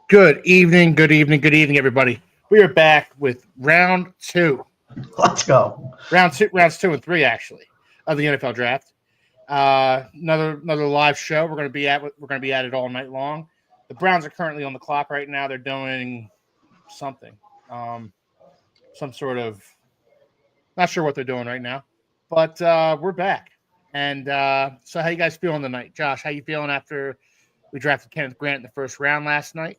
Good evening, everybody. We are back with round two. Let's go. Rounds 2 and 3, actually, of the NFL draft. Another live show. We're going to be at it all night long. The Browns are currently on the clock right now. They're doing something, some sort of, not sure what they're doing right now, but we're back. And so, how you guys feeling tonight, Josh? How you feeling after we drafted Kenneth Grant in the first round last night?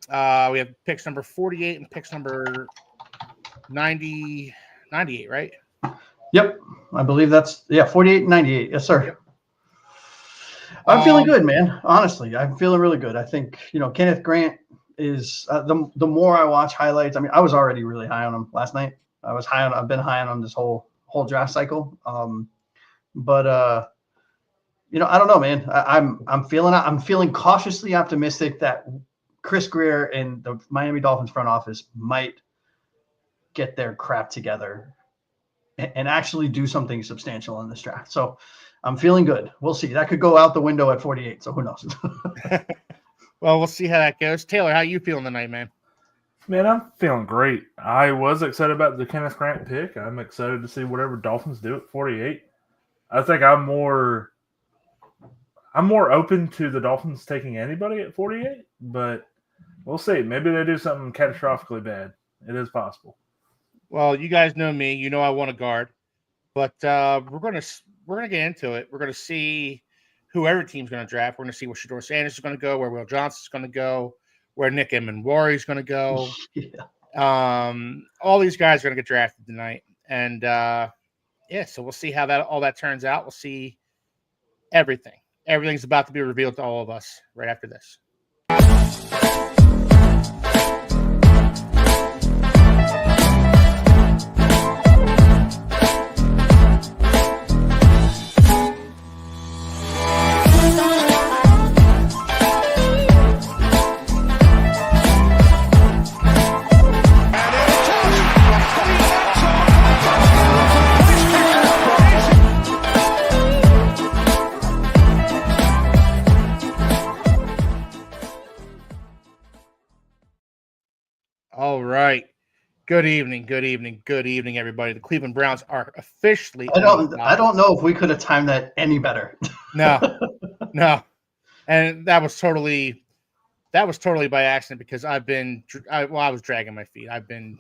We have picks number 48 and picks number 98, right? Yep. I believe that's 48 and 98. Yes, sir. Yep. I'm feeling good, man. Honestly, I'm feeling really good. I think, Kenneth Grant is the more I watch highlights. I mean, I was already really high on him last night. I've been high on him this whole draft cycle. But I don't know, man. I'm feeling cautiously optimistic that Chris Greer and the Miami Dolphins front office might get their crap together and actually do something substantial in this draft. So I'm feeling good. We'll see. That could go out the window at 48. So who knows? Well, we'll see how that goes. Taylor, how you feeling tonight, man? Man, I'm feeling great. I was excited about the Kenneth Grant pick. I'm excited to see whatever Dolphins do at 48. I think I'm more open to the Dolphins taking anybody at 48, but we'll see. Maybe they do something catastrophically bad. It is possible. Well, you guys know me. You know I want a guard, but we're gonna get into it. We're gonna see who every team's gonna draft. We're gonna see where Shedeur Sanders is gonna go, where Will Johnson's gonna go, where Nick Emenwari is gonna go. Yeah. All these guys are gonna get drafted tonight, and so we'll see how all that turns out. We'll see everything. Everything's about to be revealed to all of us right after this. All right. Good evening, everybody. The Cleveland Browns are officially. I don't know if we could have timed that any better. No, and that was totally by accident because I was dragging my feet. I've been,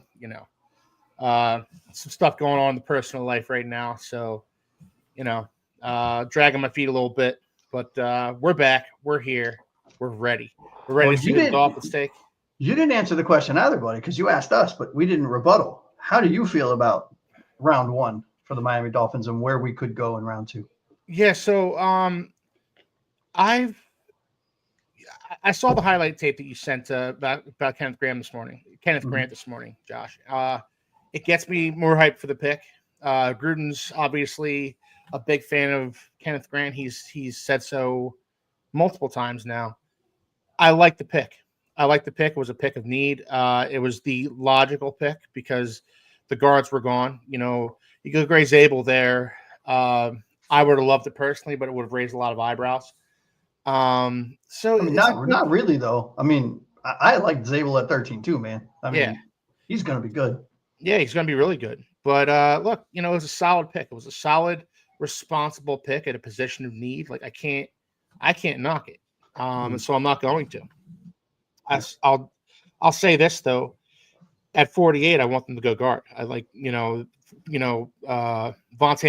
some stuff going on in the personal life right now, so dragging my feet a little bit. But we're back. We're here. We're ready. We're ready to see the Dolphins take. You didn't answer the question either, buddy, because you asked us, but we didn't rebuttal. How do you feel about round one for the Miami Dolphins and where we could go in round two? Yeah, so I saw the highlight tape that you sent about Kenneth Grant this morning. Josh. It gets me more hyped for the pick. Gruden's obviously a big fan of Kenneth Grant. He's said so multiple times now. I like the pick. It was a pick of need. It was the logical pick because the guards were gone. You go Gray Zabel there. I would have loved it personally, but it would have raised a lot of eyebrows. Not really though. I mean, I like Zabel at 13 too, man. He's going to be good. Yeah, he's going to be really good. But look, it was a solid pick. It was a solid, responsible pick at a position of need. Like I can't knock it. So I'm not going to. I'll say this though, at 48, I want them to go guard. I like, Vontae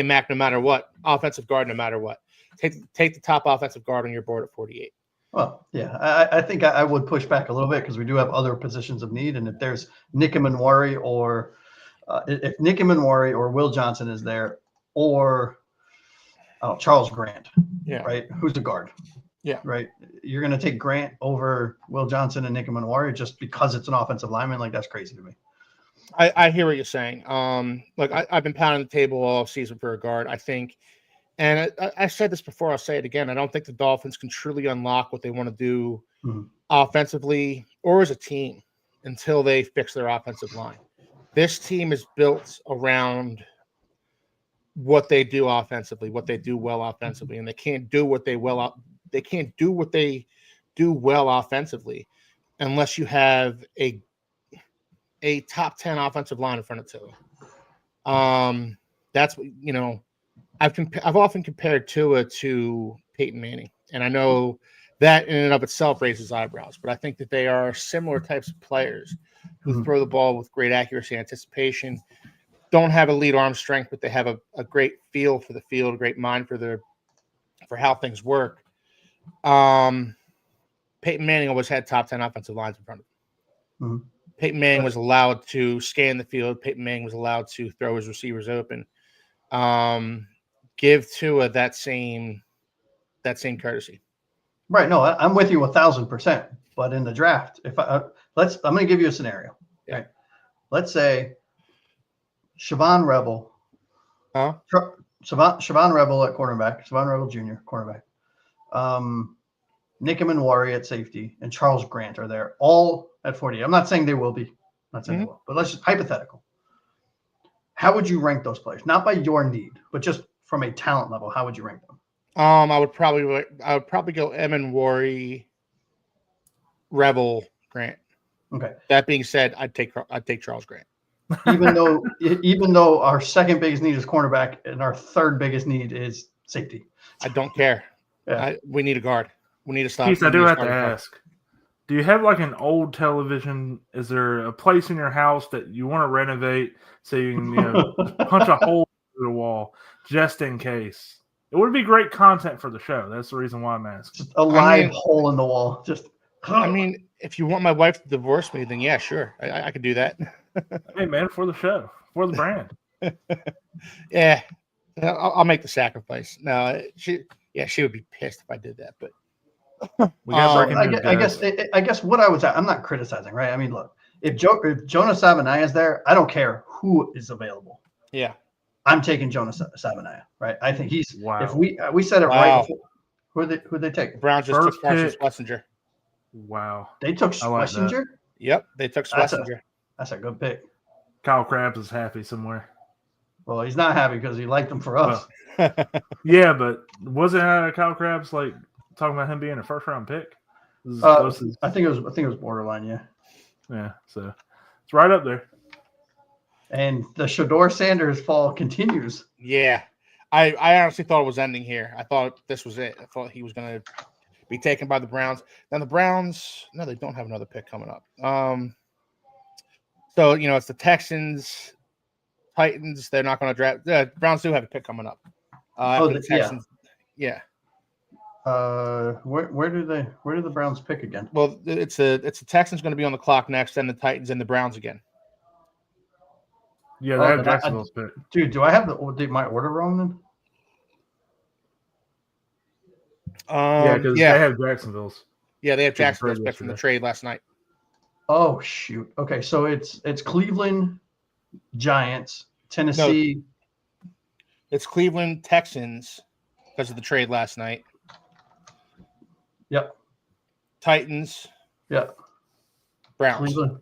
Mack, no matter what, offensive guard, no matter what. Take the top offensive guard on your board at 48. Well, yeah, I think I would push back a little bit because we do have other positions of need, and if there's Nick Emenwari or if Nick Emenwari or Will Johnson is there, or Charles Grant, right? Who's the guard? Yeah. Right. You're going to take Grant over Will Johnson and Nick Emenwari just because it's an offensive lineman? Like, that's crazy to me. I hear what you're saying. Look, I've been pounding the table all season for a guard. I think, and I said this before, I'll say it again. I don't think the Dolphins can truly unlock what they want to do offensively or as a team until they fix their offensive line. This team is built around what they do offensively, what they do well offensively, and they can't do what they do well offensively unless you have a top 10 offensive line in front of Tua. That's I've often compared Tua to Peyton Manning, and I know that in and of itself raises eyebrows, but I think that they are similar types of players who throw the ball with great accuracy and anticipation, don't have elite arm strength, but they have a great feel for the field, a great mind for how things work. Peyton Manning always had top 10 offensive lines in front of him. Mm-hmm. Peyton Manning was allowed to scan the field. Peyton Manning was allowed to throw his receivers open. Give Tua that same courtesy. Right. No, I'm with you 1,000%. But in the draft, I'm going to give you a scenario. Yeah. Right? Let's say Siobhan Rebel. Huh? Siobhan Rebel at quarterback. Siobhan Rebel Jr. quarterback. Nick Manwari at safety, and Charles Grant are there, all at 40. I'm not saying they will be. I'm not saying they will. But let's just hypothetical. How would you rank those players? Not by your need, but just from a talent level. How would you rank them? I would probably go Manwari, Rebel, Grant. Okay. That being said, I'd take Charles Grant. Even though our second biggest need is cornerback and our third biggest need is safety. I don't care. Yeah. We need a guard. We need to stop. Keith, I do have to ask. Do you have like an old television? Is there a place in your house that you want to renovate so you can punch a hole through the wall just in case? It would be great content for the show. That's the reason why I'm asking. Just a live hole in the wall. If you want my wife to divorce me, then yeah, sure. I could do that. Hey, man, for the show, for the brand. Yeah, I'll make the sacrifice. No, she would be pissed if I did that. But we got I guess what I was at, I'm not criticizing, right? I mean, look, if Jonah Savaiinaea is there, I don't care who is available. Yeah, I'm taking Jonah Savaiinaea, right? I think he's. Wow. If we said it right before, who they take? The Browns just took Carson Schlesinger. Wow, they took Schlesinger. Yep, they took Schlesinger. That's a good pick. Kyle Krabs is happy somewhere. Well, he's not happy because he liked him for us. Yeah, but wasn't Kyle Krabs like talking about him being a first round pick? I think it was borderline. Yeah. Yeah. So it's right up there. And the Shador Sanders fall continues. Yeah, I honestly thought it was ending here. I thought this was it. I thought he was going to be taken by the Browns. Then the Browns, no, they don't have another pick coming up. So it's the Texans, Titans. They're not going to draft. The Browns do have a pick coming up. The Texans, yeah. Where do the Browns pick again? Well, it's the Texans going to be on the clock next, then the Titans and the Browns again. Yeah, they have Jacksonville's pick. Dude, do I have my order wrong then? Because they have Jacksonville's. Yeah, they have Jacksonville's pick from the trade last night. Oh shoot. Okay, so it's Cleveland, Giants, Tennessee. No, it's Cleveland, Texans because of the trade last night. Yep. Titans. Yep. Browns. Cleveland.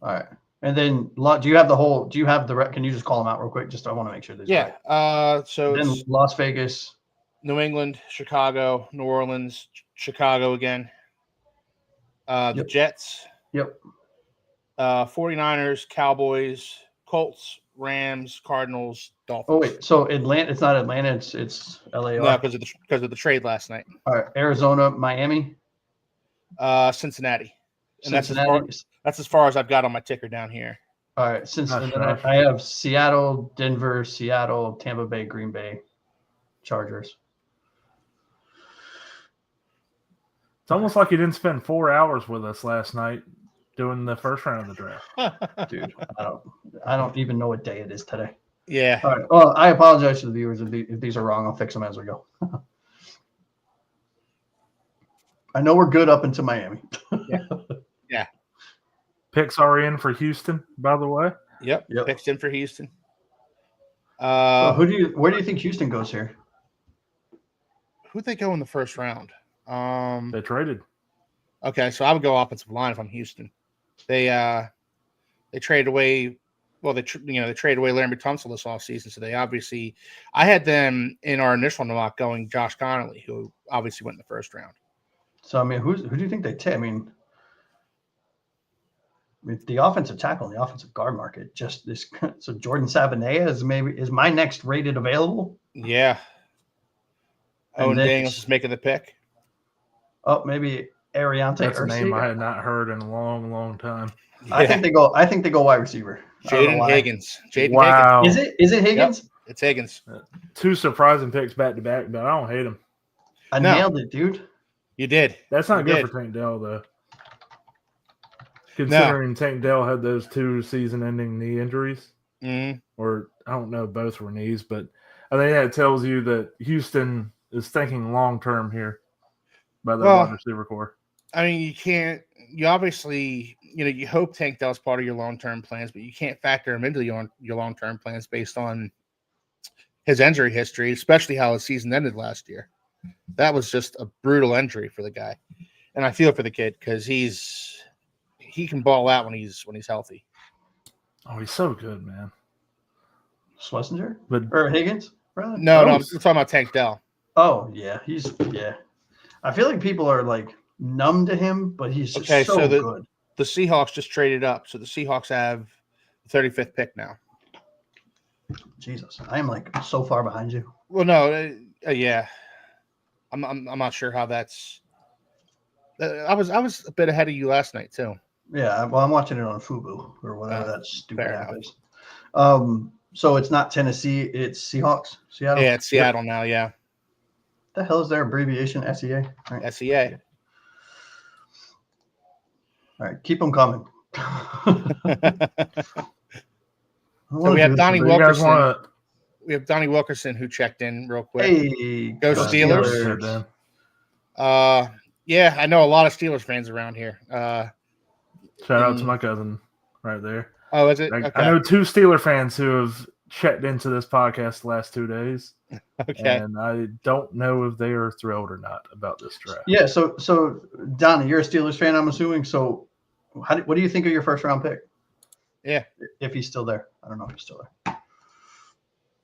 All right. And then do you have the can you just call them out real quick? Just I want to make sure this right. So then Las Vegas, New England, Chicago, New Orleans, Chicago again. The Jets. Yep. 49ers, Cowboys, Colts, Rams, Cardinals, Dolphins. Oh wait, so Atlanta? It's not Atlanta. It's LA. No, because of the trade last night. All right, Arizona, Miami, Cincinnati. And Cincinnati. that's as far as I've got on my ticker down here. All right, I have Seattle, Denver, Seattle, Tampa Bay, Green Bay, Chargers. It's almost like you didn't spend 4 hours with us last night doing the first round of the draft. Dude, I don't even know what day it is today. Yeah. All right. Well, I apologize to the viewers if these are wrong. I'll fix them as we go. I know we're good up into Miami. Yeah. Picks are in for Houston, by the way. Yep. Picks in for Houston. Where do you think Houston goes here? Who'd they go in the first round? They traded. Okay, so I would go offensive line if I'm Houston. They traded away Well, they traded away Larry Tunsil this offseason, so they obviously. I had them in our initial mock going Josh Connolly, who obviously went in the first round. So I mean, who do you think they take? I mean, the offensive tackle and the offensive guard market just this. So Jordan Sabanea is my next rated available. Yeah. And Owen then- Daniels is making the pick. Oh, maybe Ariante. That's a name Irsay? I had not heard in a long, long time. Yeah. I think they go wide receiver. I don't know Jaden why. Higgins. Jaden Wow. Higgins. Is it Higgins? Yep, it's Higgins. 2 surprising picks back to back, but I don't hate him. I No. nailed it, dude. You did. That's not You good did. for Tank Dell, though. Considering Tank Dell had those 2 season-ending knee injuries, Mhm. or I don't know, both were knees, but I think that tells you that Houston is thinking long-term here by their wide receiver core. I mean, you obviously, you hope Tank Dell's part of your long-term plans, but you can't factor him into your long-term plans based on his injury history, especially how his season ended last year. That was just a brutal injury for the guy. And I feel for the kid because he can ball out when he's healthy. Oh, he's so good, man. Schlesinger But or Higgins? Rather? No, I'm Both. talking about Tank Dell. Oh yeah, yeah. I feel like people are like numb to him, but he's just so good. The Seahawks just traded up, so the Seahawks have the 35th pick now. Jesus, I am like so far behind you. Well, no, yeah, I'm not sure how that's. I was a bit ahead of you last night too. Yeah, well, I'm watching it on Fubu or whatever that stupid fair app enough. is. So it's not Tennessee, it's Seahawks. Seattle. Yeah, it's Seattle now. Yeah, The hell is their abbreviation? SEA. Right. SEA. All right, keep them coming. So we have Donnie you guys Wilkerson. want to We have Donnie Wilkerson who checked in real quick. Hey, Go Steelers. then. Yeah, I know a lot of Steelers fans around here. Shout out to my cousin right there. Oh, is it? I Okay. know 2 Steeler fans who have checked into this podcast the last 2 days. Okay. And I don't know if they are thrilled or not about this draft. Yeah, so Donnie, you're a Steelers fan, I'm assuming. So what do you think of your first round pick? Yeah. If he's still there. I don't know if he's still there.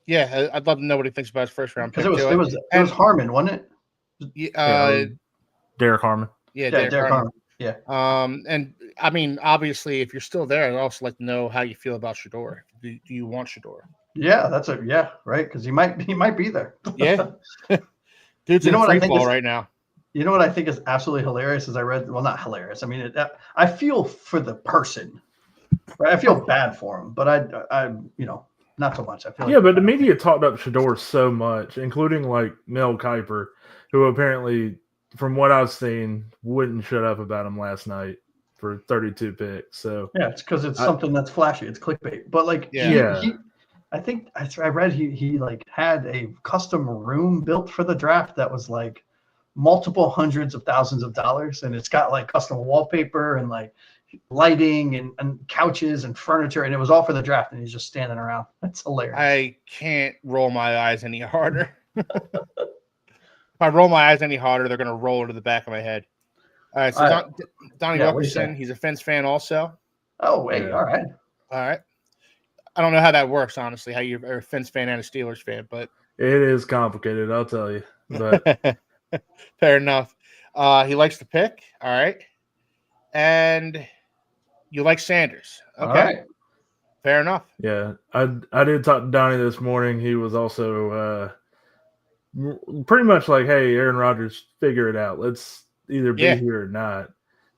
Yeah, I'd love to know what he thinks about his first round pick. Because it was Harmon, wasn't it? Derek Harmon. Yeah, Derek Harmon. Yeah. And I mean, obviously, if you're still there, I'd also like to know how you feel about Shador. Do you want Shador? Yeah, right. Because he might be there. Yeah. Dude's in free fall right now. You know what I think is absolutely hilarious is I read, well, not hilarious. I mean, I feel for the person. Right? I feel bad for him, but I not so much. I feel Yeah, but the media talked up Shador so much, including like Mel Kiper, who apparently, from what I've seen, wouldn't shut up about him last night for 32 picks. So yeah, it's because it's something that's flashy. It's clickbait. But like, I think I read he like had a custom room built for the draft that was like multiple hundreds of thousands of dollars, and it's got like custom wallpaper and like lighting and couches and furniture, and it was all for the draft, and he's just standing around. That's hilarious. I can't roll my eyes any harder. If I roll my eyes any harder, they're going to roll into the back of my head. All right, so Donnie Wilkerson, he's a Fins fan also. Oh, wait, all right. All right. I don't know how that works, honestly, how you're a Fins fan and a Steelers fan, but it is complicated, I'll tell you. But fair enough. He likes to pick. All right. And you like Sanders. Okay. All right. Fair enough. Yeah, I did talk to Donnie this morning. He was also pretty much like, hey, Aaron Rodgers, figure it out. Let's either be here or not.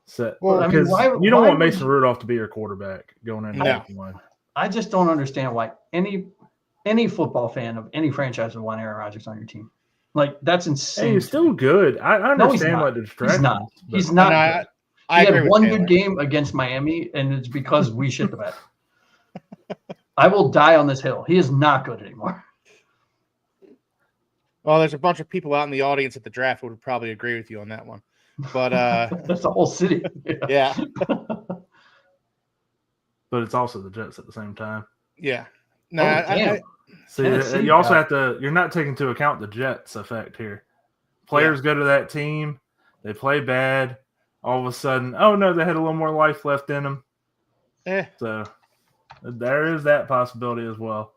So, because you don't want Mason Rudolph to be your quarterback going into week 1. I just don't understand why any football fan of any franchise would want Aaron Rodgers on your team. Like, that's insane. Hey, he's still good. I understand what the distraction. He's not. I he had one good game against Miami, and it's because we shit the bed. I will die on this hill. He is not good anymore. Well, there's a bunch of people out in the audience at the draft who would probably agree with you on that one. But that's the whole city. Yeah. But it's also the Jets at the same time. Yeah. No, you also have to. You're not taking into account the Jets effect here. Players go to that team, they play bad. All of a sudden, oh no, they had a little more life left in them. So There is that possibility as well.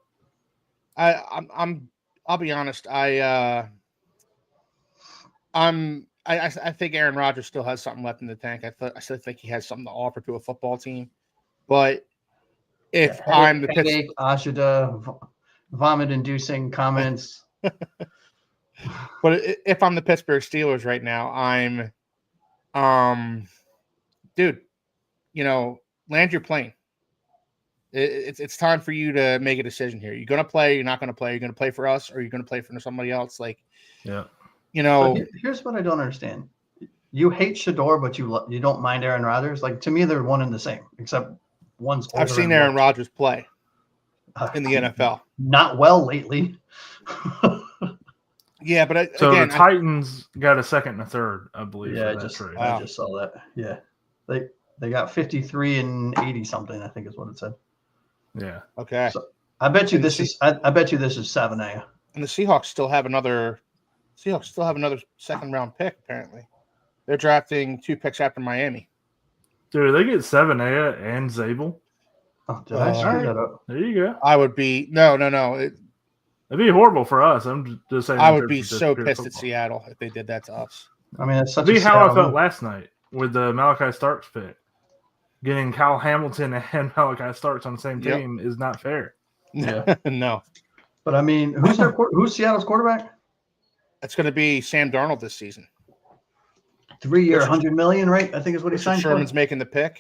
I'll be honest. I think Aaron Rodgers still has something left in the tank. I still think he has something to offer to a football team. But if I'm the headache, Ashida, vomit-inducing comments. But if I'm the Pittsburgh Steelers right now, I'm, dude, land your plane. It's time for you to make a decision here. You're going to play, you're not going to play. You're going to play for us, or you're going to play for somebody else. Like, yeah. Here's what I don't understand. You hate Shador, but you don't mind Aaron Rodgers. Like, to me, they're one and the same, except one's older. I've seen Aaron Rodgers play in the NFL. Not well lately. Yeah, but so again, the Titans got a second and a third, I believe. Yeah, I just saw that. Yeah, they got 53 and 80 something. I think is what it said. Yeah. Okay. So I bet you this is 7A. And the Seahawks still have another second round pick. Apparently, they're drafting 2 picks after Miami. Dude, they get 7A and Zabel. Oh, did I screw that up? There you go. I would be no. It'd be horrible for us. I'm just saying. I would be so pissed at Seattle if they did that to us. I mean, it's such It'd be how I felt move. last night with the Malachi Starks pick. Getting Kyle Hamilton and Malachi Starks on the same team is not fair. Yeah. No. But I mean, who's Seattle's quarterback? It's going to be Sam Darnold this season. 3-year, $100 million, right? I think is what he signed. Sherman's making the pick.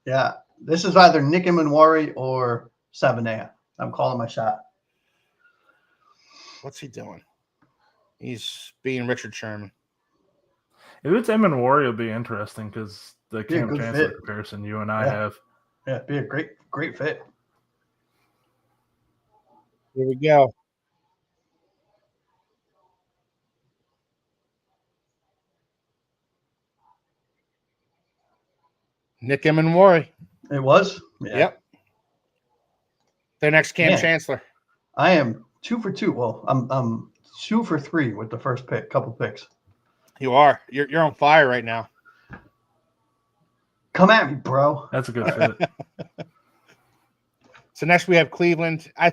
Yeah, this is either Nick Emanwari or 7A. I'm calling my shot. What's he doing? He's being Richard Sherman. If it's Emanwari, it'll be interesting because the Cam Chancellor comparison you and I have. Yeah, it'd be a great fit. Here we go. Nick Emanwari. It was? Yeah. Yep. Their next Cam Chancellor. I am 2 for 2. Well, I'm 2 for 3 with the first couple picks. You are. You're on fire right now. Come at me, bro. That's a good fit. So next we have Cleveland. I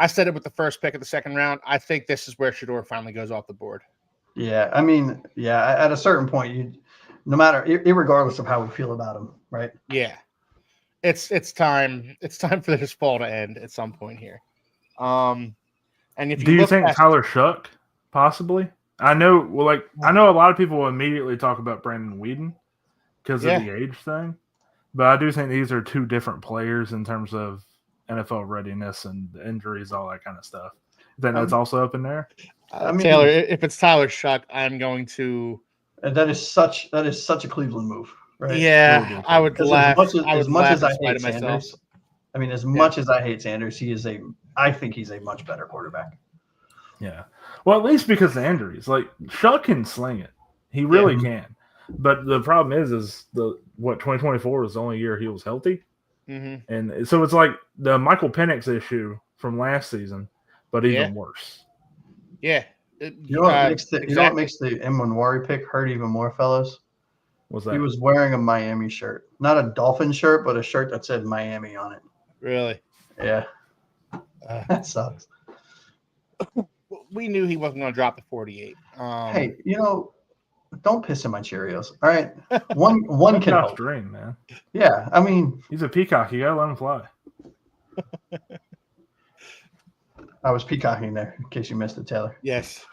said it with the first pick of the second round. I think this is where Shador finally goes off the board. Yeah, I mean, at a certain point, no matter, irregardless of how we feel about him, right? Yeah, it's time. It's time for this fall to end at some point here. And if do you think Tyler Shuck possibly? I know a lot of people will immediately talk about Brandon Weeden because of the age thing, but I do think these are 2 different players in terms of NFL readiness and injuries, all that kind of stuff. Then that's also up in there. Taylor, if it's Tyler Shuck, I'm going to. And that is such a Cleveland move, right? Yeah, I would laugh. As much as I hate Sanders, much as I hate Sanders, I think he's a much better quarterback. Yeah. Well, at least because of the injuries. Like, Shuck can sling it. He really can. But the problem is 2024 was the only year he was healthy. Mm-hmm. And so it's like the Michael Penix issue from last season, but even worse. Yeah. You know what makes the Emanwari pick hurt even more, fellas? What's that? He was wearing a Miami shirt. Not a Dolphin shirt, but a shirt that said Miami on it. Really? Yeah. That sucks. We knew he wasn't going to drop the 48. Hey, don't piss in my Cheerios. All right. One can help. Dream, man. Yeah, I mean. He's a peacock. You got to let him fly. I was peacocking there, in case you missed it, Taylor. Yes.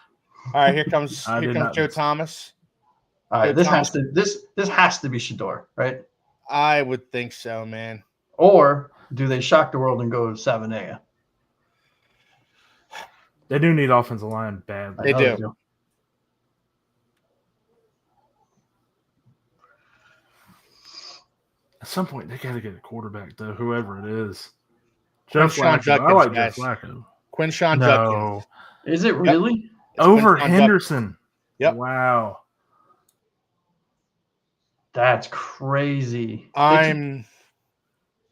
All right, here comes Joe Thomas. All right, this has to be Shador, right? I would think so, man. Or do they shock the world and go 7A? They do need offensive line badly. They do. At some point, they got to get a quarterback, though, whoever it is. Quinshon Judkins, I like Joe Flacco. Quinshon Judkins. Is it really? Yep. Over Henderson. Yep. Wow. That's crazy. I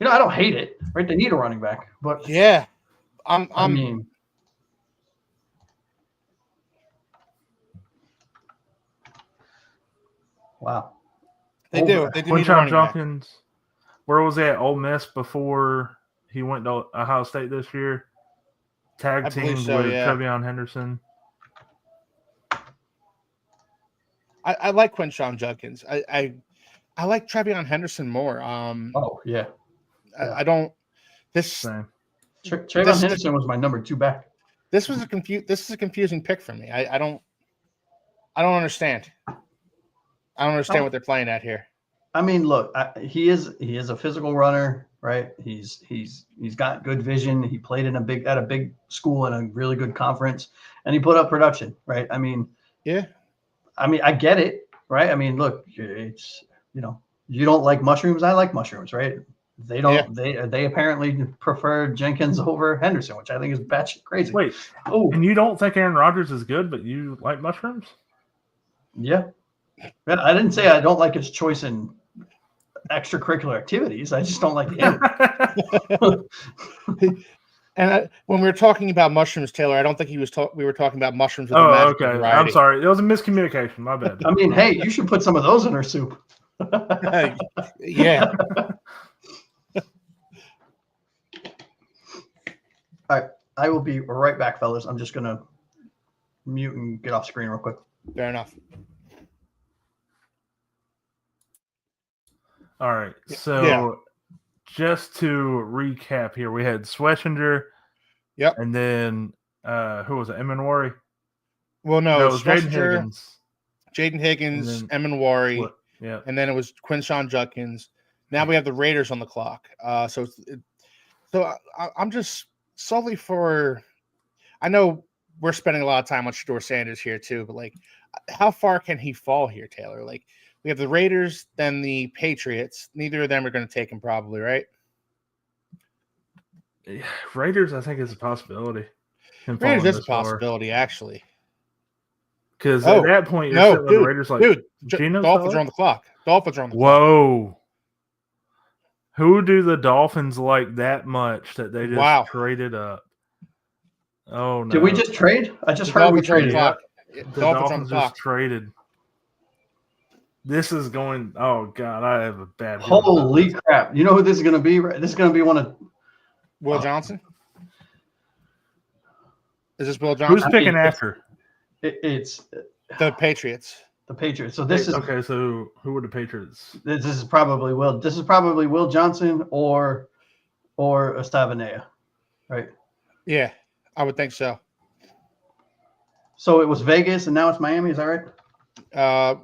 don't hate it, right? They need a running back, but yeah, wow. They do. They do need Quinshon Judkins. where was he at Ole Miss before he went to Ohio State this year? Tag teamed so, with yeah. Trevion Henderson. I like Quinshon Judkins. I like Trevion Henderson more. Oh yeah. I don't. This Same. Trayvon Henderson was my number 2 back. This is a confusing pick for me. I don't understand. I don't understand what they're playing at here. I mean, look, he is a physical runner, right? He's got good vision. He played at a big school in a really good conference, and he put up production, right? I mean, yeah. I mean, I get it, right? I mean, look, it's you don't like mushrooms. I like mushrooms, right? They don't. Yeah. They apparently prefer Jenkins over Henderson, which I think is batshit crazy. Wait, and you don't think Aaron Rodgers is good, but you like mushrooms? Yeah. I didn't say I don't like his choice in extracurricular activities. I just don't like him. And when we were talking about mushrooms, Taylor, I don't think we were talking about mushrooms with the magic okay. variety. I'm sorry. It was a miscommunication. My bad. I mean, hey, you should put some of those in her soup. Yeah. All right. I will be right back, fellas. I'm just going to mute and get off screen real quick. Fair enough. All right. So just to recap here, we had Schlesinger. Yep. And then who was it? Emanwari? Well, no, it was Jaden Higgins, Emanwari. Yeah. And then it was Quinshon Judkins. Now we have the Raiders on the clock. So I'm just solely for – I know we're spending a lot of time on Shedeur Sanders here too, but, like, how far can he fall here, Taylor? Like, we have the Raiders, then the Patriots. Neither of them are going to take him probably, right? Raiders, I think, is a possibility. Raiders is a possibility, actually. Because at that point, you're sitting with the Raiders like, Dolphins are on the clock. Whoa. Who do the Dolphins like that much that they just traded up? Oh, no. Did we just trade? I just heard we traded. The Dolphins just traded. This is going – oh, God, I have a bad – holy crap. You know who this is going to be? This is going to be one of – Will Johnson? Is this Will Johnson? Who's picking after? It's the Patriots. The Patriots. So this is okay. So who were the Patriots? This is probably Will. This is probably Will Johnson or Estavanea, right? Yeah, I would think so. So it was Vegas and now it's Miami. Is that right?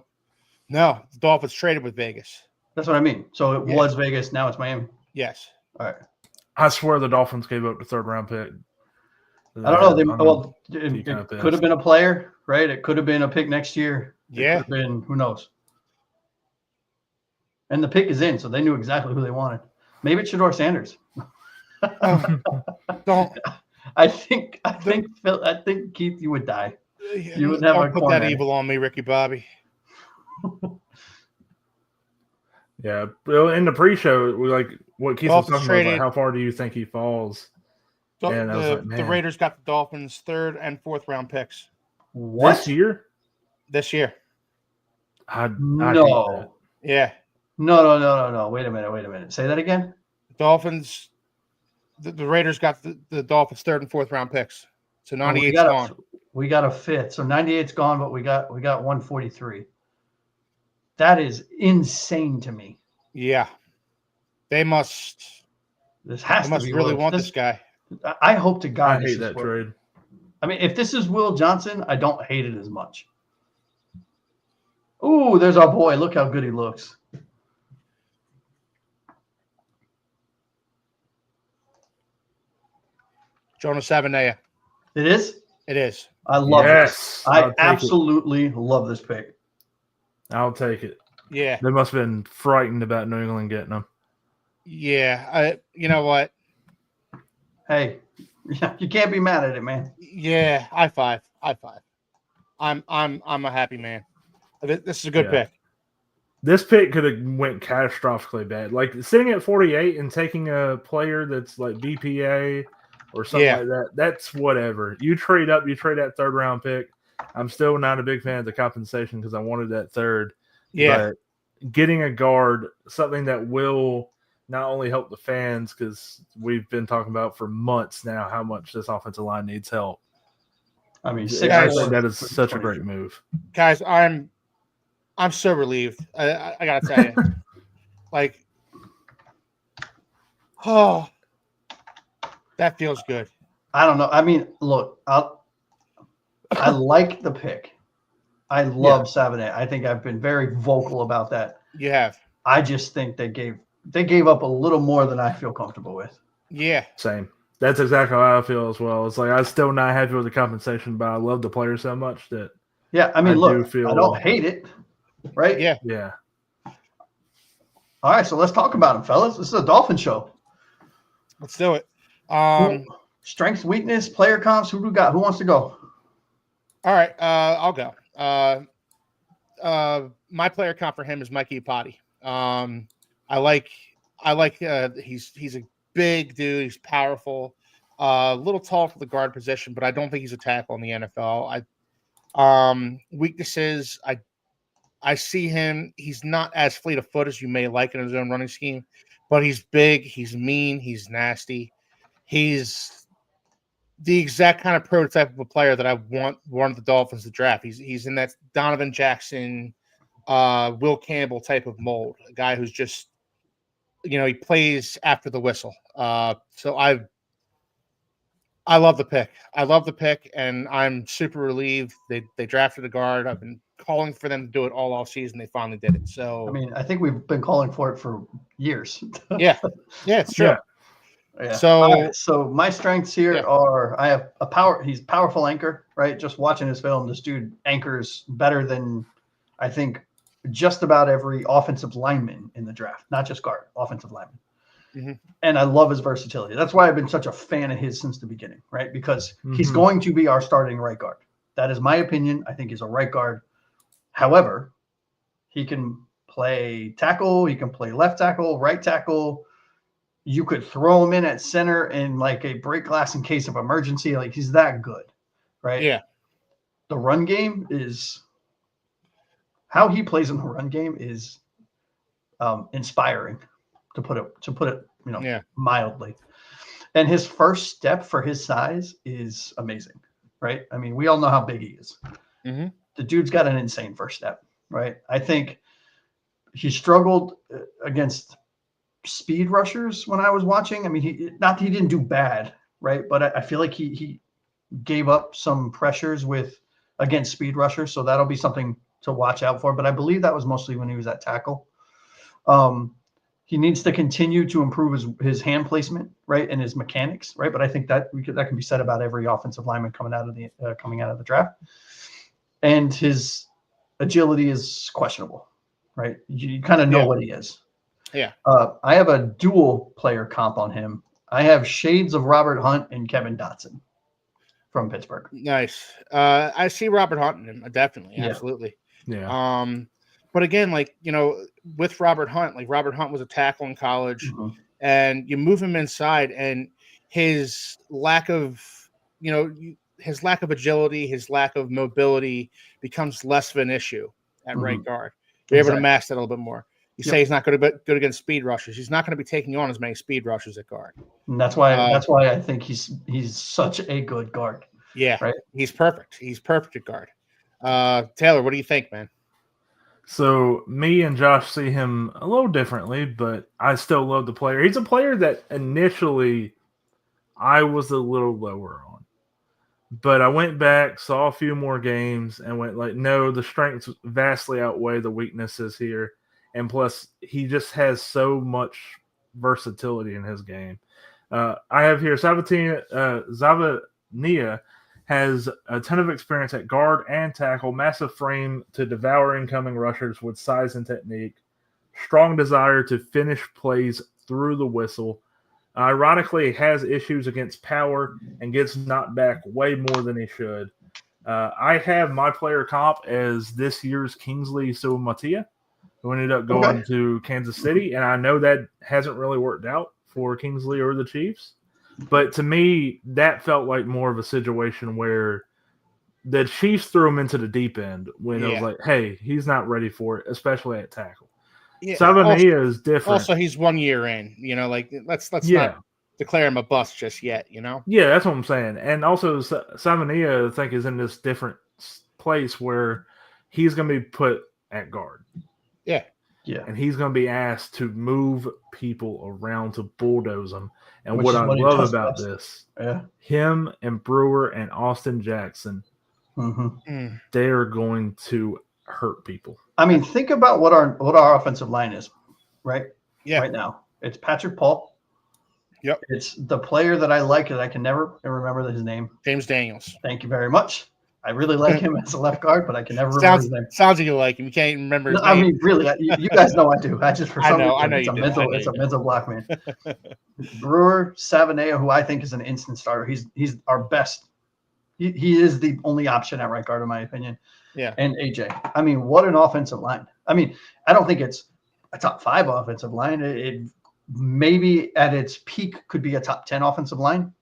No, the Dolphins traded with Vegas. That's what I mean. So it was Vegas. Now it's Miami. Yes. All right. I swear the Dolphins gave up the 3rd round pick. I don't know. It could have been a player, right? It could have been a pick next year. Yeah. It could have been, who knows? And the pick is in, so they knew exactly who they wanted. Maybe it's Shedeur Sanders. Don't. I think Keith, you would die. You would never put that evil on me, Ricky Bobby. Yeah, well, in the pre-show, we like what Keith was talking about. Like, how far do you think he falls? And the Raiders got the Dolphins' 3rd and 4th round picks. What? This year. No. Yeah. No. Wait a minute. Say that again. Dolphins. The Raiders got the Dolphins' 3rd and 4th round picks. So 98's gone. We got a 5th. So 98's gone, but we got 143. That is insane to me. Yeah. They must. This has to be really want this guy. I hope to God. I hate that trade. I mean, if this is Will Johnson, I don't hate it as much. Ooh, there's our boy. Look how good he looks. Jonas Savanea. It is? It is. I love this. I absolutely love this pick. I'll take it. Yeah. They must have been frightened about New England getting them. Yeah. You know what? Hey, you can't be mad at it, man. Yeah, high five. I'm a happy man. This is a good pick. This pick could have went catastrophically bad. Like sitting at 48 and taking a player that's like BPA or something like that. That's whatever. You trade up, you trade that 3rd round pick. I'm still not a big fan of the compensation because I wanted that 3rd. Yeah. But getting a guard, something that will not only help the fans, because we've been talking about for months now how much this offensive line needs help. I mean, I think that is such a great move. Guys, I'm so relieved. I gotta tell you, like, oh, that feels good. I don't know. I mean, look, I like the pick. I love Sabanet. I think I've been very vocal about that. You have. I just think they gave up a little more than I feel comfortable with. Yeah. Same. That's exactly how I feel as well. It's like I'm still not happy with the compensation, but I love the player so much that I mean, I don't hate it, right? Yeah. All right, so let's talk about him, fellas. This is a Dolphin show. Let's do it. Strengths, weakness, player comps. Who do we got? Who wants to go? All right, I'll go. My player comp for him is Mike Iupati. I like he's a big dude. He's powerful. A little tall for the guard position, but I don't think he's a tackle in the NFL. Weaknesses. I see him. He's not as fleet of foot as you may like in his own running scheme, but he's big. He's mean. He's nasty. He's the exact kind of prototype of a player that I want the Dolphins to draft. He's in that Donovan Jackson, Will Campbell type of mold. A guy who's just, he plays after the whistle. So I love the pick. I love the pick, and I'm super relieved they drafted a guard. I've been calling for them to do it all off season. They finally did it. So I mean, I think we've been calling for it for years. yeah, it's true. Yeah. So so my strengths here are I have he's a powerful anchor, right? Just watching his film, this dude anchors better than I think just about every offensive lineman in the draft, not just guard, offensive lineman. Mm-hmm. And I love his versatility. That's why I've been such a fan of his since the beginning, right? Because he's going to be our starting right guard. That is my opinion. I think he's a right guard. However, he can play tackle. He can play left tackle, right tackle. You could throw him in at center in like a break glass in case of emergency. Like he's that good, right? Yeah. The run game is how he plays in the run game is inspiring, to put it mildly. And his first step for his size is amazing, right? I mean, we all know how big he is. Mm-hmm. The dude's got an insane first step, right? I think he struggled against speed rushers when I was watching. I mean, he didn't do bad, right? But I feel like he gave up some pressures against speed rushers, so that'll be something to watch out for. But I believe that was mostly when he was at tackle. He needs to continue to improve his hand placement, right, and his mechanics, right. But I think that can be said about every offensive lineman coming out of the draft. And his agility is questionable, right? You kind of know what he is. Yeah. I have a dual player comp on him. I have shades of Robert Hunt and Kevin Dotson from Pittsburgh. Nice. I see Robert Hunt in him. Definitely. Absolutely. Yeah. But again, with Robert Hunt, Robert Hunt was a tackle in college, and you move him inside, and his lack of agility, his lack of mobility becomes less of an issue at right guard. You're able to mask that a little bit more. You say he's not going to be good against speed rushers. He's not going to be taking on as many speed rushers at guard. And that's why I think he's such a good guard. Yeah, right. He's perfect. He's perfect at guard. Taylor, what do you think, man? So me and Josh see him a little differently, but I still love the player. He's a player that initially I was a little lower on. But I went back, saw a few more games, and went no, the strengths vastly outweigh the weaknesses here. And plus, he just has so much versatility in his game. I have here Zavania has a ton of experience at guard and tackle, massive frame to devour incoming rushers with size and technique, strong desire to finish plays through the whistle. Ironically, has issues against power and gets knocked back way more than he should. I have my player comp as this year's Kingsley Suamataia, who ended up going to Kansas City, and I know that hasn't really worked out for Kingsley or the Chiefs. But to me, that felt like more of a situation where the Chiefs threw him into the deep end when it was like, hey, he's not ready for it, especially at tackle. Yeah, Savania is different. Also, he's 1 year in. Like let's not declare him a bust just yet. Yeah, that's what I'm saying. And also, Savania, I think, is in this different place where he's going to be put at guard. Yeah. And he's going to be asked to move people around to bulldoze them. And Which what is I what he love does about best. this, Yeah. him and Brewer and Austin Jackson, they're going to hurt people. I mean, think about what our offensive line is, right? Yeah. Right now, it's Patrick Paul. Yep. It's the player that I like that I can never remember his name. James Daniels. Thank you very much. I really like him as a left guard, but I can never remember his name. Sounds like you like him. You can't even remember his name. I mean, really, you guys know I do. I just for some reason, I know it's you a do. mental, it's a mental block, man. Brewer, Savanea, who I think is an instant starter. He's our best. He is the only option at right guard, in my opinion. Yeah. And AJ. I mean, what an offensive line. I mean, I don't think it's a top 5 offensive line. It maybe at its peak could be a top 10 offensive line,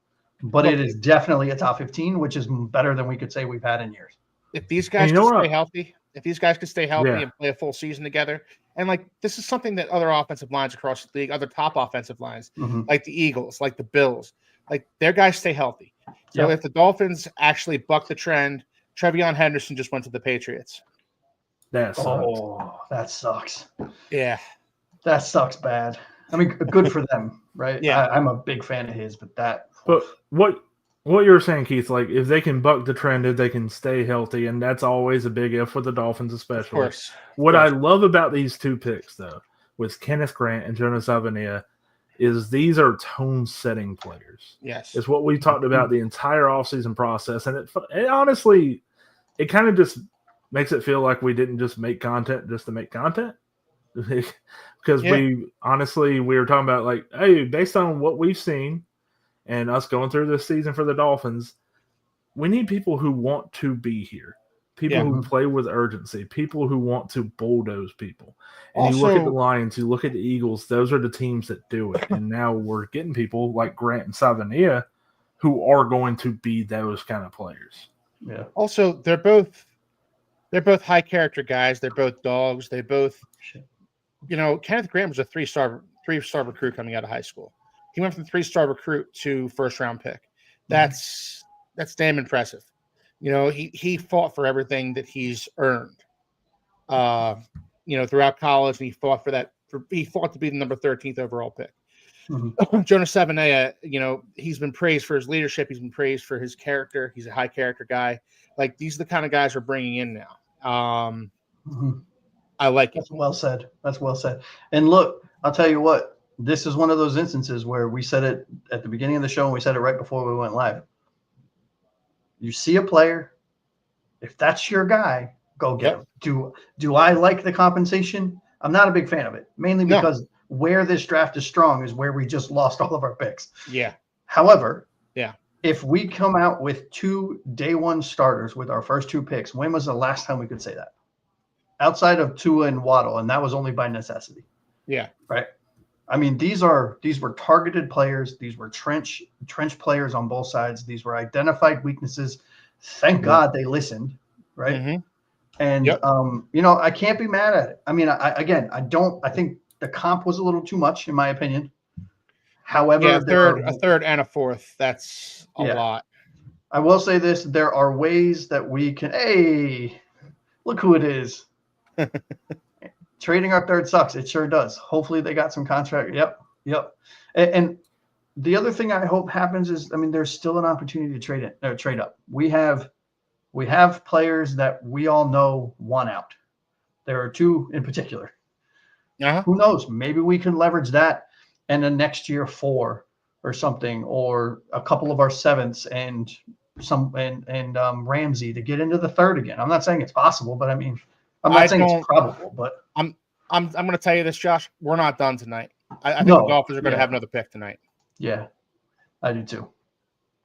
but it is definitely a top 15, which is better than we could say we've had in years. If these guys could stay healthy, and play a full season together, and like this is something that other offensive lines across the league, other top offensive lines, like the Eagles, like the Bills, like their guys stay healthy. So if the Dolphins actually buck the trend, Trevion Henderson just went to the Patriots. That sucks. Oh, that sucks. Yeah. That sucks bad. I mean, good for them, right? Yeah. I'm a big fan of his, but that. But what you're saying, Keith, like if they can buck the trend, if they can stay healthy, and that's always a big if for the Dolphins, especially. Of course. What I love about these 2 picks, though, with Kenneth Grant and Jonas Savania, is these are tone-setting players. Yes. It's what we talked about the entire offseason process, and it honestly, it kind of just makes it feel like we didn't just make content just to make content. Because we were talking about like, hey, based on what we've seen and us going through this season for the Dolphins, we need people who want to be here, people who play with urgency, people who want to bulldoze people. And also, you look at the Lions, you look at the Eagles, those are the teams that do it. And now we're getting people like Grant and Savania who are going to be those kind of players. Yeah. Also, they're both high character guys. They're both dogs. They both, Kenneth Grant was a three-star recruit coming out of high school. He went from 3-star recruit to first-round pick. That's damn impressive. He fought for everything that he's earned. Throughout college, and he fought for that. He fought to be the number 13th overall pick. Jonas Savania, he's been praised for his leadership. He's been praised for his character. He's a high character guy. Like these are the kind of guys we're bringing in now. I like it. That's well said. That's well said. And look, I'll tell you what. This is one of those instances where we said it at the beginning of the show, and we said it right before we went live. You see a player, if that's your guy, go get him. Do I like the compensation? I'm not a big fan of it, mainly because where this draft is strong is where we just lost all of our picks. Yeah. However, if we come out with 2 day 1 starters with our first 2 picks, when was the last time we could say that? Outside of Tua and Waddle, and that was only by necessity. Yeah. Right. I mean, these were targeted players. These were trench players on both sides. These were identified weaknesses. Thank God they listened, right? And I can't be mad at it. I mean, I think the comp was a little too much, in my opinion. However, a third and a fourth. That's a lot. I will say this: there are ways that we can. Hey, look who it is. Trading our third sucks. It sure does. Hopefully they got some contract. Yep. And the other thing I hope happens is, I mean, there's still an opportunity to trade up. We have players that we all know want out. There are 2 in particular. Who knows? Maybe we can leverage that and the next year 4 or something, or a couple of our 7ths and Ramsey to get into the 3rd again. I'm not saying it's possible, but I mean, I'm not saying it's probable, but I'm going to tell you this, Josh. We're not done tonight. I think the Dolphins are going to have another pick tonight. Yeah, I do too.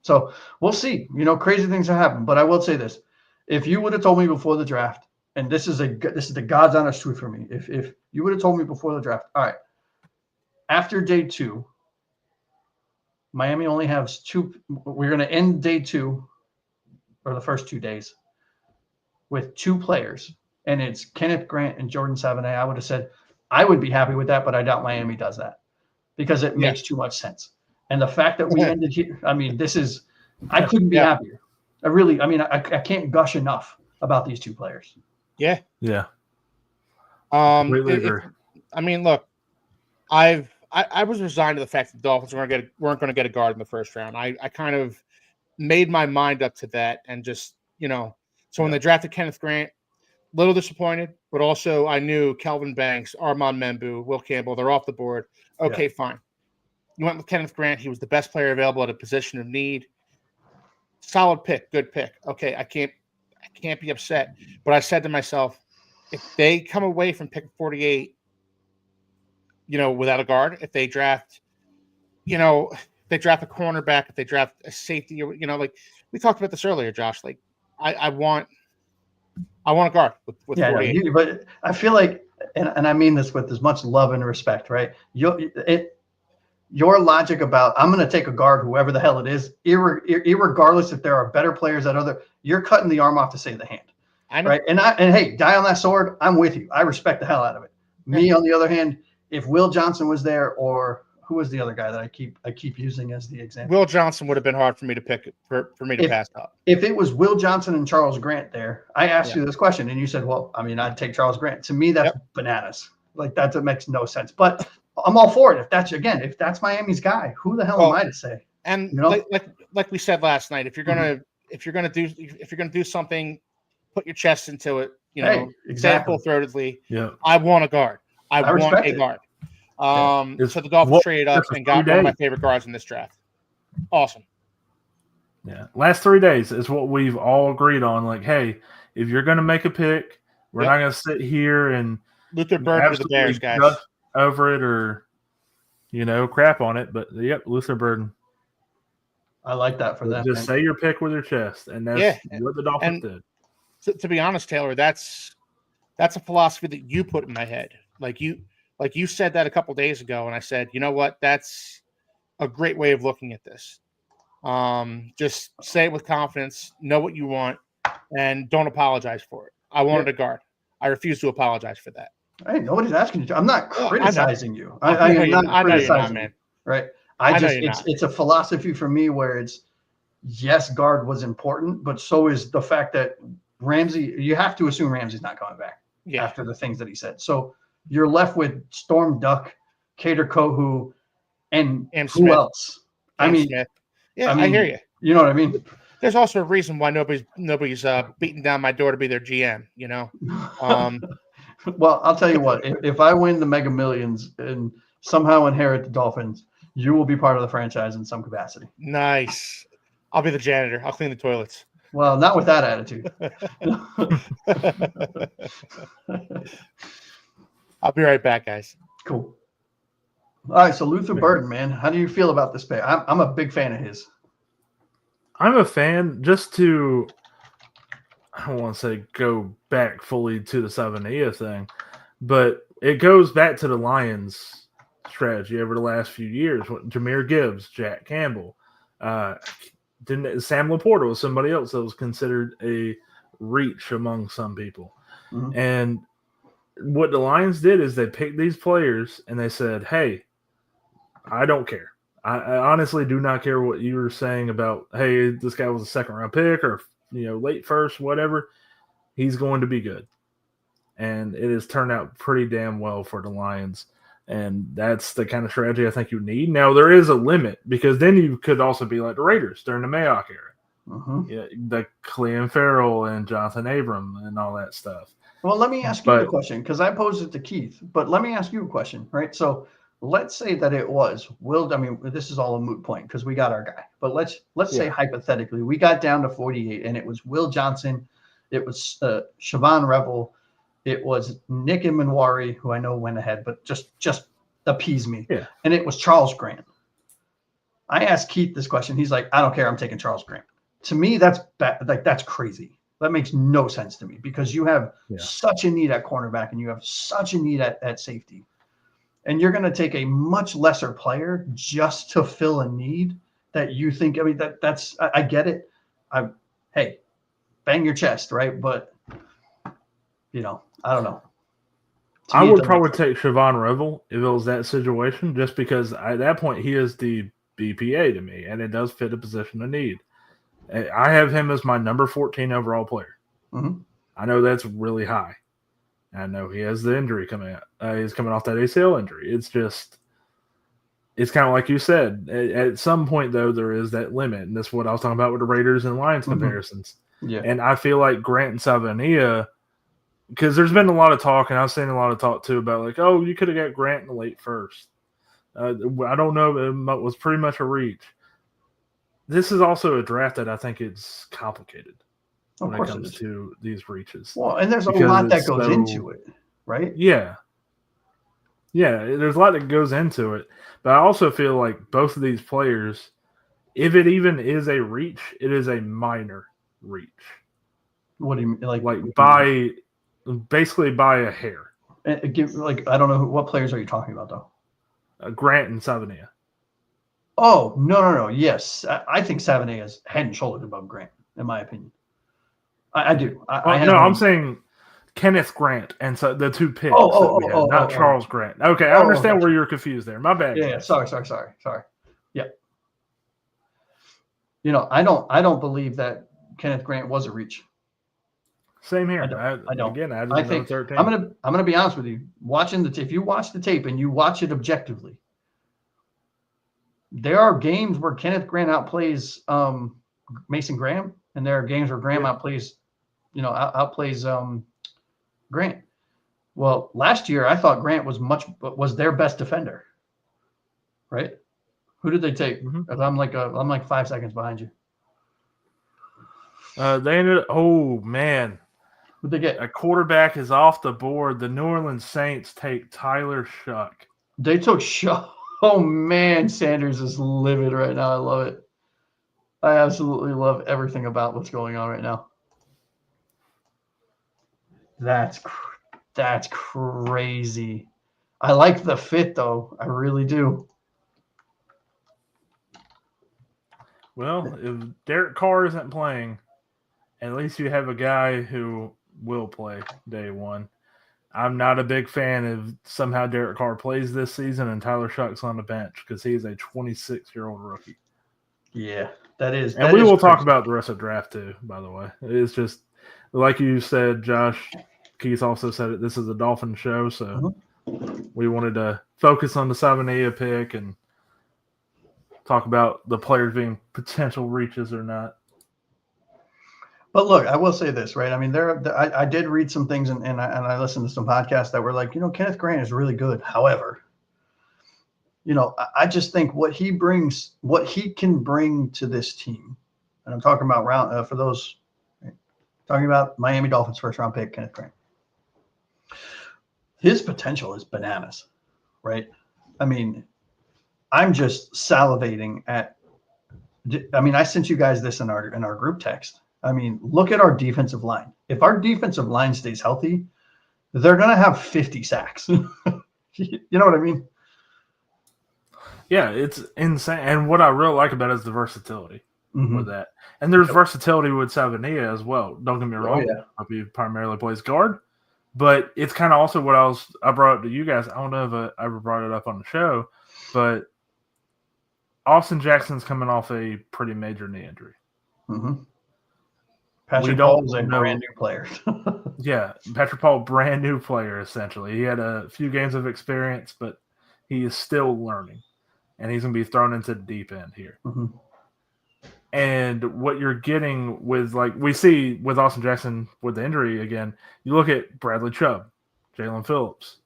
So we'll see. Crazy things have happened, but I will say this: if you would have told me before the draft, and this is the God's honest truth for me, if you would have told me before the draft, all right, after day 2, Miami only has 2. We're going to end day 2 or the first 2 days with 2 players. And it's Kenneth Grant and Jordan Savannah. I would have said, I would be happy with that, but I doubt Miami does that because it makes too much sense. And the fact that we ended here, I mean, I couldn't be happier. I can't gush enough about these two players. Yeah. Yeah. Completely agree. I mean, look, I was resigned to the fact that the Dolphins weren't going to get a guard in the first round. I kind of made my mind up to that, and just so when they drafted Kenneth Grant, little disappointed, but also I knew Kelvin Banks, Armand Membu, Will Campbell, they're off the board. Okay, fine. You went with Kenneth Grant. He was the best player available at a position of need. Solid pick, good pick. Okay, I can't be upset. But I said to myself, if they come away from pick 48, without a guard, if they draft, they draft a cornerback, if they draft a safety, like we talked about this earlier, Josh. Like I want a guard with 48. No, but I feel like, and I mean this with as much love and respect, right? Your logic about I'm going to take a guard, whoever the hell it is, irregardless if there are better players you're cutting the arm off to save the hand. I know. Right? And hey, die on that sword. I'm with you. I respect the hell out of it. Me, on the other hand, if Will Johnson was there, or who was the other guy that I keep using as the example? Will Johnson would have been hard for me to pick for me to pass up. If it was Will Johnson and Charles Grant there, I asked you this question and you said, well, I mean, I'd take Charles Grant. To me, that's bananas. Like that makes no sense. But I'm all for it. If that's Miami's guy, who the hell am I to say? And like we said last night, if you're gonna do something, put your chest into it. Say it full-throatedly. Yeah, I want a guard. I want a guard. So the Dolphins traded up and got one of my favorite guards in this draft. Awesome. Yeah, last 3 days is what we've all agreed on. Like, hey, if you're going to make a pick, we're not going to sit here and Luther Burden to the Bears, guys, over it or crap on it. But Luther Burden. I like that for them. Just say your pick with your chest, and that's what the Dolphins did. To be honest, Taylor, that's a philosophy that you put in my head. Like you said that a couple days ago, and I said, you know what? That's a great way of looking at this. Just say it with confidence, know what you want, and don't apologize for it. I wanted a guard. I refuse to apologize for that. Hey, nobody's asking you to. I'm not criticizing you. I am not criticizing you, right? It's a philosophy for me where it's, yes, guard was important, but so is the fact that Ramsey, you have to assume Ramsey's not coming back after the things that he said. So you're left with Storm Duck, Kader Kohu, and who Smith. Else? I mean, I hear you. You know what I mean? There's also a reason why nobody's beating down my door to be their GM. Well, I'll tell you what. If I win the Mega Millions and somehow inherit the Dolphins, you will be part of the franchise in some capacity. Nice. I'll be the janitor. I'll clean the toilets. Well, not with that attitude. I'll be right back, guys. Cool. All right, so Luther Burden, man, how do you feel about this pick? I'm a big fan of his. I'm a fan I don't want to say go back fully to the Savanilla thing, but it goes back to the Lions strategy over the last few years. Jahmyr Gibbs, Jack Campbell, Sam Laporta was somebody else that was considered a reach among some people. Mm-hmm. And what the Lions did is they picked these players and they said, hey, I don't care. I honestly do not care what you were saying about, hey, this guy was a second-round pick or late first, whatever. He's going to be good. And it has turned out pretty damn well for the Lions. And that's the kind of strategy I think you need. Now, there is a limit because then you could also be like the Raiders during the Mayock era. Mm-hmm. Yeah, the Clelin Ferrell and Jonathan Abram and all that stuff. Well, let me ask you a question because I posed it to Keith. But let me ask you a question, right? So let's say that it was Will. I mean, this is all a moot point because we got our guy. But let's say hypothetically we got down to 48 and it was Will Johnson, it was Siobhan Revel, it was Nick Imanwari, who I know went ahead, but just appease me. Yeah. And it was Charles Grant. I asked Keith this question. He's like, I don't care. I'm taking Charles Grant. To me, that's that's crazy. That makes no sense to me because you have such a need at cornerback and you have such a need at safety. And you're going to take a much lesser player just to fill a need that you think, I mean, that's, I get it. Hey, bang your chest, right? But, I don't know. I would probably take Siobhan Revel if it was that situation, just because at that point he is the BPA to me, and it does fit a position of need. I have him as my number 14 overall player. Mm-hmm. I know that's really high. I know he has the injury coming out. He's coming off that ACL injury. It's kind of like you said. At some point, though, there is that limit, and that's what I was talking about with the Raiders and Lions comparisons. Yeah. And I feel like Grant and Savania, because there's been a lot of talk, and I've seen a lot of talk too about like, oh, you could have got Grant in the late first. I don't know. It was pretty much a reach. This is also a draft that I think is complicated when it comes to these reaches. Well, and there's a lot that goes into it, right? Yeah. Yeah, there's a lot that goes into it. But I also feel like both of these players, if it even is a reach, it is a minor reach. What do you mean? Like basically by a hair. I don't know what players are you talking about though? Grant and Savania. Oh, no. Yes. I think Savania is head and shoulders above Grant, in my opinion. I do. I'm saying Kenneth Grant and so the two picks not Charles Grant. Okay, I understand where you're confused there. My bad. Yeah, sorry. Yeah. I don't believe that Kenneth Grant was a reach. Same here. I don't. Again, I think 13. I'm gonna be honest with you. If you watch the tape and you watch it objectively, there are games where Kenneth Grant outplays Mason Graham, and there are games where Graham outplays Grant. Well, last year I thought Grant was their best defender. Right? Who did they take? Mm-hmm. I'm like 5 seconds behind you. They ended up. Oh man, who'd they get? A quarterback is off the board. The New Orleans Saints take Tyler Shuck. They took Shuck. Oh man, Sanders is livid right now. I love it. I absolutely love everything about what's going on right now. That's crazy. I like the fit though. I really do. Well, if Derek Carr isn't playing, at least you have a guy who will play day one. I'm not a big fan of somehow Derek Carr plays this season and Tyler Shuck's on the bench because he is a 26-year-old rookie. Yeah, that is. And we will talk about the rest of the draft too, by the way. It's just, like you said, Josh, Keith also said it, this is a Dolphin show, so we wanted to focus on the Savania pick and talk about the players being potential reaches or not. But look, I will say this, right? I mean, I did read some things and I listened to some podcasts that were like, Kenneth Grant is really good. However, I just think what he can bring to this team, and I'm talking about talking about Miami Dolphins first round pick, Kenneth Grant. His potential is bananas, right? I mean, I'm just salivating I sent you guys this in our group text. I mean, look at our defensive line. If our defensive line stays healthy, they're going to have 50 sacks. You know what I mean? Yeah, it's insane. And what I really like about it is the versatility with that. And there's versatility with Savania as well. Don't get me wrong. He primarily plays guard. But it's kind of also what I brought up to you guys. I don't know if I ever brought it up on the show, but Austin Jackson's coming off a pretty major knee injury. Mm-hmm. Patrick Paul is a brand new player. Yeah, Patrick Paul, brand new player, essentially. He had a few games of experience, but he is still learning. And he's going to be thrown into the deep end here. Mm-hmm. And what you're getting with, like, we see with Austin Jackson with the injury again, you look at Bradley Chubb, Jalen Phillips,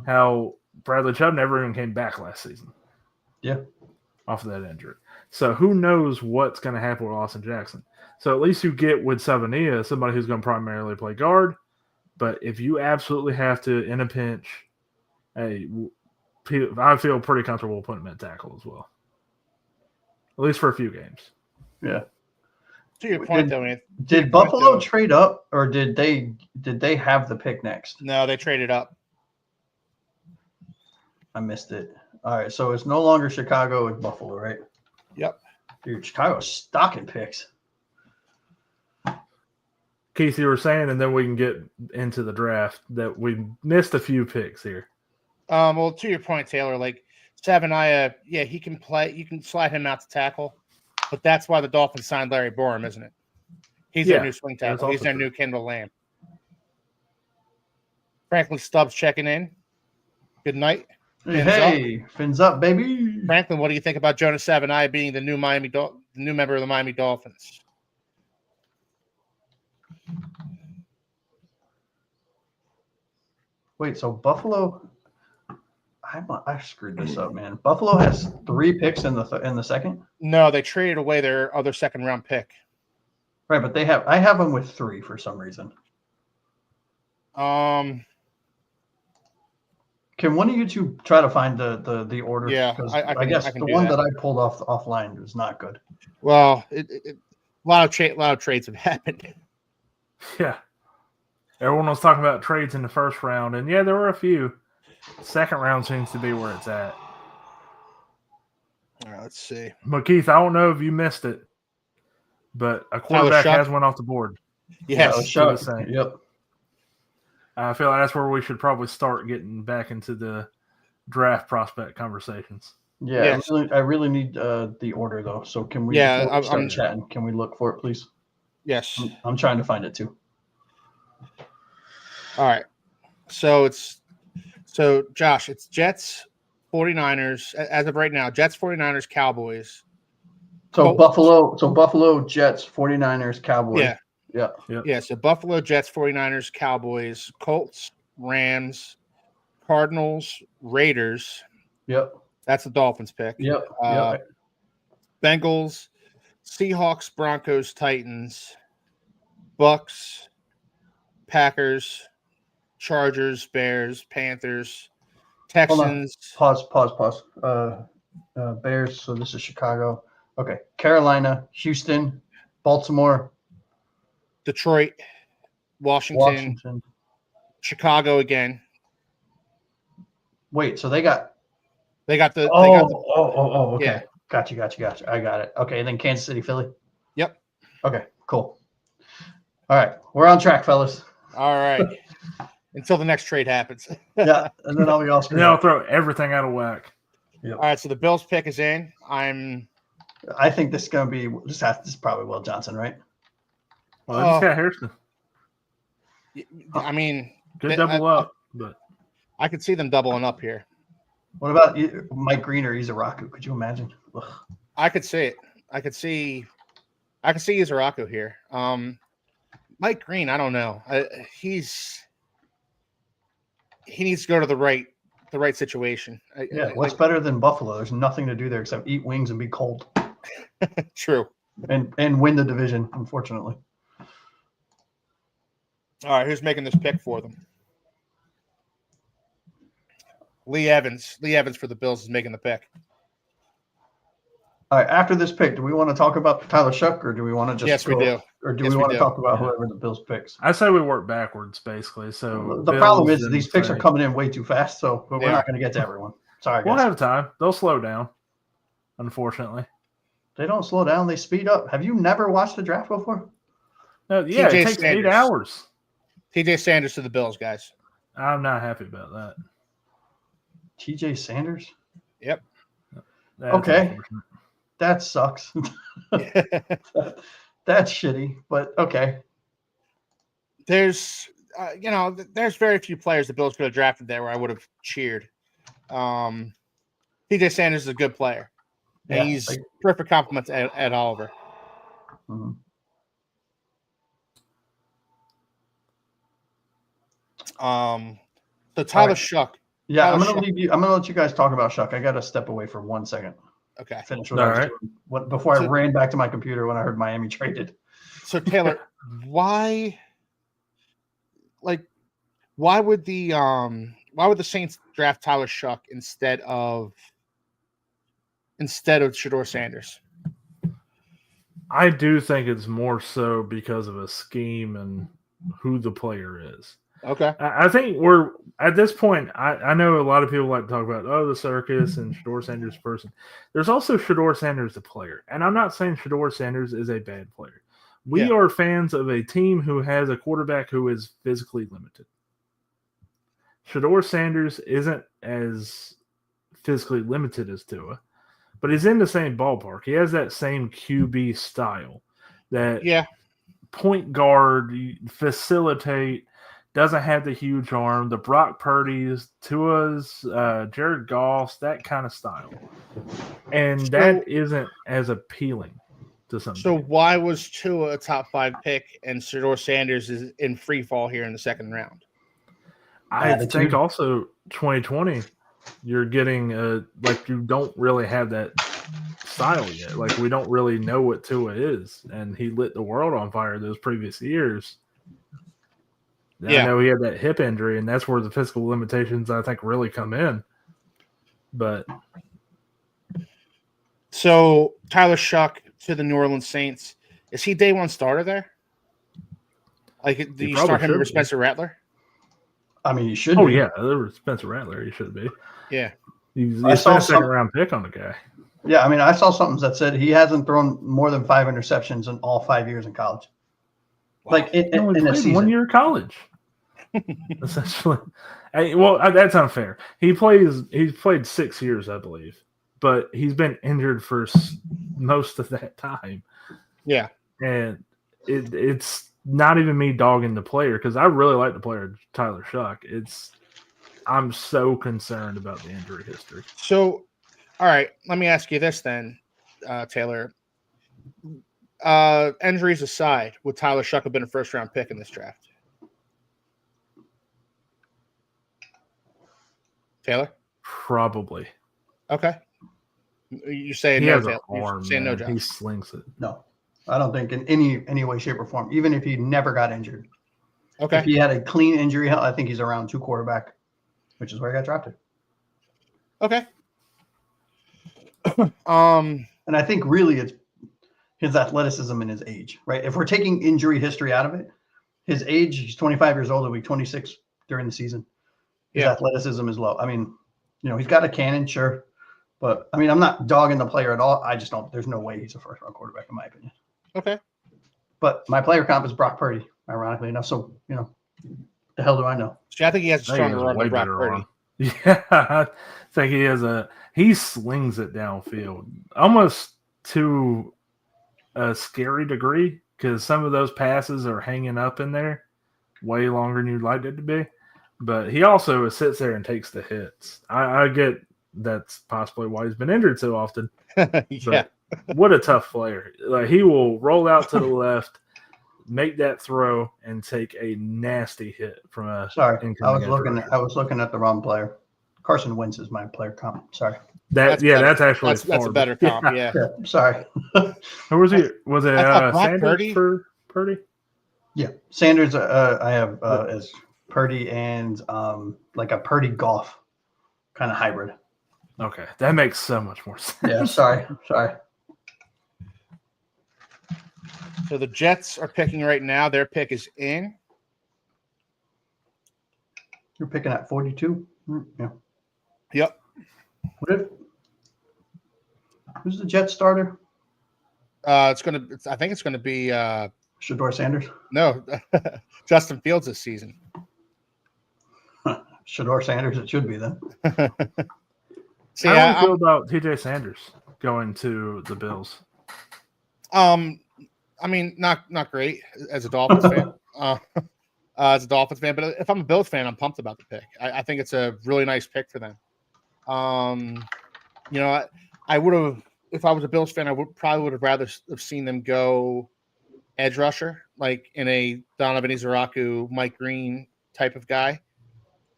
how Bradley Chubb never even came back last season. Yeah. Off of that injury. So who knows what's going to happen with Austin Jackson. So at least you get with Savania, somebody who's going to primarily play guard. But if you absolutely have to, in a pinch, I feel pretty comfortable putting him at tackle as well. At least for a few games. Yeah. To your point, though, man. Did Buffalo trade up, or did they have the pick next? No, they traded up. I missed it. All right, so it's no longer Chicago, it's Buffalo, right? Yep. Dude, Chicago's stocking picks. Keith, you were saying, and then we can get into the draft, that we missed a few picks here. Well, to your point, Taylor, like Savanaya, yeah, he can play. You can slide him out to tackle, but that's why the Dolphins signed Larry Borum, isn't it? He's their new swing tackle. He's their new Kendall Lamb. Franklin Stubbs checking in. Good night. Fins up, baby. Franklin, what do you think about Jonas Savanaya being the new new member of the Miami Dolphins? Wait, so Buffalo? I screwed this up, man. Buffalo has 3 picks in the second. No, they traded away their other second round pick. Right, but I have them with 3 for some reason. Can one of you two try to find the order? Yeah, I guess the one that I pulled offline was not good. Well, a lot of trades have happened. Yeah. Everyone was talking about trades in the first round, and yeah, there were a few. Second round seems to be where it's at. All right, let's see. But Keith, I don't know if you missed it, but a quarterback has went off the board. Yes. Yep. I feel like that's where we should probably start getting back into the draft prospect conversations. Yeah, yes. I really need the order though. So can we start chatting? Can we look for it, please? Yes. I'm trying to find it too. All right. So Josh, it's Jets, 49ers as of right now. Jets, 49ers, Cowboys. So Buffalo, Jets, 49ers, Cowboys. Yeah. So Buffalo, Jets, 49ers, Cowboys, Colts, Rams, Cardinals, Raiders. Yep. That's the Dolphins pick. Yep. Bengals, Seahawks, Broncos, Titans, Bucks, Packers, Chargers, Bears, Panthers, Texans. Pause. Bears. So this is Chicago. Okay. Carolina, Houston, Baltimore, Detroit, Washington, Chicago again. Wait, so they got the. Okay. Yeah. Gotcha. I got it. Okay, and then Kansas City, Philly. Yep. Okay, cool. All right, we're on track, fellas. All right. Until the next trade happens. Yeah, and then I'll be all screwed. Then I'll throw everything out of whack. Yep. All right, so the Bills pick is in. I think this is going to be this is probably Will Johnson, right? Well, I just got Harrison. I mean, good double up, but I could see them doubling up here. What about Mike Green or Izaraku? Could you imagine? Ugh. I could see it. I could see Izaraku here. Mike Green, I don't know. He needs to go to the right situation. What's better than Buffalo? There's nothing to do there except eat wings and be cold. True. And win the division, unfortunately. All right, who's making this pick for them? Lee Evans. Lee Evans for the Bills is making the pick. All right, after this pick, do we want to talk about Tyler Shuck, or do we want to just Yes, we do. Or do we want to talk about whoever the Bills picks? I say we work backwards, basically. So the problem is these picks are coming in way too fast, but we're not going to get to everyone. Sorry, guys. We'll have time. They'll slow down, unfortunately. They don't slow down. They speed up. Have you never watched the draft before? Yeah, it takes 8 hours. TJ Sanders to the Bills, guys. I'm not happy about that. TJ Sanders? Yep. Okay. That sucks. That's shitty, but okay. There's very few players the Bills could have drafted there where I would have cheered. TJ Sanders is a good player. And he's perfect compliment to Ed Oliver. Mm-hmm. So Tyler Shuck. Yeah, I'm gonna leave you. I'm gonna let you guys talk about Shuck. I gotta step away for 1 second. Okay. Finish what I was doing before I ran back to my computer when I heard Miami traded. So Taylor, why would the Saints draft Tyler Shuck instead of Shedeur Sanders? I do think it's more so because of a scheme and who the player is. Okay. I think we're at this point. I know a lot of people like to talk about the circus and Shedeur Sanders person. There's also Shedeur Sanders the player, and I'm not saying Shedeur Sanders is a bad player. We are fans of a team who has a quarterback who is physically limited. Shedeur Sanders isn't as physically limited as Tua, but he's in the same ballpark. He has that same QB style, that point guard, facilitate, doesn't have the huge arm, the Brock Purdy's, Tua's, Jared Goff's, that kind of style. And that isn't as appealing to some people. Why was Tua a top 5 pick and Shedeur Sanders is in free fall here in the second round? I think also 2020, you're getting like you don't really have that style yet. Like we don't really know what Tua is, and he lit the world on fire those previous years. I know he had that hip injury, and that's where the physical limitations I think really come in. But so Tyler Shuck to the New Orleans Saints, is he day one starter there? Like, do you start him over Spencer Rattler? I mean, he should. Oh yeah, over Spencer Rattler, he should be. Yeah, he's a second round pick on the guy. Yeah, I mean, I saw something that said he hasn't thrown more than 5 interceptions in all 5 years in college. Wow. Like in a season. 1 year of college, essentially. Well, that's unfair. He's played 6 years, I believe, but he's been injured for most of that time. Yeah, and it's not even me dogging the player because I really like the player Tyler Shuck. I'm so concerned about the injury history. So, all right, let me ask you this then, Taylor. Injuries aside, would Tyler Shuck have been a first-round pick in this draft? Taylor? Probably. Okay. You're saying he no, has Taylor. Arm, saying no, Josh. He slings it. No, I don't think in any way, shape, or form, even if he never got injured. Okay. If he had a clean injury, I think he's a round 2 quarterback, which is where he got drafted. Okay. And I think really it's his athleticism and his age, right? If we're taking injury history out of it, his age, he's 25 years old, he'll be 26 during the season. His athleticism is low. I mean, he's got a cannon, sure. But, I mean, I'm not dogging the player at all. I just don't – there's no way he's a first-round quarterback, in my opinion. Okay. But my player comp is Brock Purdy, ironically enough. So, the hell do I know? See, I think he has a stronger arm than Brock Purdy. Yeah, I think he slings it downfield almost to a scary degree because some of those passes are hanging up in there way longer than you'd like it to be. But he also sits there and takes the hits. I get that's possibly why he's been injured so often. Yeah. What a tough player. Like he will roll out to the left, make that throw, and take a nasty hit from a Sorry. I was looking at the wrong player. Carson Wentz is my player comp. Sorry. That's actually that's a better comp, yeah. Sorry. Who was he? Was it Sanders Purdy? for Purdy? Yeah. Sanders I have as Purdy and like a Purdy Goff kind of hybrid. Okay. That makes so much more sense. Yeah, sorry. So the Jets are picking right now. Their pick is in. You're picking at 42? Yeah. Yep. Who's the Jets starter? I think it's gonna be Shedeur Sanders? No, Justin Fields this season. Shedeur Sanders, it should be then. See, how do you feel about TJ Sanders going to the Bills? I mean, not great as a Dolphins fan. As a Dolphins fan, but if I'm a Bills fan, I'm pumped about the pick. I think it's a really nice pick for them. I would have, if I was a Bills fan, I probably would have rather have seen them go edge rusher, like in a Donovan Izaraku, Mike Green type of guy.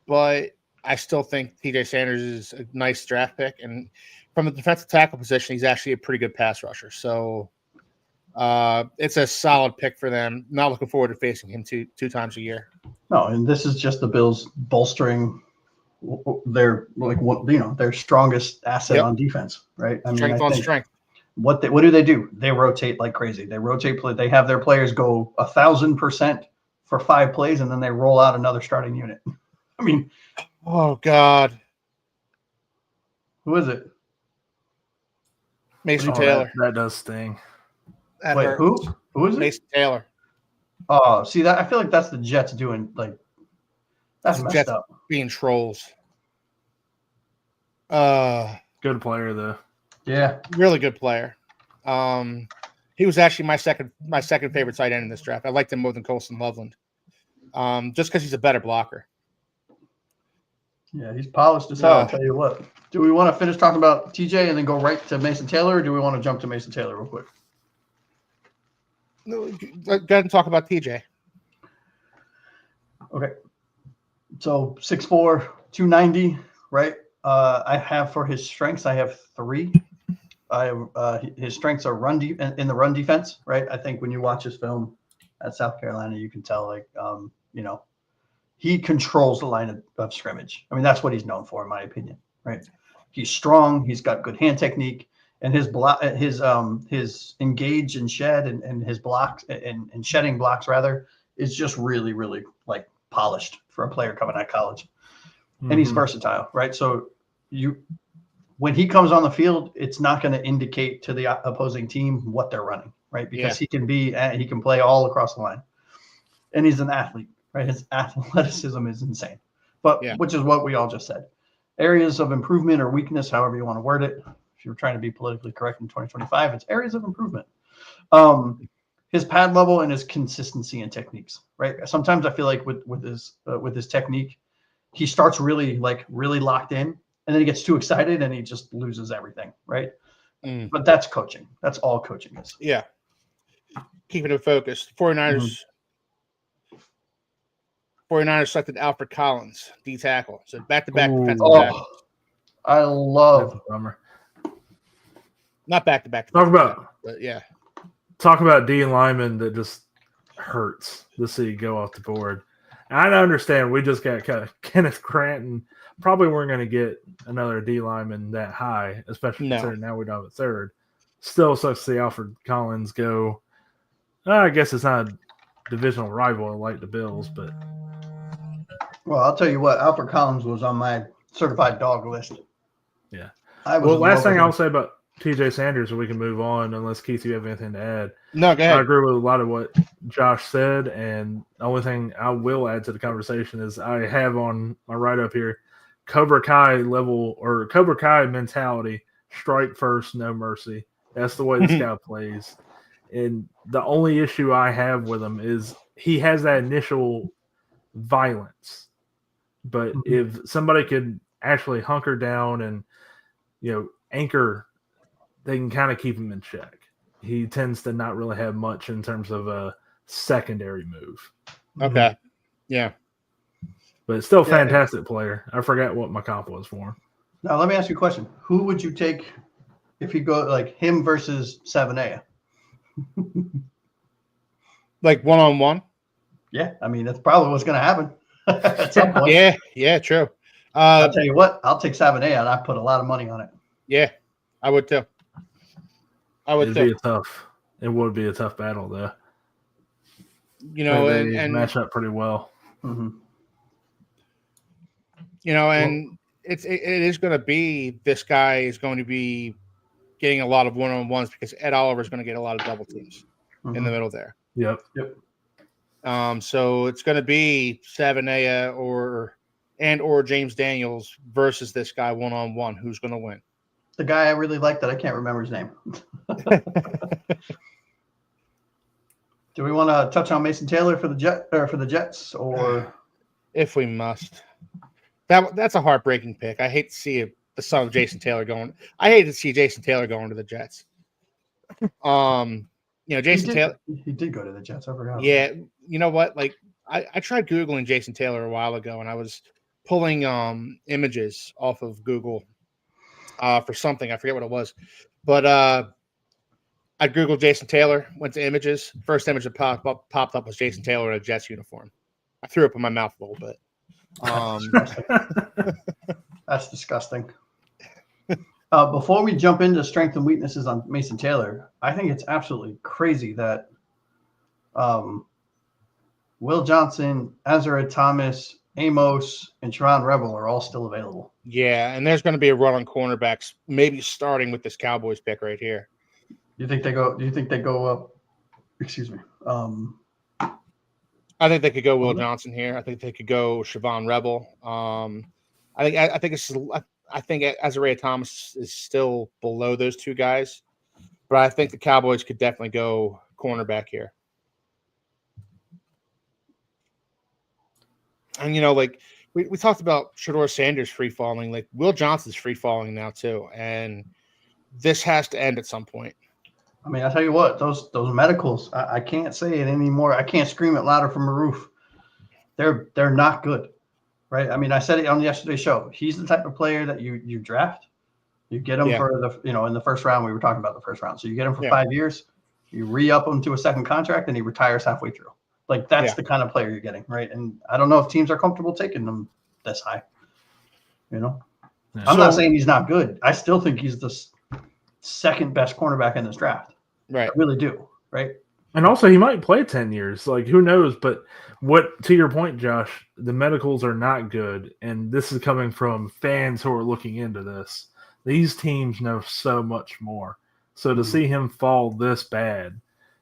But I still think TJ Sanders is a nice draft pick, and from the defensive tackle position, he's actually a pretty good pass rusher. So it's a solid pick for them. Not looking forward to facing him two times a year. No, and this is just the Bills bolstering their their strongest asset on defense, right? I mean, strength on strength. What do they do? They rotate like crazy. They rotate play. They have their players go 1,000% for 5 plays, and then they roll out another starting unit. I mean, oh God, who is it? Mason Taylor. That does sting. That Wait, hurts. who? Who is it? Mason Taylor. Oh, see that? I feel like that's the Jets doing like that's messed Jets up. being trolls. Good player though. Yeah. Really good player. He was actually my second favorite tight end in this draft. I liked him more than Colston Loveland. Just because he's a better blocker. Yeah, he's polished as hell. I'll tell you what. Do we want to finish talking about TJ and then go right to Mason Taylor, or do we want to jump to Mason Taylor real quick? No, go ahead and talk about TJ. Okay. So 6'4", 290, right? I have for his strengths, I have 3. His strengths are in the run defense, right? I think when you watch his film at South Carolina, you can tell he controls the line of scrimmage. I mean, that's what he's known for, in my opinion, right? He's strong. He's got good hand technique, and his engage and shed and his blocks and shedding blocks rather is just really, really like polished for a player coming out of college. Mm-hmm. And he's versatile, right? So when he comes on the field, it's not going to indicate to the opposing team what they're running, right? Because he can play all across the line, and he's an athlete, right? His athleticism is insane, which is what we all just said. Areas of improvement or weakness, however you want to word it. If you're trying to be politically correct in 2025, it's areas of improvement. His pad level and his consistency and techniques, right? Sometimes I feel like with his technique, he starts really locked in, and then he gets too excited and he just loses everything, right? But that's coaching. That's all coaching is. Yeah. Keeping it focused. 49ers selected Alfred Collins, D tackle. So back-to-back defensive tackles. I love. Not back-to-back. Talk about D lineman that just hurts to see go off the board. I understand we just got Kenneth Grant and probably weren't going to get another D lineman that high, especially considering now we don't have a third. Still sucks to see Alfred Collins go. I guess it's not a divisional rival like the Bills, but. Well, I'll tell you what, Alfred Collins was on my certified dog list. Yeah. Last thing I'll say about TJ Sanders, and we can move on unless, Keith, you have anything to add. No, go ahead. I agree with a lot of what Josh said, and the only thing I will add to the conversation is I have on my write-up here Cobra Kai level or Cobra Kai mentality, strike first, no mercy. That's the way this guy plays. And the only issue I have with him is he has that initial violence. But if somebody could actually hunker down and, anchor, they can kind of keep him in check. He tends to not really have much in terms of a secondary move. Okay. Yeah. But still a fantastic player. I forgot what my comp was for him. Now, let me ask you a question. Who would you take if you go like him versus Savanea? Like one-on-one? Yeah. I mean, that's probably what's going to happen at some point. Yeah, true. I'll tell you what, I'll take Savanea, and I put a lot of money on it. Yeah, I would too. It would be a tough battle, though. And match up pretty well. Mm-hmm. And it is going to be, this guy is going to be getting a lot of one-on-ones because Ed Oliver is going to get a lot of double teams in the middle there. Yep. So it's going to be Savanea or James Daniels versus this guy one-on-one. Who's going to win? The guy I really like that I can't remember his name. Do we want to touch on Mason Taylor for the Jets, or if we must? That's a heartbreaking pick. I hate to see the son of Jason Taylor going. I hate to see Jason Taylor going to the Jets. Jason Taylor. He did go to the Jets. I forgot. Yeah, you know what? Like I tried Googling Jason Taylor a while ago, and I was pulling images off of Google for something. I forget what it was, but I Googled Jason Taylor, went to images. First image that popped up was Jason Taylor in a Jets uniform. I threw up in my mouth a little bit. That's disgusting. Before we jump into strengths and weaknesses on Mason Taylor, I think it's absolutely crazy that Will Johnson, Azura Thomas, Amos, and Sharon Rebel are all still available. Yeah, and there's going to be a run on cornerbacks, maybe starting with this Cowboys pick right here. Do you think they go up Excuse me. I think they could go Will Johnson here. I think they could go Siobhan Rebel. I think Azariah Thomas is still below those two guys, but I think the Cowboys could definitely go cornerback here. And like we talked about Shedeur Sanders free falling, like Will Johnson's free falling now too, and this has to end at some point. I mean, I tell you what, those medicals, I can't say it anymore. I can't scream it louder from a roof. They're not good, right? I mean, I said it on yesterday's show. He's the type of player that you draft, you get him for in the first round. We were talking about the first round, so you get him for 5 years, you re-up him to a second contract, and he retires halfway through. Like that's the kind of player you're getting, right? And I don't know if teams are comfortable taking them this high. I'm not saying he's not good. I still think he's the second best cornerback in this draft. Right. I really do. Right. And also he might play 10 years. Like who knows? But to your point, Josh, the medicals are not good. And this is coming from fans who are looking into this. These teams know so much more. So to see him fall this bad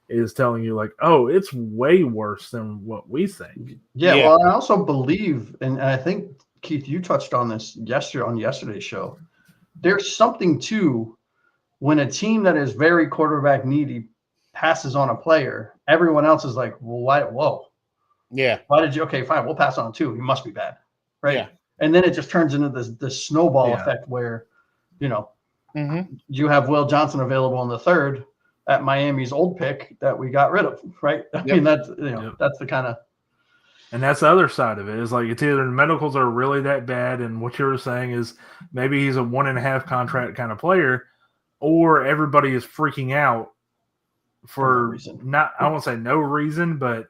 is telling you like, oh, it's way worse than what we think. Yeah. Well, I also believe, and I think Keith, you touched on this on yesterday's show. There's something to when a team that is very quarterback needy passes on a player, everyone else is like, well, why? Whoa. Yeah. Why did you? Okay, fine. We'll pass on two. He must be bad. Right. Yeah. And then it just turns into this snowball effect where, you have Will Johnson available in the third at Miami's old pick that we got rid of. Right. I mean, that's, that's the kind of. And that's the other side of it. Is like it's either the medicals are really that bad, and what you were saying is maybe he's a 1.5 contract kind of player, or everybody is freaking out for not, I won't say no reason, but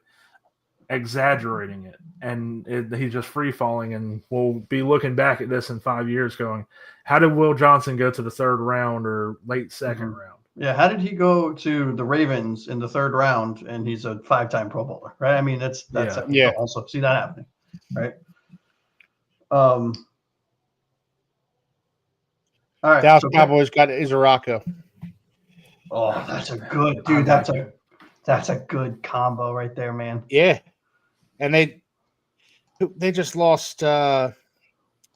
exaggerating it. And he's just free falling, and we'll be looking back at this in 5 years going, how did Will Johnson go to the third round or late second round? Yeah, how did he go to the Ravens in the third round and he's a 5-time Pro Bowler, right? I mean, that's also see that happening, right? All right. Dallas Cowboys got Izaraku. Oh, that's a good dude. That's a good combo right there, man. Yeah, and they just lost Lawrence,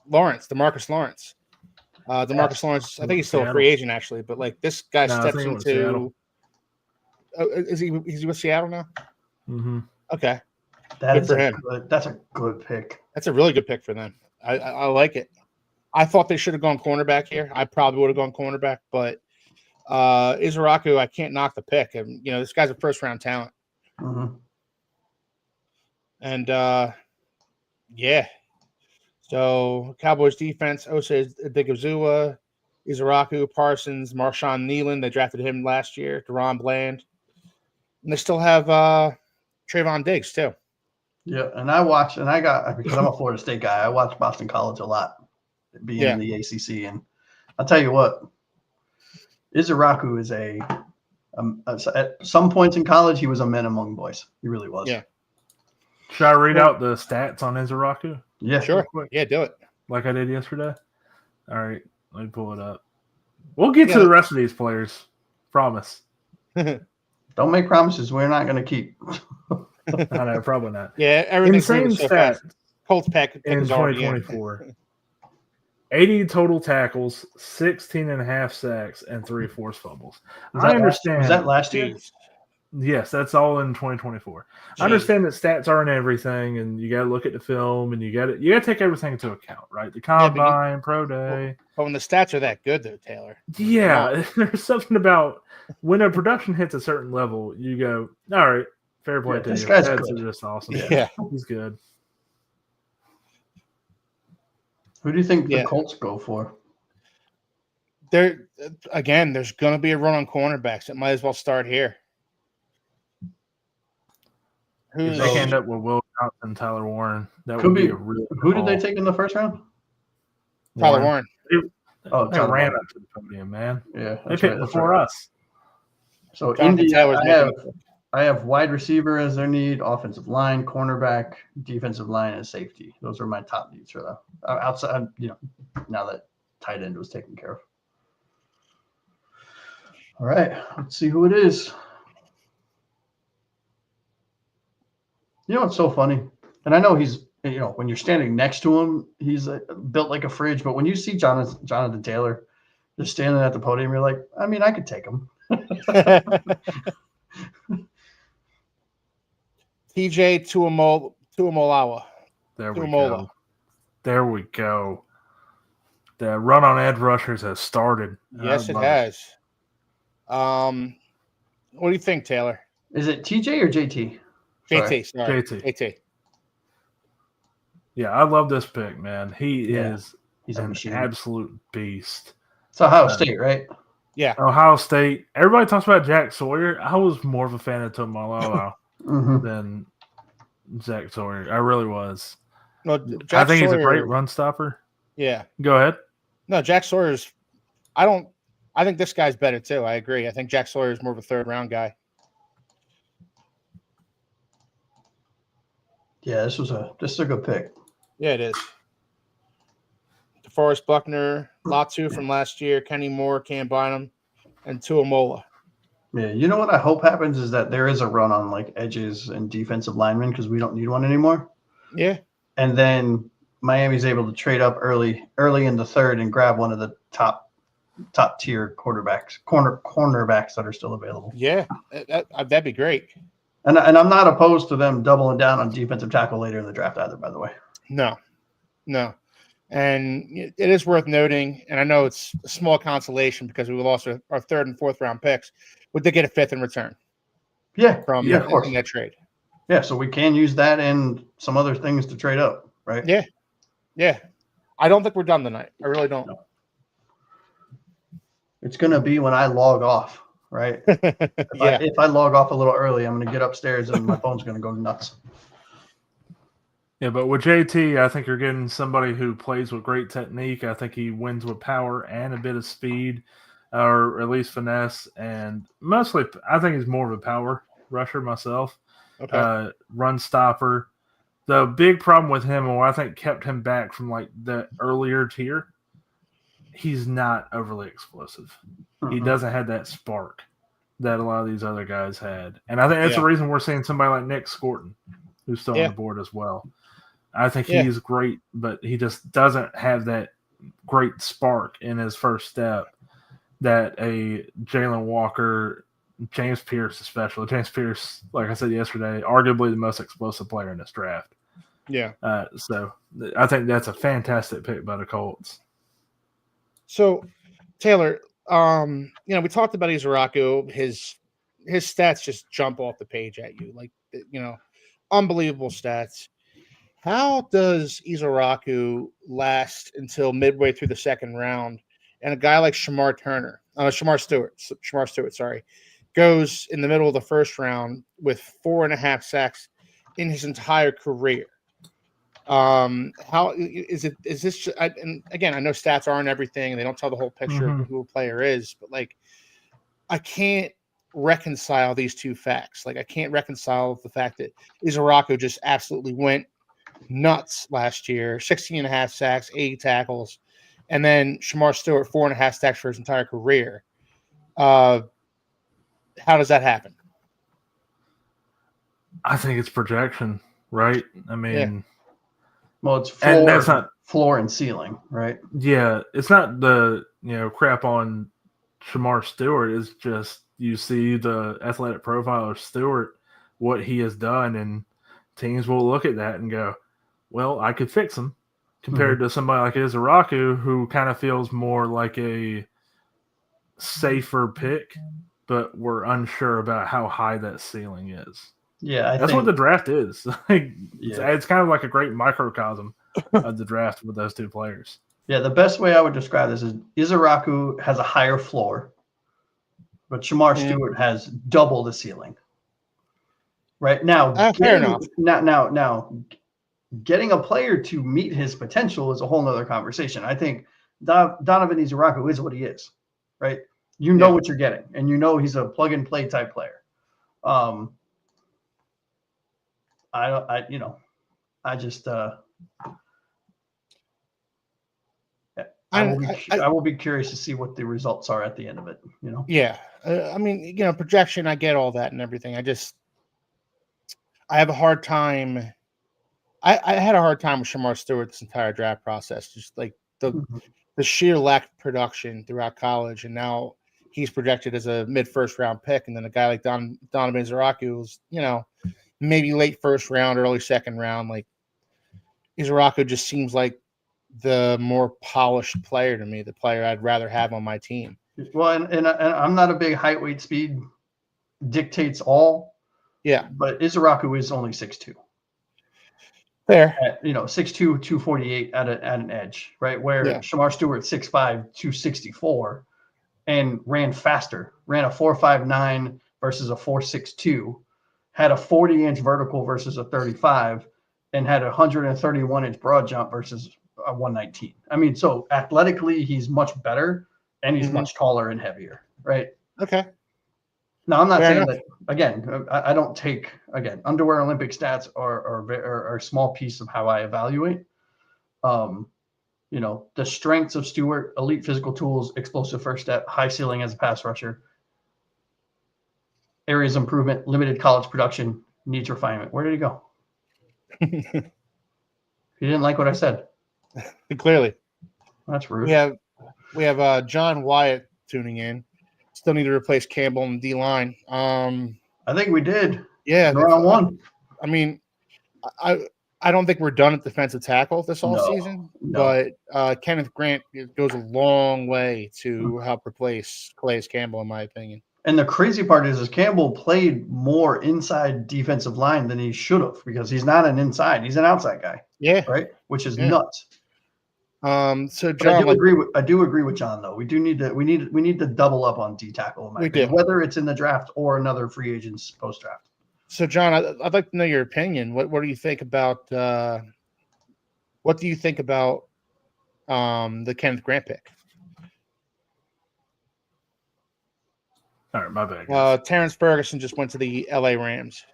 DeMarcus Lawrence. DeMarcus Lawrence, I think he's still a free agent actually, but like this guy steps into. Is he with Seattle now? Mm-hmm. Okay, that's a good pick. That's a really good pick for them. I like it. I thought they should have gone cornerback here. I probably would have gone cornerback, but Izaraku, I can't knock the pick. And this guy's a first round talent. Mm-hmm. And so Cowboys defense, Osei Digizua, Izaraku, Parsons, Marshawn Nealon. They drafted him last year. Deron Bland. And they still have Trayvon Diggs too. Yeah, and because I'm a Florida State guy, I watch Boston College a lot, being in the ACC. And I'll tell you what, Izaraku is at some points in college, he was a man among boys. He really was. Yeah. Should I read out the stats on Izaraku? Yeah, sure. Yeah, do it. Like I did yesterday. All right, let me pull it up. We'll get to the rest of these players. Promise. Don't make promises we're not going to keep. I know, probably not. Yeah, everything's insane so stats fast. Colts pack in 2024. 80 total tackles, 16.5 sacks, and 3 forced fumbles. I understand. Was that last year? Yes, that's all in 2024. I understand that stats aren't everything, and you got to look at the film, and you got to take everything into account, right? The combine, pro day. But when the stats are that good, though, Taylor. Yeah, there's something about when a production hits a certain level, you go, all right, fair play to you. This guy's That's good. just awesome. Yeah, he's good. Who do you think the Colts go for? There's going to be a run on cornerbacks. It might as well start here. If they end up with Will Johnson, Tyler Warren, that Could would be be a really Who did they take in the first round? Tyler Warren. They ran up to the podium, man. Yeah, they picked before us. So Indy, I have wide receiver as their need, offensive line, cornerback, defensive line, and safety. Those are my top needs for the outside. Now that tight end was taken care of. All right, let's see who it is. You know, it's so funny. And I know he's, when you're standing next to him, he's built like a fridge. But when you see Jonathan Taylor just standing at the podium, you're like, I mean, I could take him. TJ Tuamolawa. There we go. There we go. The run on edge rushers has started. Yes, it has. What do you think, Taylor? Is it TJ or JT? JT, sorry. JT. Yeah, I love this pick, man. He's an absolute beast. It's Ohio State, right? Yeah. Ohio State. Everybody talks about Jack Sawyer. I was more of a fan of Tuamoloau than Jack Sawyer. I really was. No, I think he's a great run stopper. Yeah. Go ahead. No, Jack Sawyer's I think this guy's better too. I agree. I think Jack Sawyer is more of a third round guy. Yeah, this is a good pick. Yeah, it is. DeForest Buckner, Latu from last year, Kenny Moore, Cam Bynum, and Tuamola. Yeah, you know what I hope happens is that there is a run on like edges and defensive linemen because we don't need one anymore. Yeah. And then Miami's able to trade up early in the third and grab one of the top tier cornerbacks that are still available. Yeah, that'd be great. And I'm not opposed to them doubling down on defensive tackle later in the draft either, by the way. No. And it is worth noting, and I know it's a small consolation because we lost our third and fourth round picks, but they get a fifth in return. Yeah, from of course. that trade. Yeah, so we can use that and some other things to trade up, right? Yeah. I don't think we're done tonight. I really don't. No. It's going to be when I log off, right? If I log off a little early, I'm going to get upstairs and my phone's going to go nuts. Yeah, but with JT, I think you're getting somebody who plays with great technique. I think he wins with power and a bit of speed, or at least finesse. And mostly, I think he's more of a power rusher myself. Okay. Run stopper. The big problem with him, and what I think kept him back from like the earlier tier, he's not overly explosive. He doesn't have that spark that a lot of these other guys had. And I think that's the reason we're seeing somebody like Nick Scorton, who's still on the board as well. I think he's great, but he just doesn't have that great spark in his first step that a Jalen Walker, James Pierce especially. James Pierce, like I said yesterday, arguably the most explosive player in this draft. Yeah. So I think that's a fantastic pick by the Colts. So, Taylor, we talked about Izaraku. His stats just jump off the page at you. Like, unbelievable stats. How does Izaraku last until midway through the second round? And a guy like Shamar Stewart, goes in the middle of the first round with 4.5 sacks in his entire career. How is it? Is this? And again, I know stats aren't everything, and they don't tell the whole picture of who a player is. But like, I can't reconcile these two facts. Like, I can't reconcile the fact that Izaraku just absolutely went nuts last year, 16.5 sacks, 80 tackles, and then Shamar Stewart 4.5 sacks for his entire career. How does that happen? I think it's projection, right? I mean, well, it's floor and ceiling, right? Yeah, it's not the crap on Shamar Stewart. It's just you see the athletic profile of Stewart, what he has done, and teams will look at that and go, well, I could fix him, compared to somebody like Izaraku, who kind of feels more like a safer pick, but we're unsure about how high that ceiling is. Yeah, that's what the draft is. It's kind of like a great microcosm of the draft with those two players. Yeah, the best way I would describe this is Izaraku has a higher floor, but Shamar Stewart has double the ceiling. Right now, fair enough. Now, getting a player to meet his potential is a whole nother conversation. I think Donovan Izaraku is what he is, right? You know what you're getting, and he's a plug and play type player. I will be curious to see what the results are at the end of it. Yeah, projection. I get all that and everything. I have a hard time. I had a hard time with Shamar Stewart this entire draft process. Just like the sheer lack of production throughout college, and now he's projected as a mid first round pick, and then a guy like Donovan Izaraku was, maybe late first round, early second round. Like Izaraku just seems like the more polished player to me, the player I'd rather have on my team. Well, and I'm not a big height, weight, speed dictates all. Yeah. But Izaraku is only 6'2". Fair. 6'2", 248 at an edge, right? Where Shamar Stewart 6'5", 264, and ran faster, ran a 4.59 versus a 4.62, had a 40-inch vertical versus a 35, and had a 131-inch broad jump versus a 119. I mean, so athletically, he's much better, and he's much taller and heavier, right? Okay. Now, I'm not saying that, again, I don't take, underwear Olympic stats are a small piece of how I evaluate. The strengths of Stewart, elite physical tools, explosive first step, high ceiling as a pass rusher, areas of improvement, limited college production, needs refinement. Where did he go? He didn't like what I said. Clearly. That's rude. We have John Wyatt tuning in. Still need to replace Campbell in the D-line. I think we did. Yeah. Round one. I mean, I don't think we're done at defensive tackle this offseason, but Kenneth Grant goes a long way to help replace Calais Campbell, in my opinion. And the crazy part is Campbell played more inside defensive line than he should have, because he's not an inside; he's an outside guy. Yeah, right. Which is nuts. So John, I do agree with John though. We need to double up on D tackle, in my opinion, whether it's in the draft or another free agents post draft. So John, I'd like to know your opinion. What do you think about the Kenneth Grant pick? All right, my bad. Terrence Ferguson just went to the LA Rams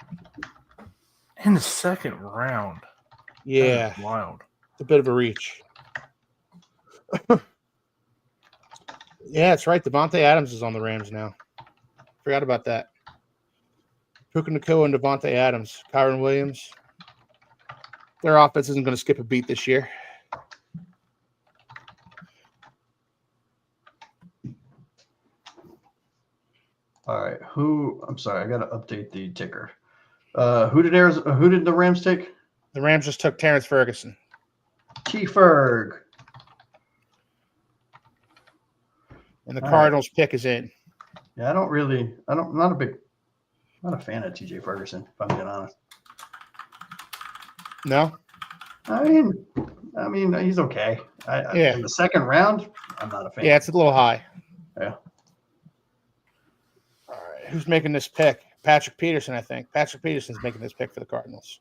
in the second round. Yeah, wild. It's a bit of a reach. Yeah, that's right. Devontae Adams is on the Rams now. Forgot about that. Puka Nacua and Devontae Adams, Kyron Williams. Their offense isn't going to skip a beat this year. All right. I'm sorry. I got to update the ticker. Who did the Rams take? The Rams just took Terrence Ferguson. T-Ferg. And the Cardinals pick is in. Yeah, I'm not a fan of TJ Ferguson, if I'm being honest. No? I mean, he's okay. In the second round, I'm not a fan. Yeah, it's a little high. Yeah. All right. Who's making this pick? Patrick Peterson, I think. Patrick Peterson's making this pick for the Cardinals.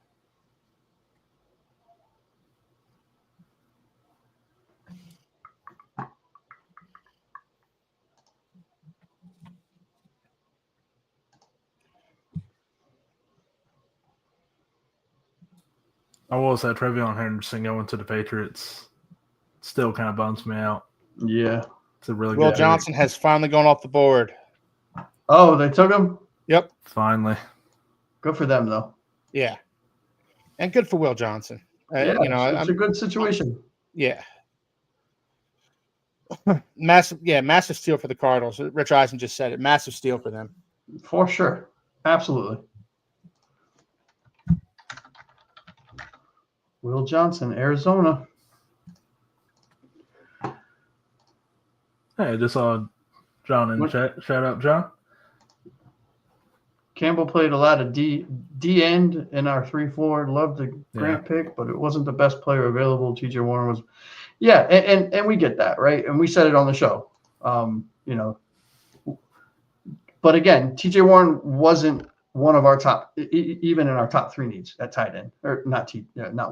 I will say Trevion Henderson going to the Patriots still kind of bums me out. Yeah. It's a really Will good Johnson pick. has finally gone off the board. Oh, they took him? Yep. Finally. Good for them, though. Yeah. And good for Will Johnson. It's a good situation. Yeah. Massive steal for the Cardinals. Rich Eisen just said it. Massive steal for them. For sure. Absolutely. Will Johnson, Arizona. Hey, I just saw John in the chat. Shout out, John. Campbell played a lot of D end in our 3-4. Loved the Grant pick, but it wasn't the best player available. TJ Warren was. Yeah, and we get that, right? And we said it on the show. But again, TJ Warren wasn't one of our top, even in our top 3 needs at tight end, or not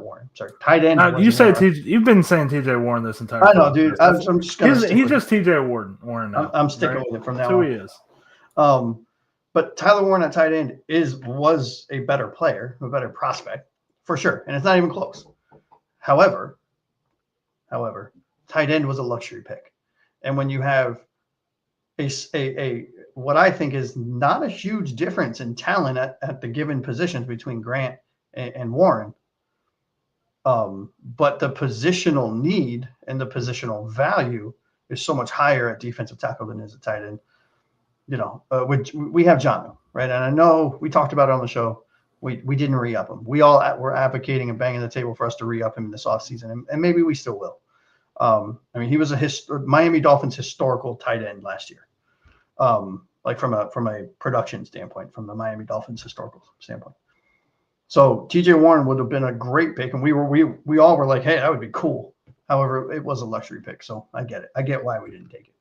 Warren. Sorry, tight end. You've been saying TJ Warren this entire. I know, dude. I'm just gonna. He's just TJ Warren now. I'm sticking with it from now on. Who he is. But Tyler Warren at tight end was a better player, a better prospect for sure, and it's not even close. However, tight end was a luxury pick, and when you have a what I think is not a huge difference in talent at the given positions between Grant and Warren. But the positional need and the positional value is so much higher at defensive tackle than is at tight end. Which we have John, right? And I know we talked about it on the show. We didn't re-up him. We all were advocating and banging the table for us to re-up him this offseason, and maybe we still will. I mean, he was a Miami Dolphins historical tight end last year. Like from a production standpoint, from the Miami Dolphins historical standpoint. So TJ Warren would have been a great pick, and we all were like, hey, that would be cool. However, it was a luxury pick, so I get it. I get why we didn't take it.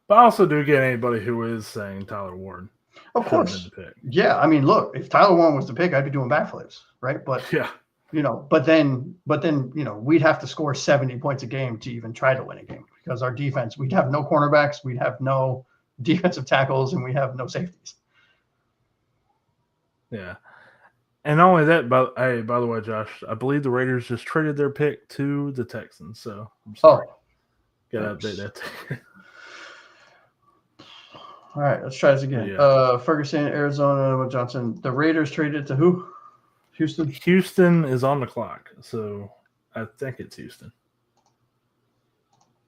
But I also do get anybody who is saying Tyler Warren. Of course. Yeah, I mean, look, if Tyler Warren was the pick, I'd be doing backflips, right? But yeah, but then we'd have to score 70 points a game to even try to win a game because our defense, we'd have no cornerbacks, we'd have no defensive tackles, and we have no safeties. Yeah. And not only that, by the way, Josh, I believe the Raiders just traded their pick to the Texans. So I'm sorry. Got to update that. All right, let's try this again. Yeah. Ferguson, Arizona, Johnson. The Raiders traded to who? Houston? Houston is on the clock, so I think it's Houston.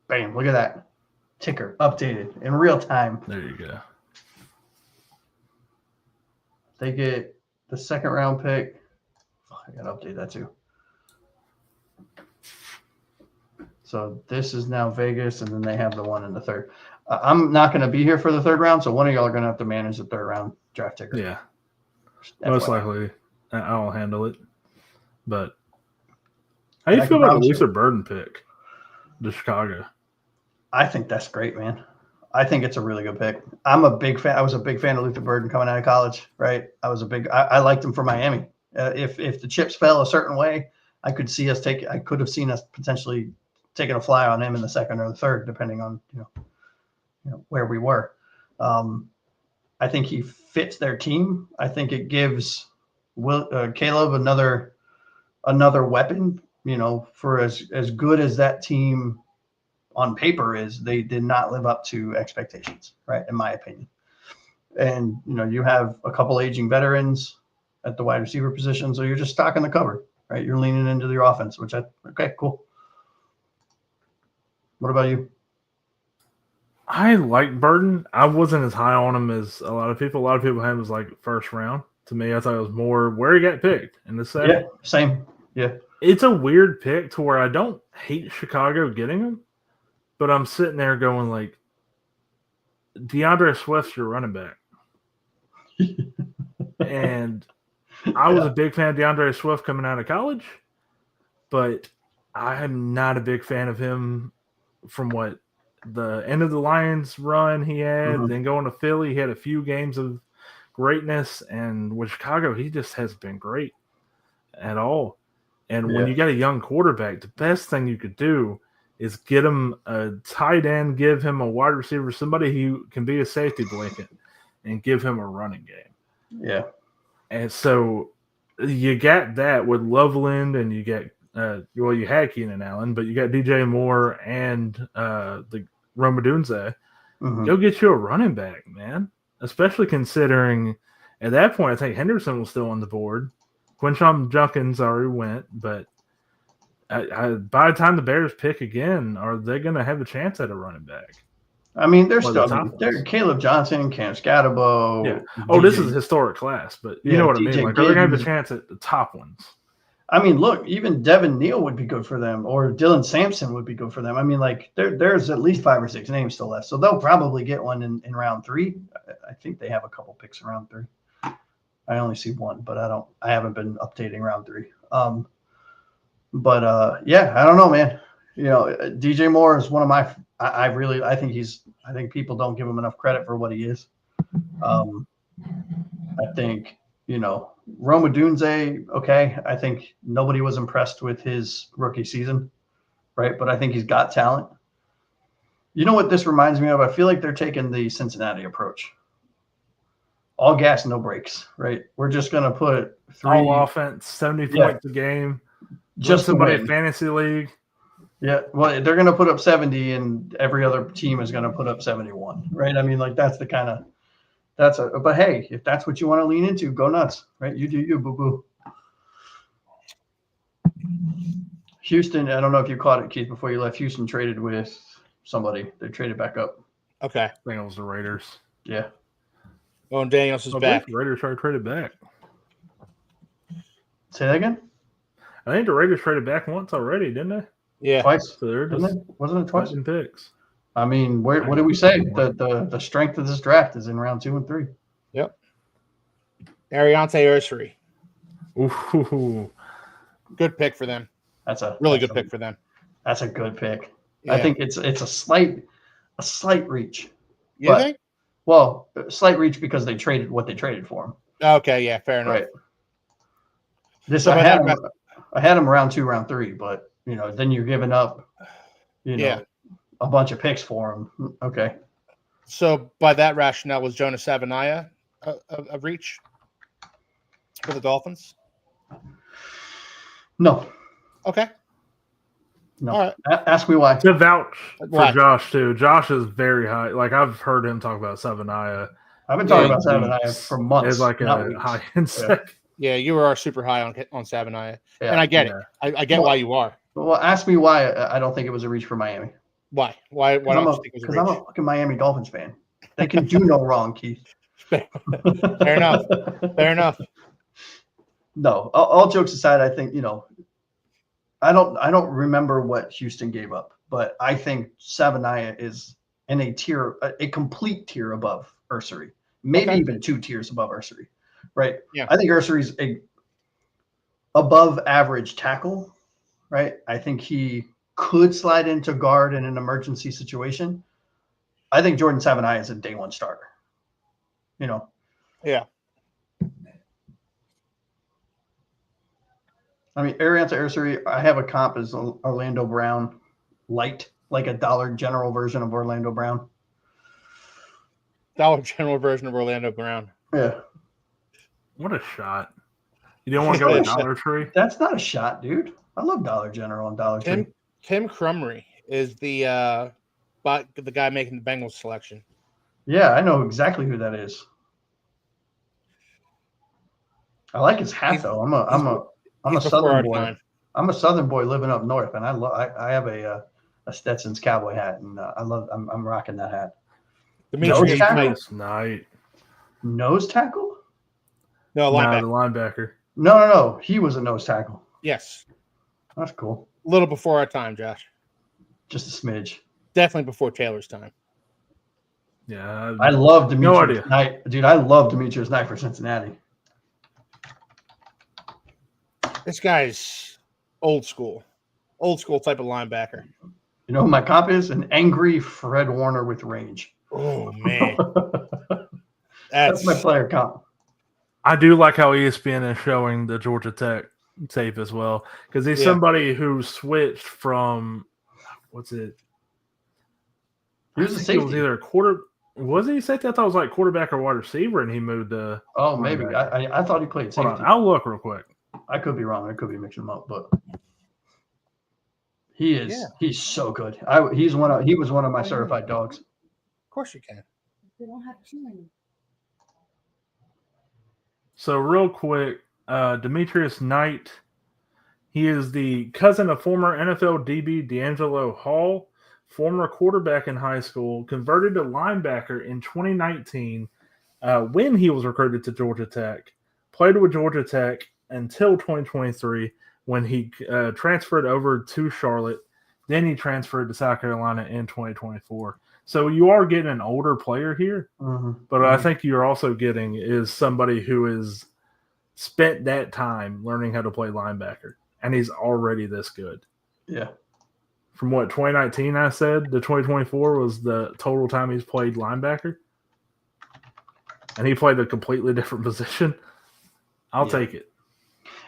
Bam, look at that. Ticker updated in real time. There you go. They get the second round pick. I got to update that too. So this is now Vegas, and then they have the one in the third. I'm not going to be here for the third round, so one of y'all are going to have to manage the third round draft ticker. Yeah. Most likely. I'll handle it. But how do you feel about the Luther Burden pick to Chicago? I think that's great, man. I think it's a really good pick. I'm a big fan. I was a big fan of Luther Burden coming out of college, right? I liked him for Miami. If the chips fell a certain way, I could have seen us potentially taking a fly on him in the second or the third, depending on where we were. I think he fits their team. I think it gives Caleb another weapon. For as good as that team on paper is, they did not live up to expectations, right? In my opinion. And you have a couple aging veterans at the wide receiver position, so you're just stocking the cupboard, right? You're leaning into your offense, okay, cool. What about you? I like Burden. I wasn't as high on him as a lot of people. A lot of people had him as like first round. To me, I thought it was more where he got picked in the second. Yeah, same. Yeah. It's a weird pick to where I don't hate Chicago getting him, but I'm sitting there going like, DeAndre Swift's your running back. And I was a big fan of DeAndre Swift coming out of college, but I am not a big fan of him from what the end of the Lions run he had, then going to Philly. He had a few games of greatness, and with Chicago, he just hasn't been great at all. And when you got a young quarterback, the best thing you could do is get him a tight end, give him a wide receiver, somebody who can be a safety blanket, and give him a running game. Yeah. And so you got that with Loveland, and you get you had Keenan Allen, but you got DJ Moore and the Rome Odunze. Go get you a running back, man. Especially considering at that point, I think Henderson was still on the board. Quinshon Judkins already went, but by the time the Bears pick again, are they going to have a chance at a running back? I mean, they're Caleb Johnson, Cam Scatterbo. Yeah. Oh, this is a historic class, but you know what I mean. Like, are they going to have a chance at the top ones? I mean, look, even Devin Neal would be good for them, or Dylan Sampson would be good for them. I mean, like there's at least 5 or 6 names still left, so they'll probably get one in round 3. I think they have a couple picks in round 3. I only see one, but I haven't been updating round 3. Yeah, I don't know, man. DJ Moore is one of my. I think people don't give him enough credit for what he is. I think. Rome Odunze, okay. I think nobody was impressed with his rookie season, right? But I think he's got talent. You know what this reminds me of? I feel like they're taking the Cincinnati approach. All gas, no brakes, right? We're just going to put all offense, 70 points a game. Just somebody in fantasy league. Yeah, well, they're going to put up 70, and every other team is going to put up 71, right? I mean, like that's the kind of But hey, if that's what you want to lean into, go nuts, right? You do you, boo boo. Houston, I don't know if you caught it, Keith, before you left. Houston traded with somebody. They traded back up. Okay. I think it was the Raiders. Yeah. Oh, and Daniels is I back. think the Raiders tried to trade it back. Say that again? I think the Raiders traded back once already, didn't they? Yeah. Twice. So they're just Wasn't it twice? fighting picks. I mean, what did we say? The strength of this draft is in round 2 and 3. Yep. Ariante Ursary. Ooh. Good pick for them. That's a Really good pick for them. That's a good pick. Yeah. I think it's a slight reach. You think? Well, slight reach because they traded what they traded for him. Okay, yeah, fair enough. Right. This So I had him round 2, round 3, but then you're giving up, a bunch of picks for him. Okay. So by that rationale, was Jonas Savaiinaea a reach for the Dolphins? No. Okay. No. All right. Ask me why. To vouch Why? for Josh too. Josh is very high. Like I've heard him talk about Savaiinaea. I've been talking about Savaiinaea for months. It's like not a weeks. high insect. Yeah, you were super high on Savaiinaea, Yeah. and I get it. I get why you are. Well, ask me why I don't think it was a reach for Miami. Why? Why don't you think it was a Because I'm reach? a fucking Miami Dolphins fan. They can do no wrong, Keith. Fair enough. Fair enough. No, all jokes aside, I think I don't remember what Houston gave up, but I think Savaiinaea is in a complete tier above Ursary, maybe even 2 tiers above Ursary, right? Yeah. I think Ursary's a above average tackle, right? I think he could slide into guard in an emergency situation. I think Jordan Savaiinaea is a day 1 starter. Yeah. I mean, Arianta Ursary, I have a comp as Orlando Brown light, like a Dollar General version of Orlando Brown. Dollar General version of Orlando Brown. Yeah. What a shot. You didn't want to go to Dollar Tree? That's not a shot, dude. I love Dollar General and Dollar Tree. Tim Crumry is the guy making the Bengals selection. Yeah, I know exactly who that is. I like his hat though. I'm a Southern boy. Time. I'm a Southern boy living up north, and I have a Stetson's cowboy hat, and I'm rocking that hat. Demetrius Knight. Nose tackle? No, linebacker. No, the linebacker. No. He was a nose tackle. Yes. That's cool. A little before our time, Josh. Just a smidge. Definitely before Taylor's time. Yeah. I love Demetrius idea. Knight. Dude, I love Demetrius Knight for Cincinnati. This guy's old school type of linebacker. You know who my comp is? An angry Fred Warner with range. Oh, man. That's my player comp. I do like how ESPN is showing the Georgia Tech tape as well, because he's somebody who switched from what's it? He was a safety. He was either a quarter. Was he safety? I thought it was like quarterback or wide receiver, and he moved to. Oh, maybe. I thought he played safety. Hold on, I'll look real quick. I could be wrong. I could be mixing them up, but he is. Yeah. He's so good. He was one of my certified dogs. Of course you can. They don't have cheering. So real quick, Demetrius Knight, he is the cousin of former NFL DB D'Angelo Hall, former quarterback in high school, converted to linebacker in 2019 when he was recruited to Georgia Tech, played with Georgia Tech until 2023 when he transferred over to Charlotte. Then he transferred to South Carolina in 2024. So you are getting an older player here, but I think you're also getting is somebody who has spent that time learning how to play linebacker, and he's already this good. Yeah. From what, 2019 I said, to 2024 was the total time he's played linebacker, and he played a completely different position. I'll take it.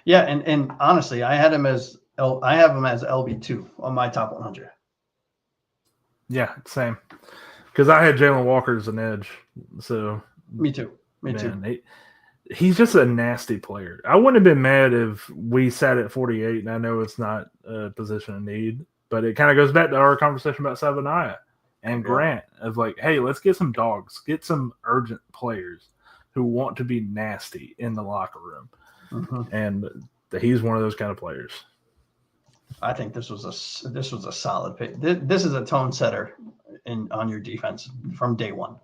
Yeah, and honestly, I have him as LB2 on my top 100. Yeah, same. Because I had Jalen Walker as an edge. So me too. He's just a nasty player. I wouldn't have been mad if we sat at 48, and I know it's not a position of need, But it kind of goes back to our conversation about Savanaya and Grant of like, hey, let's get some dogs, get some urgent players who want to be nasty in the locker room. Mm-hmm. And he's one of those kind of players. I think this was a solid pick. This is a tone setter on your defense from day one.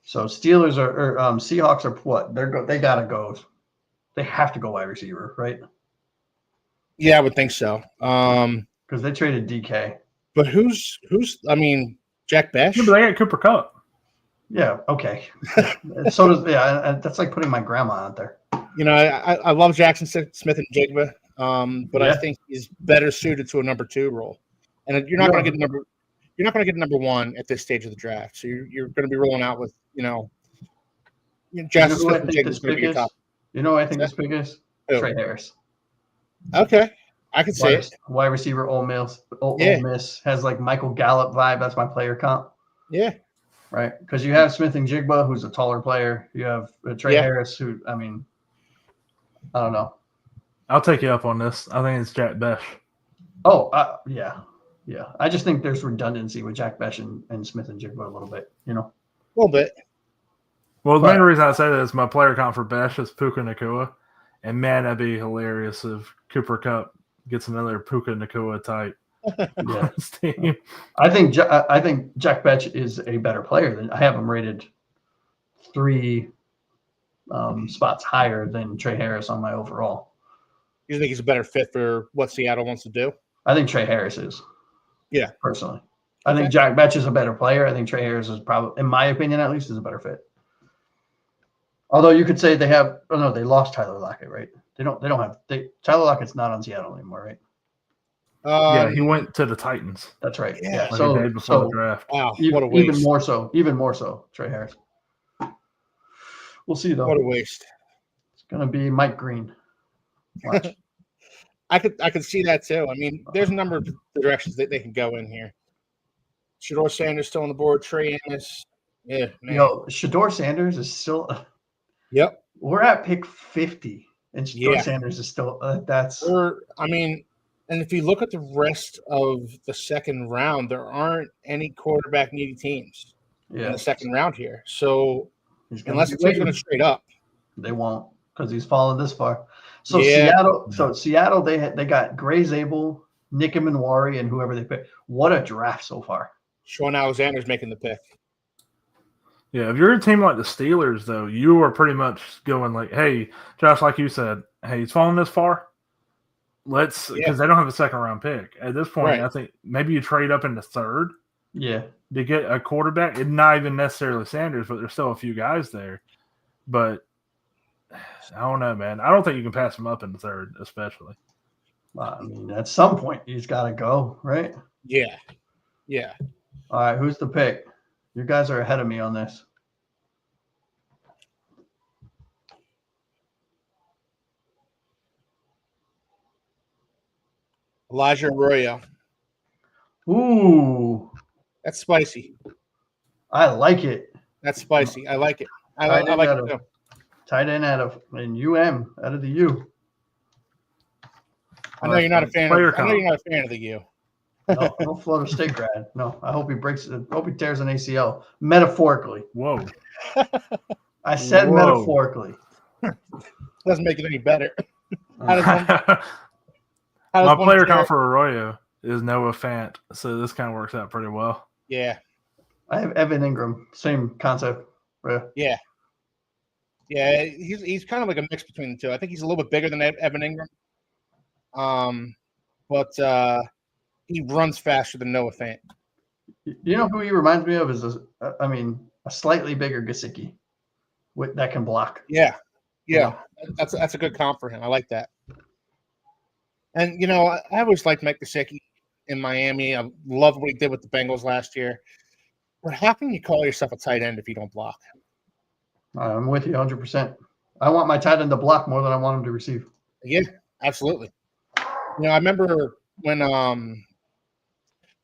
So Steelers or Seahawks are what? They gotta go. They have to go wide receiver, right? Yeah, I would think so. Because they traded DK. But who's? I mean, Jack Besh. Yeah, but they got Cooper Kupp. Yeah. Okay. So does that's like putting my grandma out there. You know, I love Jackson Smith and Jigba, but I think he's better suited to a number 2 role. And you're not going to get number 1 at this stage of the draft. So you're going to be rolling out with Jackson Smith and Jigba is going to be your top. You know what I think this pick is? Trey Harris. Okay, I can see it. Wide receiver, Ole Miss has like Michael Gallup vibe. That's my player comp. Yeah. Right, because you have Smith and Jigba, who's a taller player. You have Trey Harris, who I don't know. I'll take you up on this. I think it's Jack Besh. Oh, yeah. I just think there's redundancy with Jack Besh and Smith and Jigba a little bit, A little bit. Well, the main reason I say that is my player comp for Besh is Puka Nacua. And man, that'd be hilarious if Cooper Kupp gets another Puka Nacua type on his team. I think Jack Besh is a better player than I have him rated 3 spots higher than Trey Harris on my overall. You think he's a better fit for what Seattle wants to do? I think Trey Harris is. Yeah. Personally. I think Jack Besh is a better player. I think Trey Harris is probably, in my opinion at least, is a better fit. Although you could say they lost Tyler Lockett, right? Tyler Lockett's not on Seattle anymore, right? He went to the Titans. That's right. Yeah. Like so before the draft. Wow, what a waste. Even more so, Trey Harris. We'll see though. What a waste. It's gonna be Mike Green. Watch. I could see that too. I mean, there's a number of directions that they can go in here. Shador Sanders still on the board. Trey Amos. Yeah, man. Shador Sanders is still. Yep. We're at pick 50, and Shador Sanders is still. And if you look at the rest of the second round, there aren't any quarterback needy teams in the second round here. So unless the team's going to trade up, they won't because he's fallen this far. So Seattle, they got Gray Zabel, Nick Manwari, and whoever they pick. What a draft so far! Sean Alexander's making the pick. Yeah, if you're a team like the Steelers, though, you are pretty much going like, hey, Josh, like you said, hey, he's fallen this far. Because they don't have a second round pick. At this point, I think maybe you trade up into third. Yeah. To get a quarterback. It's not even necessarily Sanders, but there's still a few guys there. But I don't know, man. I don't think you can pass him up in the third, especially. At some point, he's got to go, right? Yeah. Yeah. All right, who's the pick? You guys are ahead of me on this. Elijah Arroyo. Ooh. That's spicy. I like it. That's spicy. I like it. I like it too. Tight end out of the U. I know you're not a fan of the U. No, I'm a Florida State grad. No, I hope he tears an ACL. Metaphorically. Whoa. I said metaphorically. Doesn't make it any better. My player count for Arroyo is Noah Fant, so this kind of works out pretty well. Yeah. I have Evan Ingram. Same concept. Yeah. Yeah, he's kind of like a mix between the two. I think he's a little bit bigger than Evan Ingram. But he runs faster than Noah Fant. You know who he reminds me of is a slightly bigger Gesicki that can block. Yeah. That's a good comp for him. I like that. And I always liked Mike Gesicki in Miami. I loved what he did with the Bengals last year. But how can you call yourself a tight end if you don't block? I'm with you 100%. I want my tight end to block more than I want him to receive. Yeah, absolutely. I remember when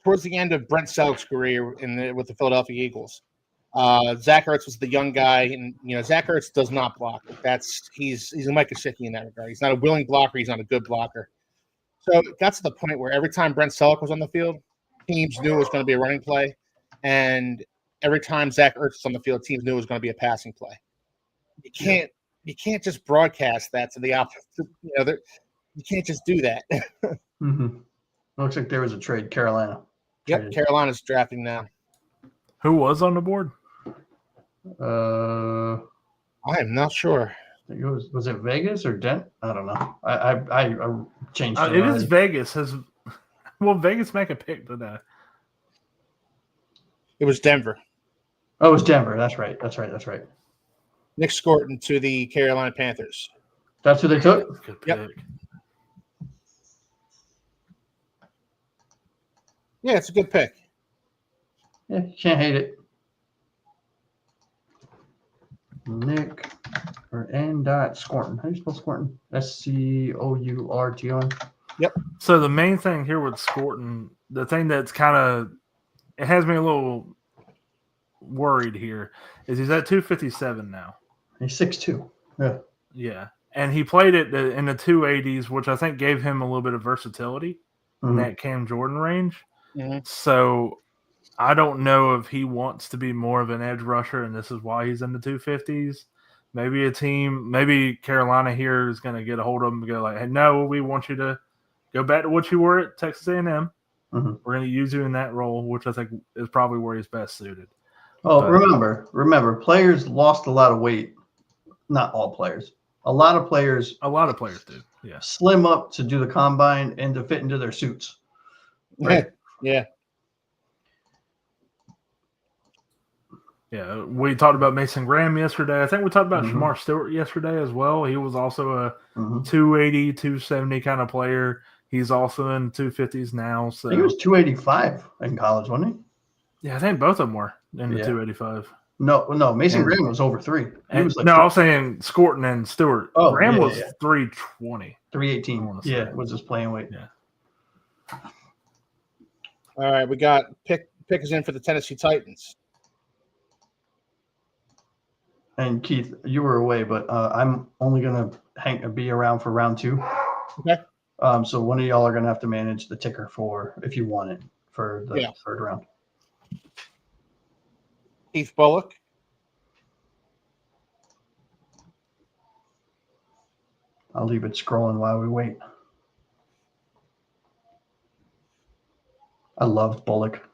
towards the end of Brent Selleck's career with the Philadelphia Eagles, Zach Ertz was the young guy, and Zach Ertz does not block. He's a Mike Gesicki in that regard. He's not a willing blocker. He's not a good blocker. So it got to the point where every time Brent Selleck was on the field, teams knew it was going to be a running play, and every time Zach Ertz was on the field, teams knew it was going to be a passing play. You can't just broadcast that to the opposite. You can't just do that. Looks like there was a trade. Carolina. Yep, Carolina's drafting now. Who was on the board? I am not sure. I think was it Vegas or Dent? I don't know. I changed it. It is Vegas. Will Vegas make a pick today? It was Denver. Oh, it was Denver. That's right. Nick Scorton to the Carolina Panthers. That's who they took? Good pick. Yep. Yeah, it's a good pick. Yeah, can't hate it. Nick or N. Scorton. How do you spell Scorton? Scourton. Yep. So the main thing here with Scorton, the thing that's kind of it has me a little worried here is he's at 257 now. He's 6'2". Yeah. Yeah. And he played it in the 280s, which I think gave him a little bit of versatility in that Cam Jordan range. Mm-hmm. So I don't know if he wants to be more of an edge rusher, and this is why he's in the 250s. Maybe Carolina here is going to get a hold of him and go like, hey, no, we want you to go back to what you were at Texas A&M. Mm-hmm. We're going to use you in that role, which I think is probably where he's best suited. Oh, remember, players lost a lot of weight. Not all players. A lot of players do. Yeah. Slim up to do the combine and to fit into their suits. Right? Yeah. Yeah, we talked about Mason Graham yesterday. I think we talked about Shamar Stewart yesterday as well. He was also a 280, 270 kind of player. He's also in 250s now. So he was 285 in college, wasn't he? Yeah, I think both of them were in the 285. No. Mason Graham was over 3. He was like I was saying Scorton and Stewart. Oh, Graham was 320. 318. Yeah, was his playing weight. Yeah. All right, we got pick is in for the Tennessee Titans. And Keith, you were away, but I'm only gonna be around for round 2. Okay. So one of y'all are gonna have to manage the ticker for if you want it for the third round. Keith Bullock. I'll leave it scrolling while we wait. I love Bullock.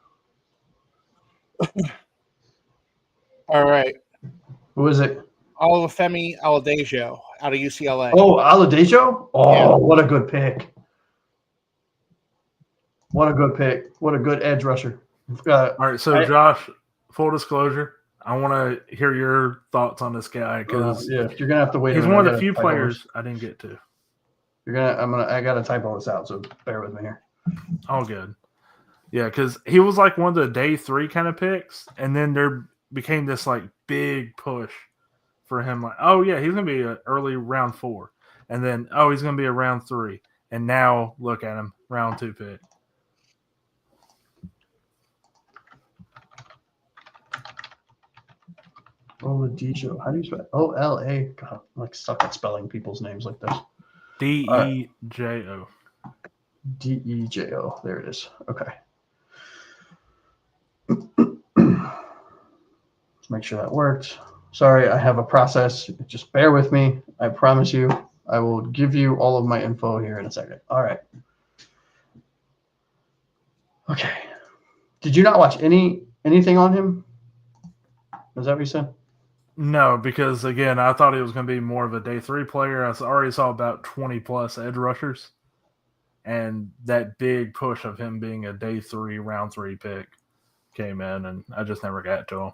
All right. Who is it? Olufemi Aladejo out of UCLA. Oh, Aladejo? Oh, yeah. What a good pick. What a good edge rusher. All right, so Josh, full disclosure, I want to hear your thoughts on this guy because you're gonna have to wait. He's one of the few players I didn't get to. I gotta typo this out, so bear with me here. All good. Yeah, because he was like one of the day 3 kind of picks, and then there became this like big push for him. Like, oh yeah, he's gonna be an early round 4, and then he's gonna be a round 3, and now look at him, round 2 pick. Oladipo. How do you spell it? O-L-A? God, I'm like stuck at spelling people's names like this. D-E-J-O. D-E-J-O. There it is. Okay. Let's make sure that worked. Sorry, I have a process. Just bear with me. I promise you, I will give you all of my info here in a second. All right. Okay. Did you not watch anything on him? Is that what you said? No, because again, I thought he was going to be more of a day 3 player. I already saw about 20 plus edge rushers, and that big push of him being a day 3, round 3 pick came in, and I just never got to him.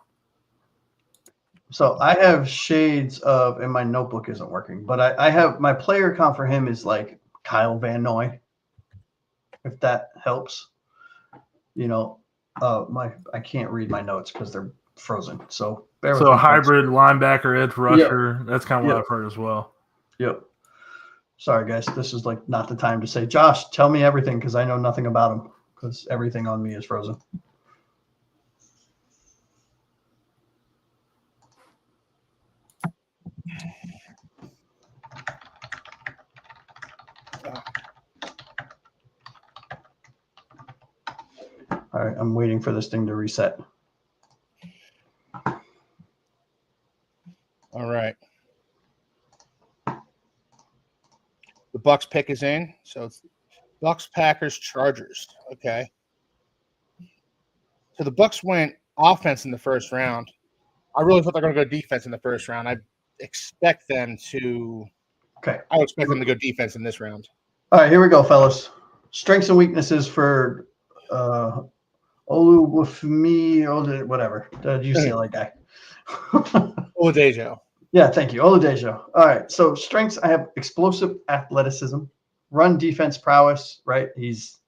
So I have shades of, and my notebook isn't working, but I have my player count for him is like Kyle Van Noy, if that helps. You know, I can't read my notes because they're frozen. So bear with me. So a hybrid linebacker, edge rusher. Yep. That's kind of what I've heard as well. Yep. Sorry, guys. This is like not the time to say, Josh, tell me everything because I know nothing about him because everything on me is frozen. All right, I'm waiting for this thing to reset. All right. The Bucks pick is in, so it's Bucks, Packers, Chargers. Okay. So the Bucks went offense in the first round. I really thought they're going to go defense in the first round. I expect them to. Okay. I would expect them to go defense in this round. All right, here we go, fellas. Strengths and weaknesses for Oluwafemi, whatever, the UCLA guy. Oladejo. Yeah, thank you. Oladejo. All right. So strengths, I have explosive athleticism, run defense prowess, right? He's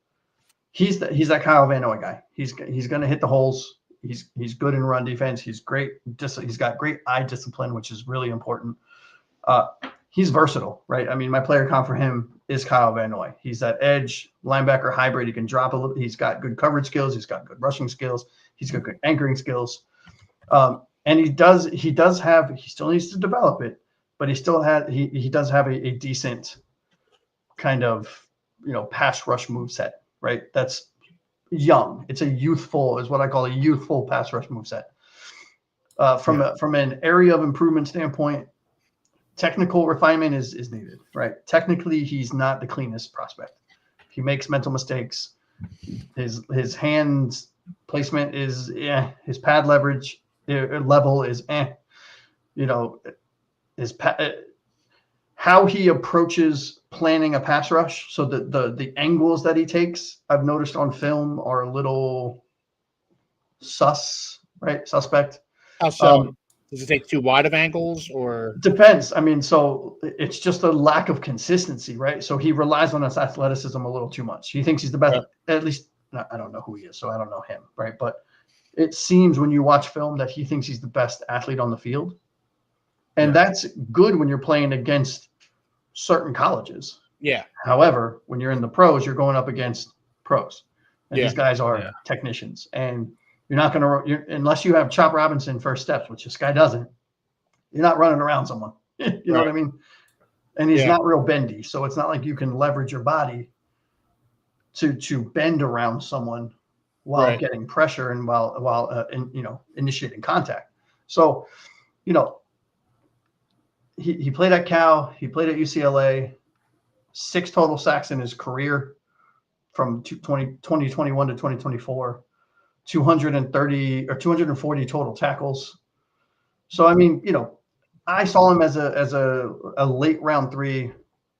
that Kyle Van Noy guy. He's going to hit the holes. He's good in run defense. He's great. He's got great eye discipline, which is really important. He's versatile, right? I mean, my player comp for him is Kyle Van Noy. He's that edge linebacker hybrid. He can drop a little. He's got good coverage skills. He's got good rushing skills. He's got good anchoring skills. And he still needs to develop it, but he does have a decent kind of, pass rush moveset, right? That's young. It's is what I call a youthful pass rush moveset. From an area of improvement standpoint, technical refinement is needed, right? Technically, he's not the cleanest prospect. He makes mental mistakes. His hands placement is, his pad leverage level is, how he approaches planning a pass rush. So the angles that he takes, I've noticed on film, are a little suspect. How so? Does it take too wide of angles, or depends? I mean, so it's just a lack of consistency, right? So he relies on his athleticism a little too much. He thinks he's the best, at least. I don't know who he is, so I don't know him, right? But it seems when you watch film that he thinks he's the best athlete on the field. And that's good when you're playing against certain colleges. Yeah. However, when you're in the pros, you're going up against pros. And these guys are technicians. And you're not going to, unless you have Chop Robinson first steps, which this guy doesn't, you're not running around someone. You know what I mean? And he's not real bendy. So it's not like you can leverage your body to bend around someone while getting pressure and while initiating contact. So, he played at Cal, he played at UCLA, 6 total sacks in his career from 2021 to 2024, 230 or 240 total tackles. So, I mean, I saw him as a late round 3,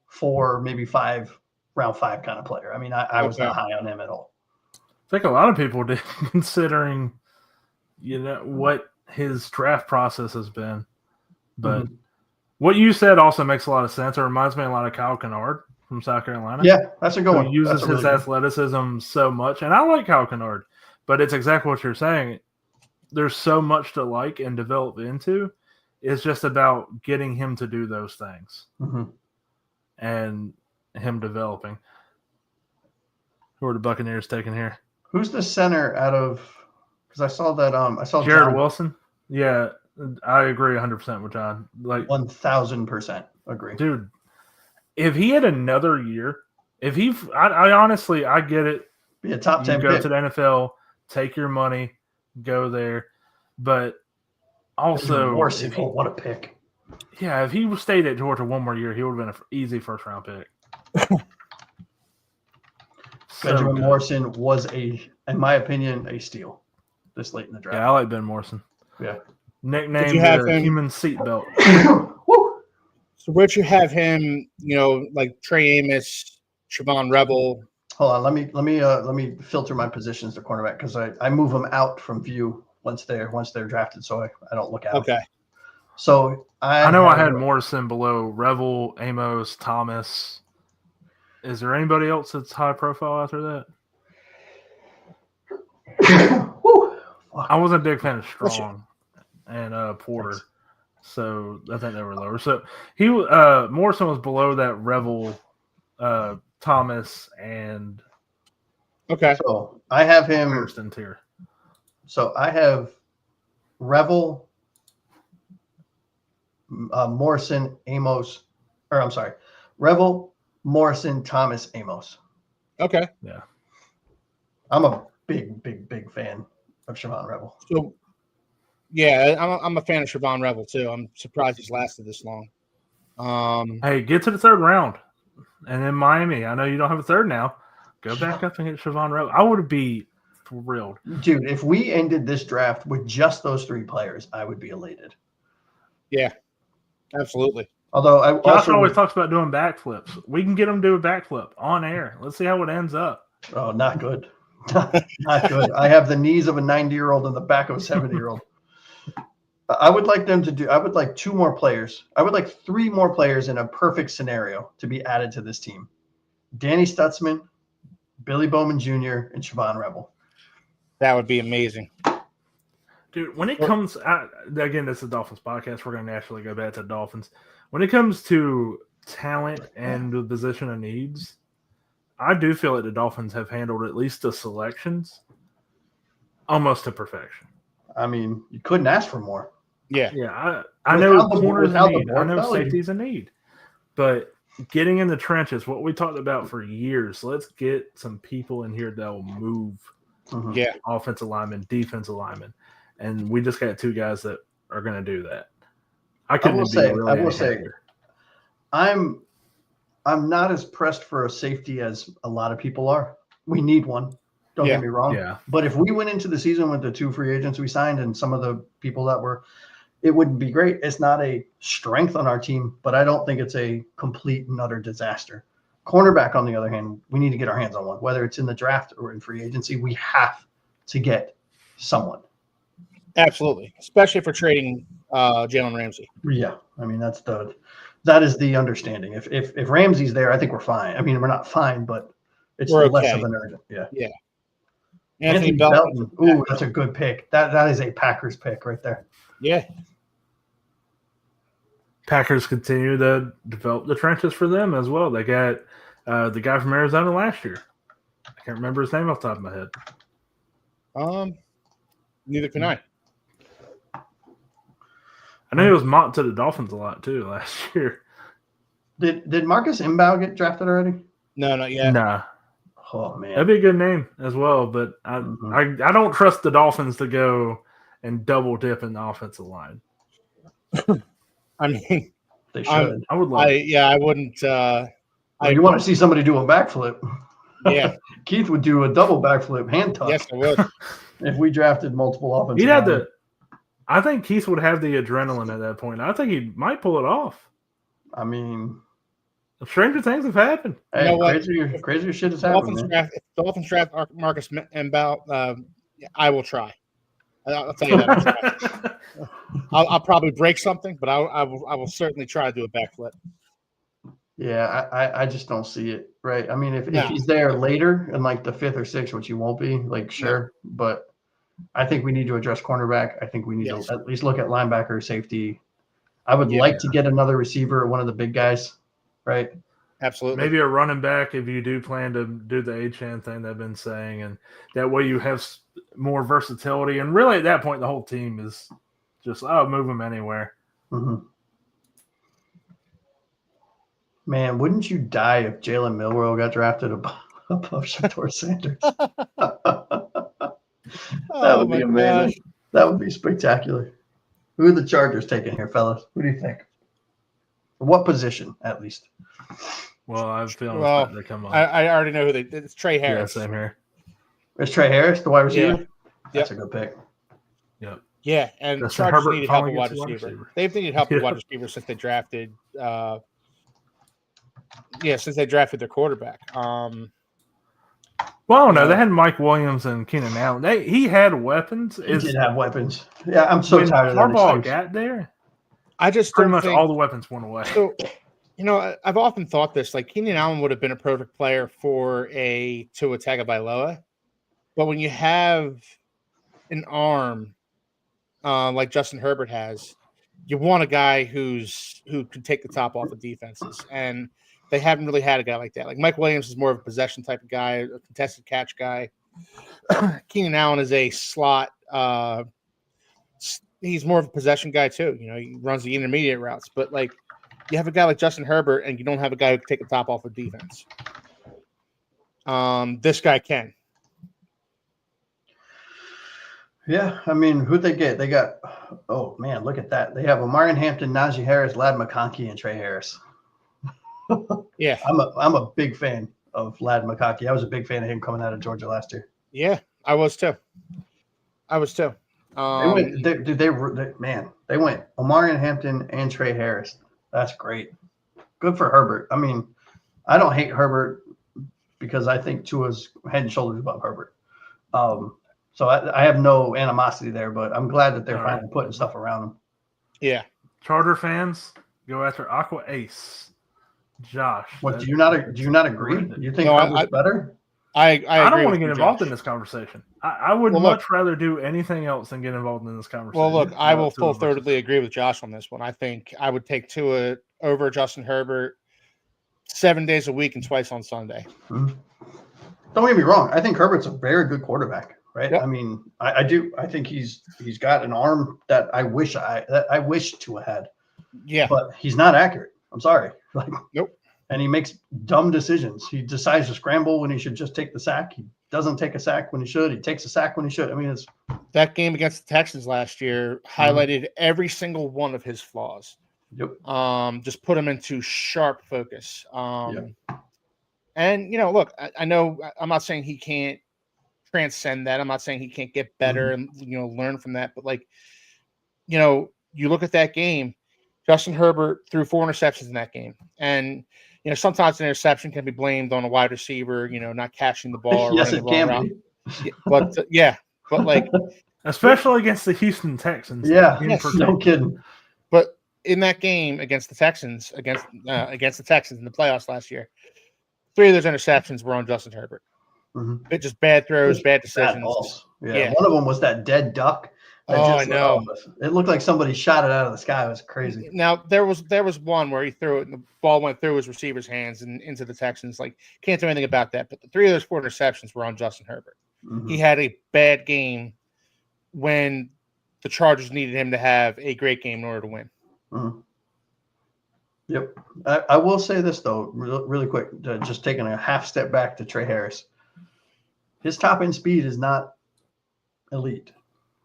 4, maybe 5, round 5 kind of player. I mean, I was not high on him at all. I think a lot of people did, considering, what his draft process has been. But what you said also makes a lot of sense. It reminds me a lot of Kyle Kennard from South Carolina. Yeah, that's a good one. He uses his athleticism so much. And I like Kyle Kennard, but it's exactly what you're saying. There's so much to like and develop into. It's just about getting him to do those things and him developing. Who are the Buccaneers taking here? Who's the center out of? Because I saw that. I saw Jared Wilson. Yeah, I agree 100% with John. Like 1000% agree, dude. If he had another year, I honestly, I get it. Be a top 10 go pick. To the NFL, take your money, go there. But also, what a pick! Yeah, if he stayed at Georgia one more year, he would have been an easy first round pick. Benjamin Morrison was in my opinion, a steal this late in the draft. Yeah, I like Ben Morrison. Yeah. Nicknamed the human seatbelt. So where'd you have him, like Trey Amos, Siobhan Rebel? Hold on, let me filter my positions to cornerback, because I move them out from view once they're drafted, so I don't look at them. Okay. So I know I had Morrison below Revel, Amos, Thomas. Is there anybody else that's high profile after that? I wasn't a big fan of Strong and Porter, so I think they were lower. So Morrison was below that Revel, Thomas, and So I have him first in tier. So I have Revel, Morrison, Amos, or I'm sorry, Revel, Morrison, Thomas, Amos. Okay. Yeah. I'm a big fan of Siobhan Rebel. So, yeah, I'm a fan of Siobhan Rebel too. I'm surprised he's lasted this long. Hey, get to the third round, and then Miami. I know you don't have a third now. Go back up and get Siobhan Rebel. I would be thrilled, dude. If we ended this draft with just those 3 players, I would be elated. Yeah, absolutely. Although Josh always talks about doing backflips. We can get him to do a backflip on air. Let's see how it ends up. Oh, not good. Not good. I have the knees of a 90-year-old and the back of a 70-year-old. I would like them to do. I would like 2 more players. I would like 3 more players in a perfect scenario to be added to this team: Danny Stutzman, Billy Bowman Jr., and Siobhan Rebel. That would be amazing. Dude, when it comes out, again, this is a Dolphins podcast. We're going to naturally go back to the Dolphins. When it comes to talent and the position of needs, I do feel like the Dolphins have handled at least the selections almost to perfection. I mean, you couldn't ask for more. Yeah. Yeah, I know Without the- corners without a the need. I board know value. safety's a need. But getting in the trenches, what we talked about for years, let's get some people in here that will move Mhm. Yeah. offensive linemen, defensive linemen. And we just got 2 guys that are going to do that. I will say, I'm not as pressed for a safety as a lot of people are. We need one. Don't get me wrong. Yeah. But if we went into the season with the 2 free agents we signed and some of the people that were, it would be great. It's not a strength on our team, but I don't think it's a complete and utter disaster. Cornerback, on the other hand, we need to get our hands on one. Whether it's in the draft or in free agency, we have to get someone. Absolutely, especially for trading Jalen Ramsey. Yeah, I mean that is the understanding. If Ramsey's there, I think we're fine. I mean, we're not fine, but it's We're less okay. of an urgent. Yeah. Anthony Belton. Ooh, that's a good pick. That is a Packers pick right there. Yeah. Packers continue to develop the trenches for them as well. They got the guy from Arizona last year. I can't remember his name off the top of my head. Neither can I. I know he was mocked to the Dolphins a lot too last year. Did Marcus Imbow get drafted already? No, not yet. Nah. Oh man, That'd be a good name as well, but I don't trust the Dolphins to go and double dip in the offensive line. I mean, they should. I would love it. I wouldn't. You want to see somebody do a backflip? Yeah. Keith would do a double backflip hand tuck. Yes, I would. If we drafted multiple offensive He'd have linemen. I think Keith would have the adrenaline at that point. I think he might pull it off. I mean, Stranger things have happened. hey, You know what? crazier shit has happened. If Dolphins draft Marcus Imbow, I will try. I'll tell you that. I'll try. I'll probably break something, but I will certainly try to do a backflip. Yeah, I just don't see it. Right. I mean, if he's there later in like the 5th or 6th, which he won't be, like sure, but I think we need to address cornerback. I think we need to at least look at linebacker, safety. I would like to get another receiver, one of the big guys, right? Absolutely. Maybe a running back if you do plan to do the A-Chan thing they've been saying, and that way you have more versatility. And really, at that point, the whole team is just move them anywhere. Mm-hmm. Man, wouldn't you die if Jalen Milroe got drafted above Shedeur Sanders? That would be amazing. Gosh. That would be spectacular. Who are the Chargers taking here, fellas? Who do you think? What position, at least? Well, I have a feeling they come on. I already know who it's Trey Harris. Yeah, same here. It's Trey Harris, the wide receiver? Yeah. That's a good pick. Yep. Yeah, and the Justin Chargers Herbert needed help finally with wide gets a wide receiver. receiver. They've needed help with wide receiver since they drafted their quarterback. Well, I don't know. They had Mike Williams and Keenan Allen. He had weapons. He did have weapons. Yeah, I'm so tired of that. Harbaugh got there. I just pretty don't much think, all the weapons went away. So, I've often thought this. Like Keenan Allen would have been a perfect player for a Tua Tagovailoa, but when you have an arm like Justin Herbert has, you want a guy who can take the top off of defenses, and they haven't really had a guy like that. Like Mike Williams is more of a possession type of guy, a contested catch guy. Keenan Allen is a slot. He's more of a possession guy too. He runs the intermediate routes, but like you have a guy like Justin Herbert, and you don't have a guy who can take the top off of defense. This guy can. Yeah, I mean, who'd they get? They got, oh man, look at that. They have Omarion Hampton, Najee Harris, Lad McConkey, and Trey Harris. Yeah. I'm a big fan of Lad McConkey. I was a big fan of him coming out of Georgia last year. Yeah, I was too. They went, they went Omarion Hampton and Trey Harris. That's great. Good for Herbert. I mean, I don't hate Herbert because I think Tua's head and shoulders above Herbert. So I have no animosity there, but I'm glad that they're finally putting stuff around him. Yeah. Charger fans, go after Aqua Ace. Josh. What do you not agree? You think Herbert's better? I don't want to get involved in this conversation. I would much rather do anything else than get involved in this conversation. Well, look, I will full-throatedly agree with Josh on this one. I think I would take Tua over Justin Herbert 7 days a week and twice on Sunday. Mm-hmm. Don't get me wrong. I think Herbert's a very good quarterback, right? Yep. I mean, I do. I think he's got an arm that I wish Tua had. Yeah, but he's not accurate. I'm sorry. Nope. And he makes dumb decisions. He decides to scramble when he should just take the sack. He doesn't take a sack when he should. He takes a sack when he should. I mean, it's that game against the Texans last year highlighted every single one of his flaws. Yep. Just put him into sharp focus. And look, I know I'm not saying he can't transcend that. I'm not saying he can't get better and learn from that. But you look at that game. Justin Herbert threw 4 interceptions in that game, and sometimes an interception can be blamed on a wide receiver, not catching the ball. Or yes, it can be. But especially against the Houston Texans. Yeah, no kidding. But in that game against the Texans, against the Texans in the playoffs last year, 3 of those interceptions were on Justin Herbert. Mm-hmm. It just bad throws, bad decisions. Yeah, one of them was that dead duck. I know. It looked like somebody shot it out of the sky. It was crazy. Now there was one where he threw it and the ball went through his receiver's hands and into the Texans. Can't do anything about that. But the 3 of those 4 interceptions were on Justin Herbert. Mm-hmm. He had a bad game when the Chargers needed him to have a great game in order to win. Mm-hmm. Yep. I will say this though, really quick, just taking a half step back to Trey Harris. His top end speed is not elite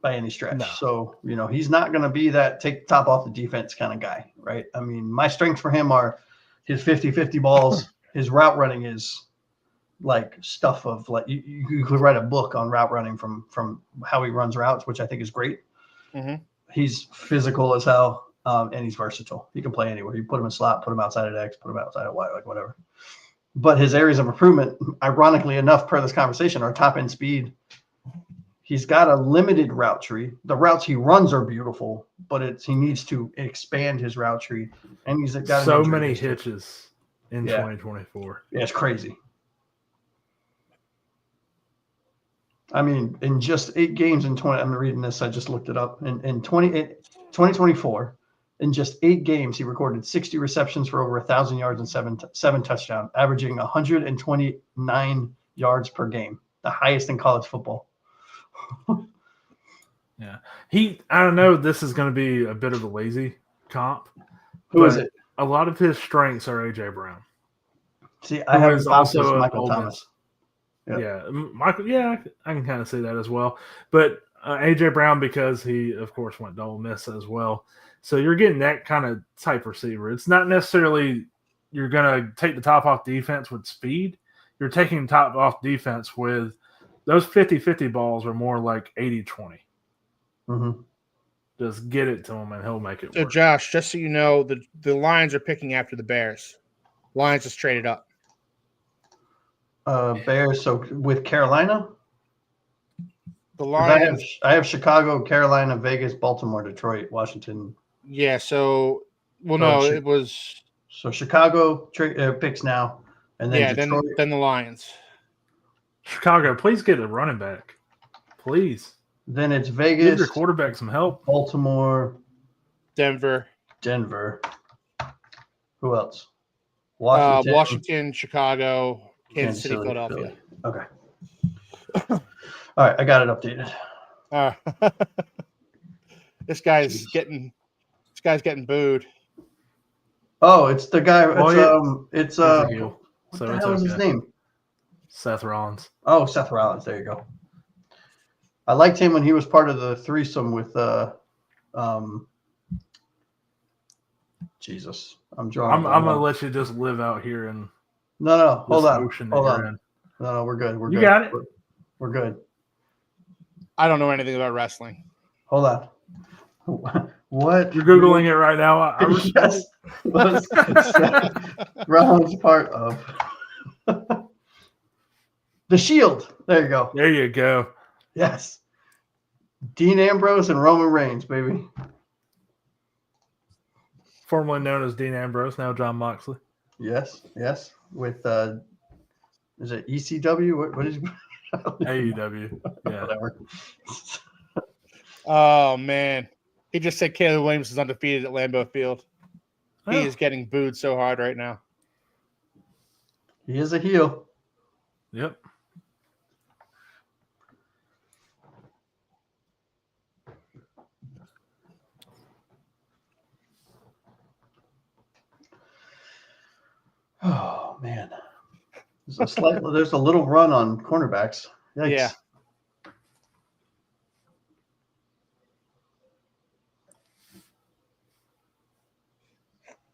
by any stretch. No. So, he's not going to be that take the top off the defense kind of guy, right? I mean, my strengths for him are his 50-50 balls. His route running is like stuff of you could write a book on route running from how he runs routes, which I think is great. Mm-hmm. He's physical as hell, and he's versatile. He can play anywhere. You put him in slot, put him outside of X, put him outside of Y, whatever. But his areas of improvement, ironically enough, per this conversation, are top end speed. He's got a limited route tree. The routes he runs are beautiful, but he needs to expand his route tree. And he's got so many hitches in 2024. Yeah, it's crazy. I mean, in just 8 games in 20, I'm reading this, I just looked it up. In 2024, in just 8 games, he recorded 60 receptions for over 1,000 yards and seven touchdowns, averaging 129 yards per game, the highest in college football. Yeah. I don't know, this is going to be a bit of a lazy comp. Who is it? A lot of his strengths are A.J. Brown. See, I have also Michael Thomas. Yep. Yeah, Michael. Yeah, I can kind of see that as well. But A.J. Brown, because he, of course, went to Ole Miss as well. So you're getting that kind of type receiver. It's not necessarily you're going to take the top off defense with speed. You're taking top off defense with those 50-50 balls are more like 80-20. Mm-hmm. Just get it to him and he'll make it work. So, Josh, just so you know, the Lions are picking after the Bears. Lions just traded up. Bears, so with Carolina? The Lions. I have Chicago, Carolina, Vegas, Baltimore, Detroit, Washington. Yeah, so, it was. So Chicago picks now, and then Detroit. then the Lions. Chicago, please get a running back. Please. Then it's Vegas. Give your quarterback some help. Baltimore. Denver. Who else? Washington, Chicago, Kansas City, Philadelphia. Okay. All right, I got it updated. This guy's getting booed. Oh, it's the guy. It's what the hell is his name? Seth Rollins. Oh, Seth Rollins. There you go. I liked him when he was part of the threesome with Jesus. I'm drawing. I'm gonna let you just live out here in No. Hold this on. ocean that Hold you're on. in. No, we're good. We're You good. got it. We're good. I don't know anything about wrestling. Hold on. What? You're Googling it right now. I Yes. Rollins part of the Shield. There you go. There you go. Yes. Dean Ambrose and Roman Reigns, baby. Formerly known as Dean Ambrose, now John Moxley. Yes. With is it ECW? What is AEW. Yeah. whatever? Oh man, he just said Caleb Williams is undefeated at Lambeau Field. He Oh, is getting booed so hard right now. He is a heel. Yep. Oh man. There's a little run on cornerbacks. Yikes. Yeah.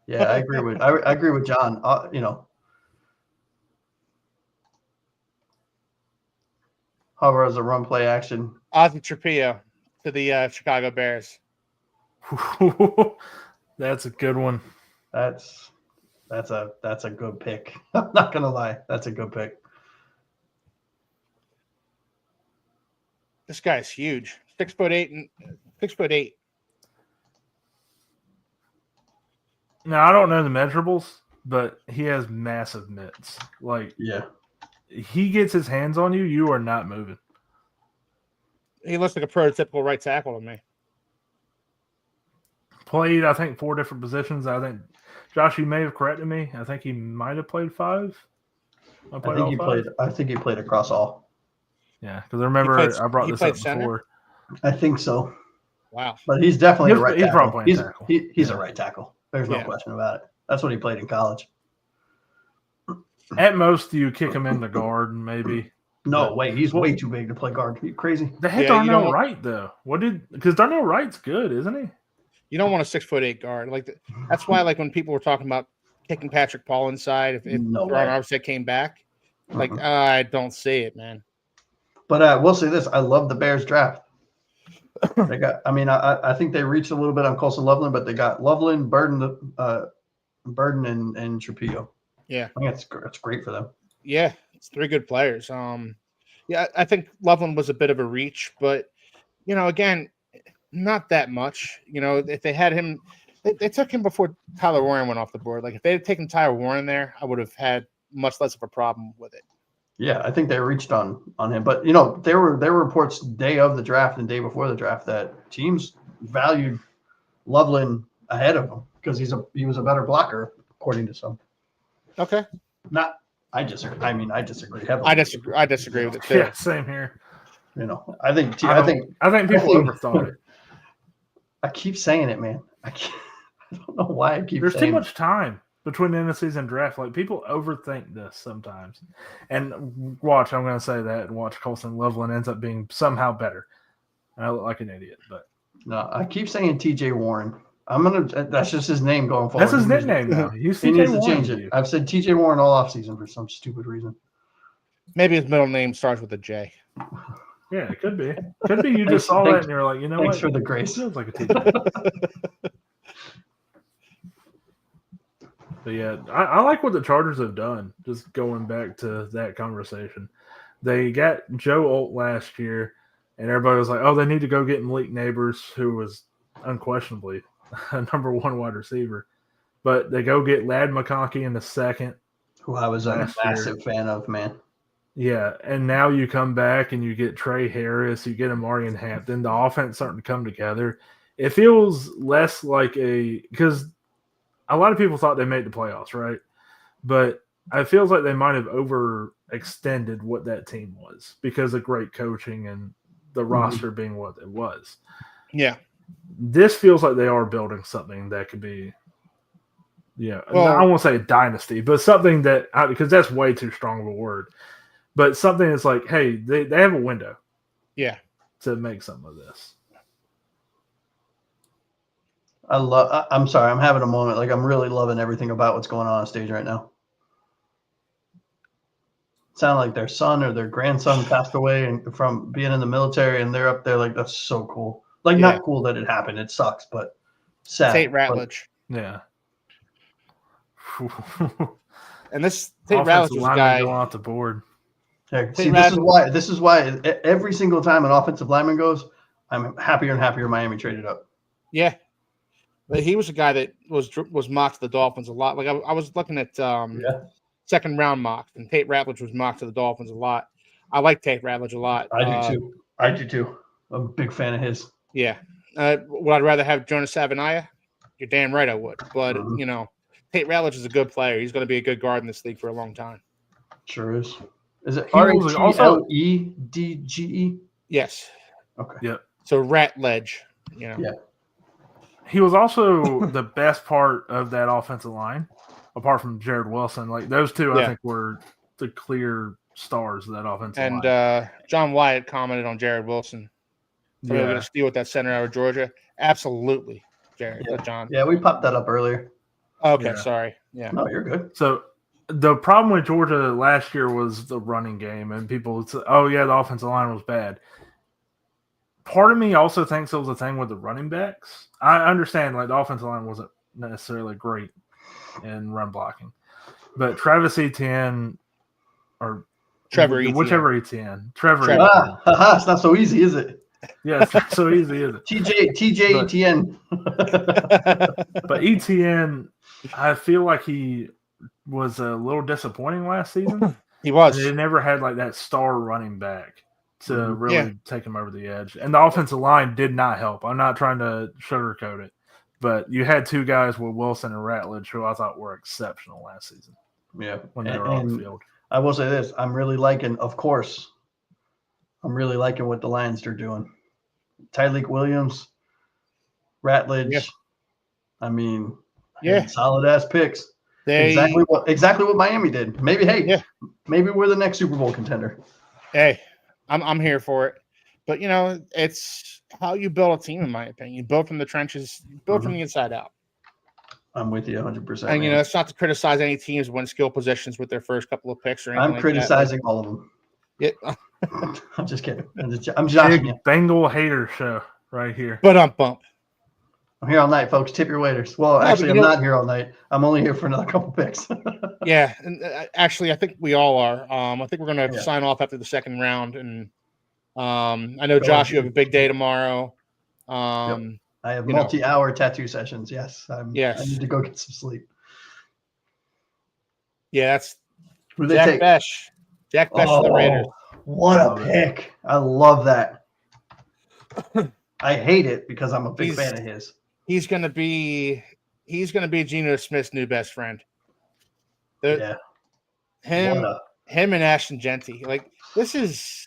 Yeah, I agree with John. However, as a run play action. Ozzy Trapillo to the Chicago Bears. That's a good one. That's a good pick. I'm not gonna lie. That's a good pick. This guy's huge. 6'8" and 6'8". Now I don't know the measurables, but he has massive mitts. Like, Yeah. he gets his hands on you, you are not moving. He looks like a prototypical right tackle to me. Played, I think, 4 different positions. I think, Josh, you may have corrected me. I think he might have played 5. I think he played across all. Yeah, because I remember I brought this up before. I think so. Wow. But he's definitely a right tackle. He's a right tackle. There's no question about it. That's what he played in college. At most, you kick him in the guard, maybe. No way. He's way too big to play guard. Are you crazy? They had Darnell Wright, though. Because Darnell Wright's good, isn't he? You don't want a 6'8" guard. That's why, when people were talking about kicking Patrick Paul inside, if Ron Armstead came back, I don't see it, man. But we'll say this: I love the Bears draft. They got. I mean, I think they reached a little bit on Colson Loveland, but they got Loveland, Burden, and Trapillo. Yeah, I think it's great for them. Yeah, it's 3 good players. I think Loveland was a bit of a reach, but again, not that much. If they had him, they took him before Tyler Warren went off the board. Like, if they had taken Tyler Warren there, I would have had much less of a problem with it. Yeah, I think they reached on him, but there were reports day of the draft and day before the draft that teams valued Loveland ahead of him because he was a better blocker according to some. Okay. I disagree. I mean, I disagree heavily. I disagree with it too. Yeah, same here. I think people overthought it. I keep saying it, man. I don't know why I keep. There's saying too much time between the end of season draft. Like, people overthink this sometimes. And watch, I'm going to say that, and watch Colson Loveland ends up being somehow better. I look like an idiot, but no, I keep saying TJ Warren. That's just his name going forward. That's his nickname now. He needs to change it. I've said TJ Warren all offseason for some stupid reason. Maybe his middle name starts with a J. Yeah, it could be. Could be you just saw that and you're like, thanks what? For the grace. Feels like a TJ. But yeah, I like what the Chargers have done. Just going back to that conversation, they got Joe Alt last year, and everybody was like, "Oh, they need to go get Malik Neighbors, who was unquestionably a number 1 wide receiver." But they go get Ladd McConkey in the second, who I was a massive fan of, man. Yeah, and now you come back and you get Trey Harris, you get Amari and Hampton. The offense starting to come together. It feels less like because a lot of people thought they made the playoffs, right? But it feels like they might have overextended what that team was because of great coaching and the roster being what it was. Yeah. This feels like they are building something that could be, I won't say a dynasty, but something that, because that's way too strong of a word, but something that's like, hey, they have a window. Yeah. to make some of this. I'm sorry, I'm having a moment. Like I'm really loving everything about what's going on stage right now. Sound like their son or their grandson passed away and from being in the military, and they're up there like that's so cool. Like not cool that it happened. It sucks, but sad. Tate Ratledge. Yeah. And this Tate Ratledge was a guy going off the board. Yeah, see, this is why every single time an offensive lineman goes, I'm happier and happier Miami traded up. Yeah. But he was a guy that was mocked to the Dolphins a lot. Like I was looking at second round mocks, and Tate Ratledge was mocked to the Dolphins a lot. I like Tate Ratledge a lot. I do too. I'm a big fan of his. Yeah. Would I rather have Jonas Savaiinaea? You're damn right I would. But Tate Ratledge is a good player. He's going to be a good guard in this league for a long time. Sure is. Is it Ratledge? Yes. Okay. Yep. So Ratledge. Yeah. He was also the best part of that offensive line, apart from Jared Wilson. Like those two, I think, were the clear stars of that offensive line. And John Wyatt commented on Jared Wilson. So we're going to steal with that center out of Georgia. Absolutely, Jared. John. Yeah, we popped that up earlier. Okay, sorry. Yeah. No, you're good. So the problem with Georgia last year was the running game, and people would say, "Oh yeah, the offensive line was bad." Part of me also thinks it was a thing with the running backs. I understand like the offensive line wasn't necessarily great in run blocking, but Travis Etienne or Trevor Etienne. Whichever Etienne. Trevor. It's not so easy, is it? Yeah, it's not so easy, is it? TJ Etienne. But Etienne, I feel like he was a little disappointing last season. He was. They never had like that star running back to really take him over the edge. And the offensive line did not help. I'm not trying to sugarcoat it, but you had two guys with Wilson and Ratledge who I thought were exceptional last season. Yeah. When they were on the field. I will say this. I'm really liking what the Lions are doing. Tyleik Williams, Ratledge. Yeah. I mean, solid ass picks. Exactly what Miami did. Maybe we're the next Super Bowl contender. Hey, I'm here for it. But it's how you build a team, in my opinion. You build from the trenches, build from the inside out. I'm with you 100%. And it's not to criticize any teams win skill positions with their first couple of picks or anything. I'm criticizing all of them. Yeah. I'm just kidding. I'm joshing you. Bengal hater show right here. But I'm here all night, folks. Tip your waiters. Well, actually, I'm not here all night. I'm only here for another couple picks. Yeah, and actually, I think we all are. I think we're going to sign off after the second round, and I know Josh, you have a big day tomorrow. I have multi-hour tattoo sessions. Yes, I need to go get some sleep. Yeah, that's Jack Besh. Jack Besh for the Raiders. What a pick! I love that. I hate it because I'm a big fan of his. He's gonna be Geno Smith's new best friend. Him and Ashton Genty. Like this is.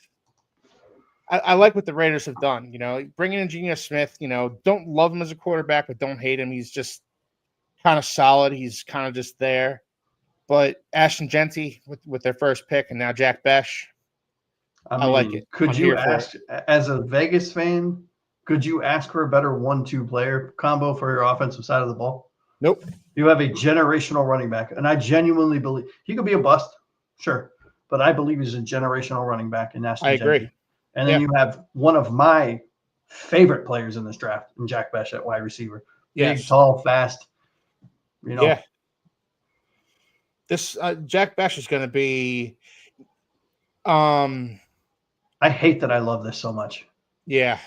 I like what the Raiders have done. Bringing in Geno Smith. Don't love him as a quarterback, but don't hate him. He's just kind of solid. He's kind of just there. But Ashton Genty with their first pick, and now Jack Besh. I like it. Could you ask, as a Vegas fan, could you ask for a better 1-2 player combo for your offensive side of the ball? Nope. You have a generational running back, and I genuinely believe he could be a bust, sure, but I believe he's a generational running back in Ashton Genty. I agree. And then you have one of my favorite players in this draft, in Jack Besh at wide receiver. Big, tall, fast. Yeah. This Jack Besh is going to be. I hate that I love this so much. Yeah.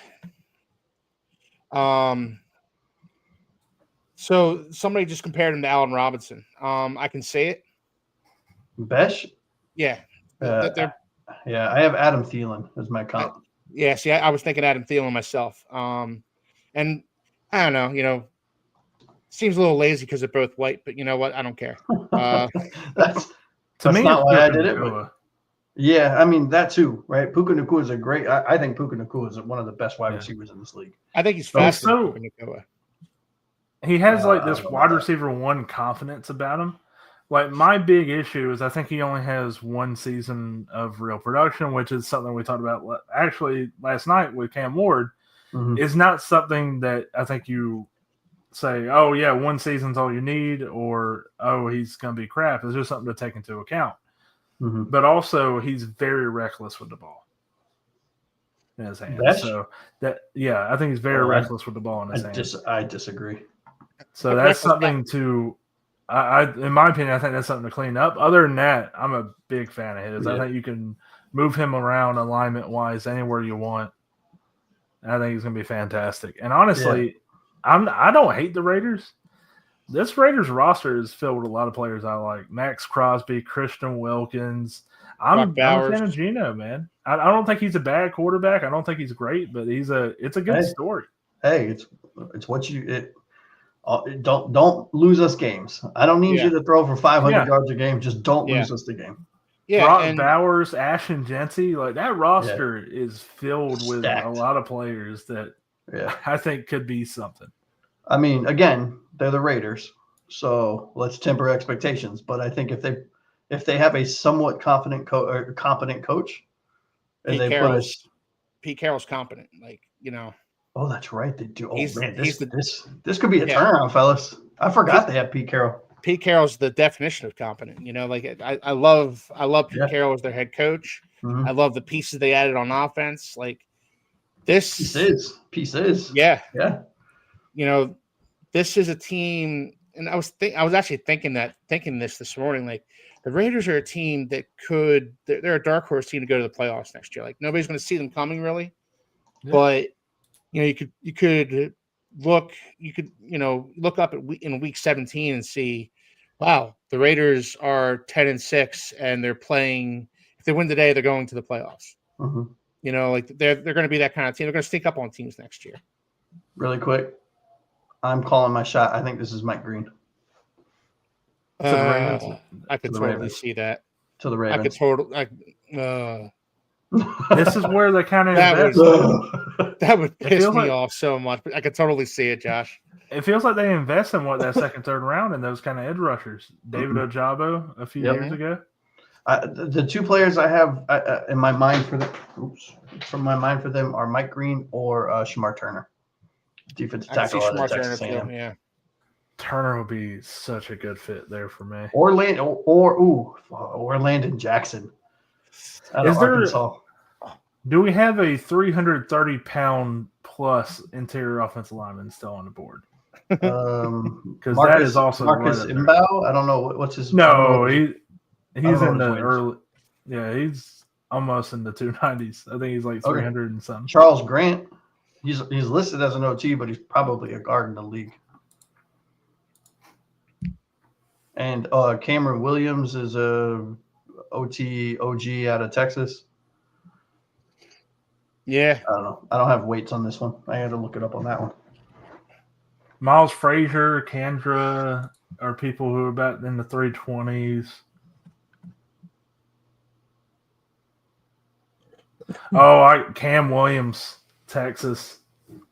So somebody just compared him to Allen Robinson. I can say it. Besh? Yeah. I have Adam Thielen as my comp. I was thinking Adam Thielen myself. And I don't know, seems a little lazy because they're both white, but you know what? I don't care. That's not why I did it. But yeah, I mean, that too, right? Puka Nacua is I think Puka Nacua is one of the best wide receivers in this league. I think he's faster than Puka Nacua. He has this wide receiver one confidence about him. Like, my big issue is I think he only has one season of real production, which is something we talked about actually last night with Cam Ward. Mhm. It's not something that I think you say, oh, yeah, one season's all you need, or, oh, he's going to be crap. It's just something to take into account. Mhm. But also, he's very reckless with the ball in his hands. That's- So, I think he's very Oh, reckless with the ball in his hands. I disagree. So that's something to, in my opinion, I think that's something to clean up. Other than that, I'm a big fan of his. Yeah. I think you can move him around alignment-wise anywhere you want. I think he's going to be fantastic. And honestly, I don't hate the Raiders. This Raiders roster is filled with a lot of players I like. Max Crosby, Christian Wilkins. I'm a fan of Geno, man. I don't think he's a bad quarterback. I don't think he's great, but it's a good story. Hey, it's what you don't lose us games. I don't need you to throw for 500 yards a game. Just don't lose us the game. Yeah, Brock Bowers, Ashton Jency, like that roster is filled with a lot of players that I think could be something. I mean, again, they're the Raiders, so let's temper expectations. But I think if they have a somewhat competent coach, and Pete Carroll's competent, Oh, that's right, they do. Oh man, this could be a turnaround, fellas. I forgot they have Pete Carroll. Pete Carroll's the definition of competent. I love Pete Carroll as their head coach. Mm-hmm. I love the pieces they added on offense. Like this pieces. Yeah. This is a team, and I was actually thinking this morning. Like the Raiders are a team that they're a dark horse team to go to the playoffs next year. Like nobody's going to see them coming really, but you could look up in week 17 and see, wow, the Raiders are 10-6 and they're playing. If they win today, they're going to the playoffs. Mm-hmm. They're going to be that kind of team. They're going to sneak up on teams next year. Really quick, I'm calling my shot. I think this is Mike Green. I could totally see that. To the Ravens. I could totally. This is where they kind of that would piss me off so much, but I could totally see it, Josh. It feels like they invest in that second, third round in those kind of edge rushers. David Ojabo a few years ago. The two players I have in my mind for them are Mike Green or Shamar Turner, defensive tackle out of Texas A&M. Turner would be such a good fit there for me. Or Landon Jackson. Do we have a 330-pound plus interior offensive lineman still on the board? Because that is also Marcus Mbao. I don't know what's his. No, he's in the early. Yeah, he's almost in the 290s. I think he's like 300 and something. Charles Grant. He's listed as an OT, but he's probably a guard in the league. And Cameron Williams is a OG out of Texas. Yeah. I don't know. I don't have weights on this one. I had to look it up on that one. Miles Frazier, Kandra are people who are about in the 320s. Cam Williams, Texas.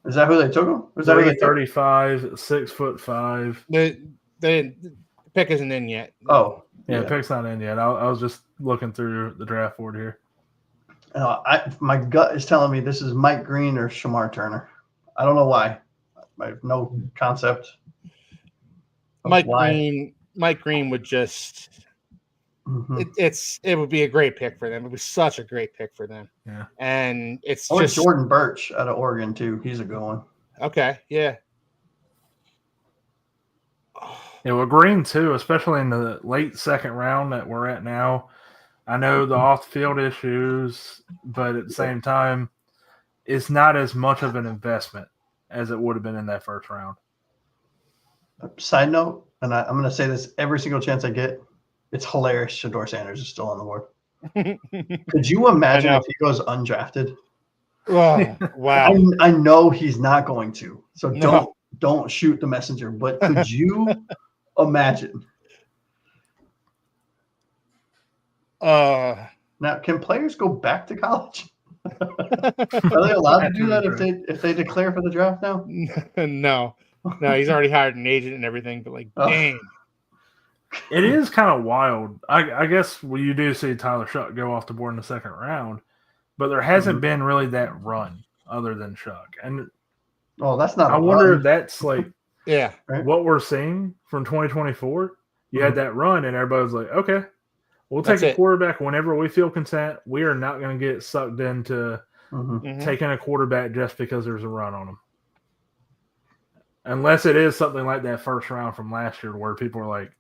Is that who they took him? Was that 35, 6'5"? The pick isn't in yet. Oh. Yeah, pick's not in yet. I was just looking through the draft board here. My gut is telling me this is Mike Green or Shamar Turner. I don't know why. I have no concept. Mike Green would just. Mm-hmm. It would be a great pick for them. It would be such a great pick for them. Yeah. And it's just Jordan Birch out of Oregon too. He's a good one. Okay. Yeah. Yeah, well, Green too, especially in the late second round that we're at now. I know the off-field issues, but at the same time, it's not as much of an investment as it would have been in that first round. Side note, and I'm going to say this every single chance I get, it's hilarious Shedeur Sanders is still on the board. Could you imagine if he goes undrafted? Oh, wow. I know he's not going to, so don't shoot the messenger, but could you imagine? Now, can players go back to college? Are they allowed to do that if they declare for the draft now? No, he's already hired an agent and everything. But dang. It is kind of wild. I guess you do see Tyler Shuck go off the board in the second round, but there hasn't been really that run other than Shuck. And that's not. I wonder if that's like Yeah. what we're seeing from 2024. You had that run, and everybody's like, okay, we'll take That's a quarterback whenever we feel content. We are not going to get sucked into taking a quarterback just because there's a run on him. Unless it is something like that first round from last year where people are like,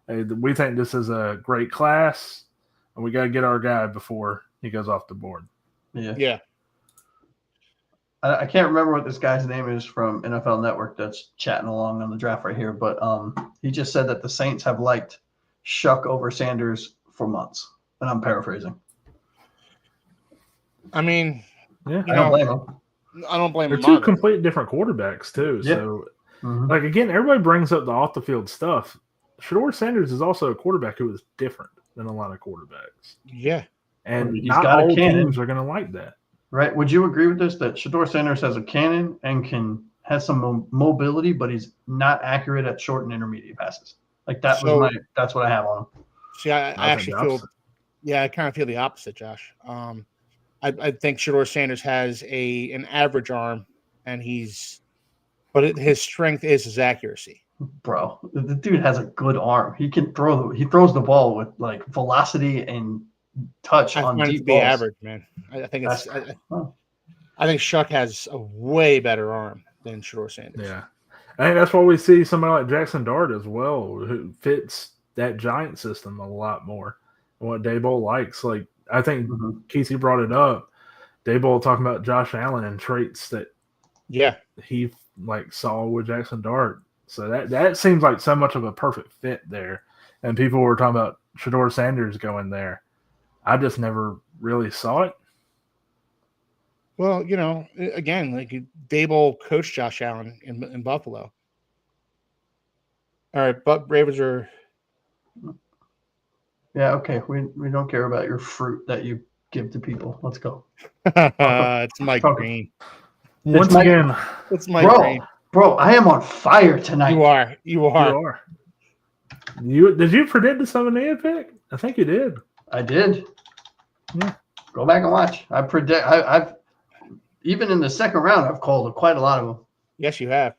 hey, we think this is a great class, and we got to get our guy before he goes off the board. Yeah. I can't remember what this guy's name is from NFL Network that's chatting along on the draft right here, but he just said that the Saints have liked Shuck over Sanders for months, and I'm paraphrasing. I mean, Yeah, I don't blame him. I don't blame They're him. two Either. complete different quarterbacks too. Yeah. So, like again, everybody brings up the off the field stuff. Shedeur Sanders is also a quarterback who is different than a lot of quarterbacks. Yeah, and He's not got a all cannon. teams are going to like that. Right? Would you agree with this? That Shedeur Sanders has a cannon and has some mobility, but he's not accurate at short and intermediate passes. Like that's what I have on him. See, I actually feel, I kind of feel the opposite, Josh. I think Shedeur Sanders has an average arm, and but his strength is his accuracy. Bro, the dude has a good arm. He can throw. He throws the ball with like velocity and touch on deep balls. I find it to be average, man. I think it's. I think Shuck has a way better arm than Shedeur Sanders. Yeah, I think that's why we see somebody like Jackson Dart as well, who fits that giant system a lot more. And what Daboll likes, like I think Kesey brought it up. Daboll talking about Josh Allen and traits that he like saw with Jackson Dart. So that seems like so much of a perfect fit there. And people were talking about Shedeur Sanders going there. I just never really saw it. Well, again, like Daboll coached Josh Allen in Buffalo. All right, but Ravens are. Yeah, okay. We don't care about your fruit that you give to people. Let's go. It's Mike Green. Once again, it's Mike Green. Bro, I am on fire tonight. You are. Did you predict the Salmonella pick? I think you did. I did. Yeah. Go back and watch. I've even in the second round, I've called quite a lot of them. Yes, you have.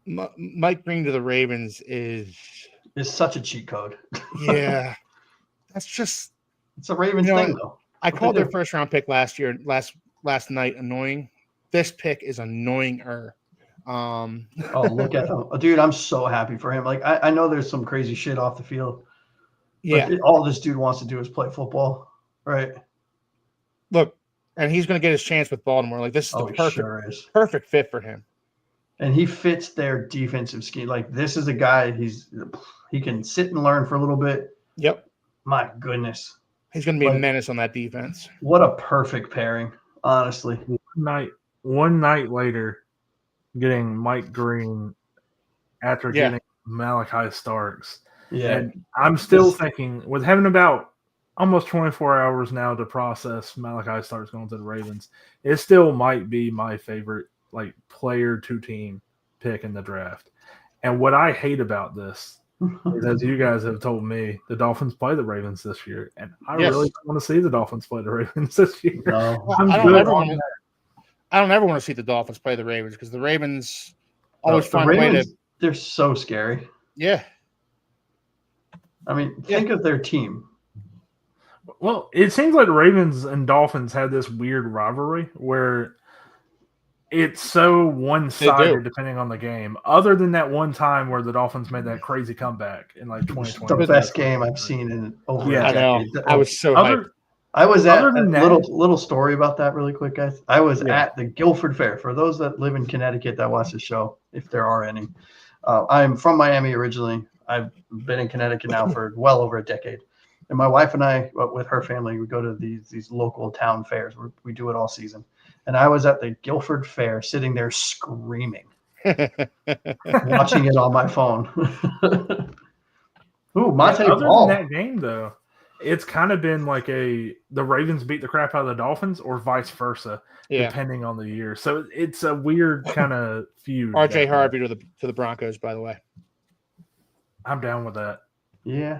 Mike Green to the Ravens is such a cheat code. Yeah, that's just. It's a Ravens thing, though. I called their first round pick last night annoying. This pick is annoying-er. Look at him. Dude, I'm so happy for him. Like, I know there's some crazy shit off the field. Yeah. But all this dude wants to do is play football, right? Look, and he's going to get his chance with Baltimore. Like, this is the perfect fit for him. And he fits their defensive scheme. Like, this is a guy, he can sit and learn for a little bit. Yep. My goodness. He's going to be a menace on that defense. What a perfect pairing, honestly. One night later, getting Mike Green after getting Malachi Starks. Yeah. And I'm still thinking, with having about almost 24 hours now to process Malachi Starks going to the Ravens, it still might be my favorite like player to team pick in the draft. And what I hate about this is, as you guys have told me, the Dolphins play the Ravens this year, and I really don't want to see the Dolphins play the Ravens this year. No. I don't ever want to see the Dolphins play the Ravens because the Ravens always find a way to. They're so scary. Yeah. I mean, think of their team. Well, it seems like the Ravens and Dolphins had this weird rivalry where it's so one-sided depending on the game. Other than that one time where the Dolphins made that crazy comeback in like 2020. The best game I've seen in over a decade. I know. I was so hyped. I was at a little story about that really quick, guys. I was at the Guilford Fair. For those that live in Connecticut that watch the show, if there are any, I'm from Miami originally. I've been in Connecticut now for well over a decade. And my wife and I, with her family, we go to these local town fairs. We do it all season. And I was at the Guilford Fair sitting there screaming, watching it on my phone. Ooh, Monte other Ball. than that game, though, it's kind of been like the Ravens beat the crap out of the Dolphins or vice versa, depending on the year. So it's a weird kind of feud. RJ Harvey to the Broncos, by the way. I'm down with that. Yeah.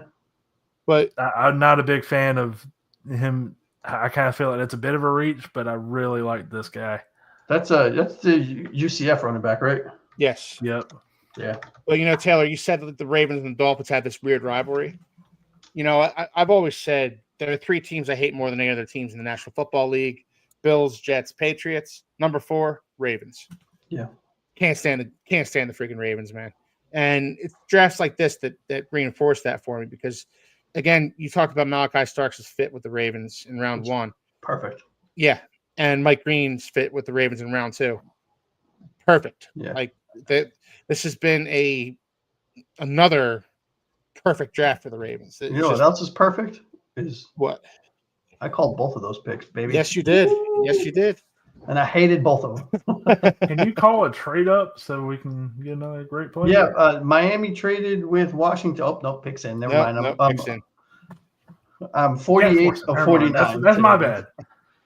But I'm not a big fan of him. I kind of feel like it's a bit of a reach, but I really like this guy. That's the UCF running back, right? yes. Yep. Yeah. Well, Taylor, you said that the Ravens and the Dolphins had this weird rivalry. I've always said there are 3 teams I hate more than any other teams in the National Football League: Bills, Jets, Patriots. Number 4, Ravens. Yeah. Can't stand the freaking Ravens, man. And it's drafts like this that reinforce that for me because, again, you talked about Malachi Starks' fit with the Ravens in round 1. Perfect. Yeah, and Mike Green's fit with the Ravens in round 2. Perfect. Yeah. Like that. This has been another perfect draft for the Ravens. You know what else is perfect? Is what? I called both of those picks, baby. Yes, you did. Yes, you did. And I hated both of them. Can you call a trade up so we can get another great player? Yeah, Miami traded with Washington. Oh, no, picks in. Never mind. Picks in. I'm 48 of 49. That's my bad.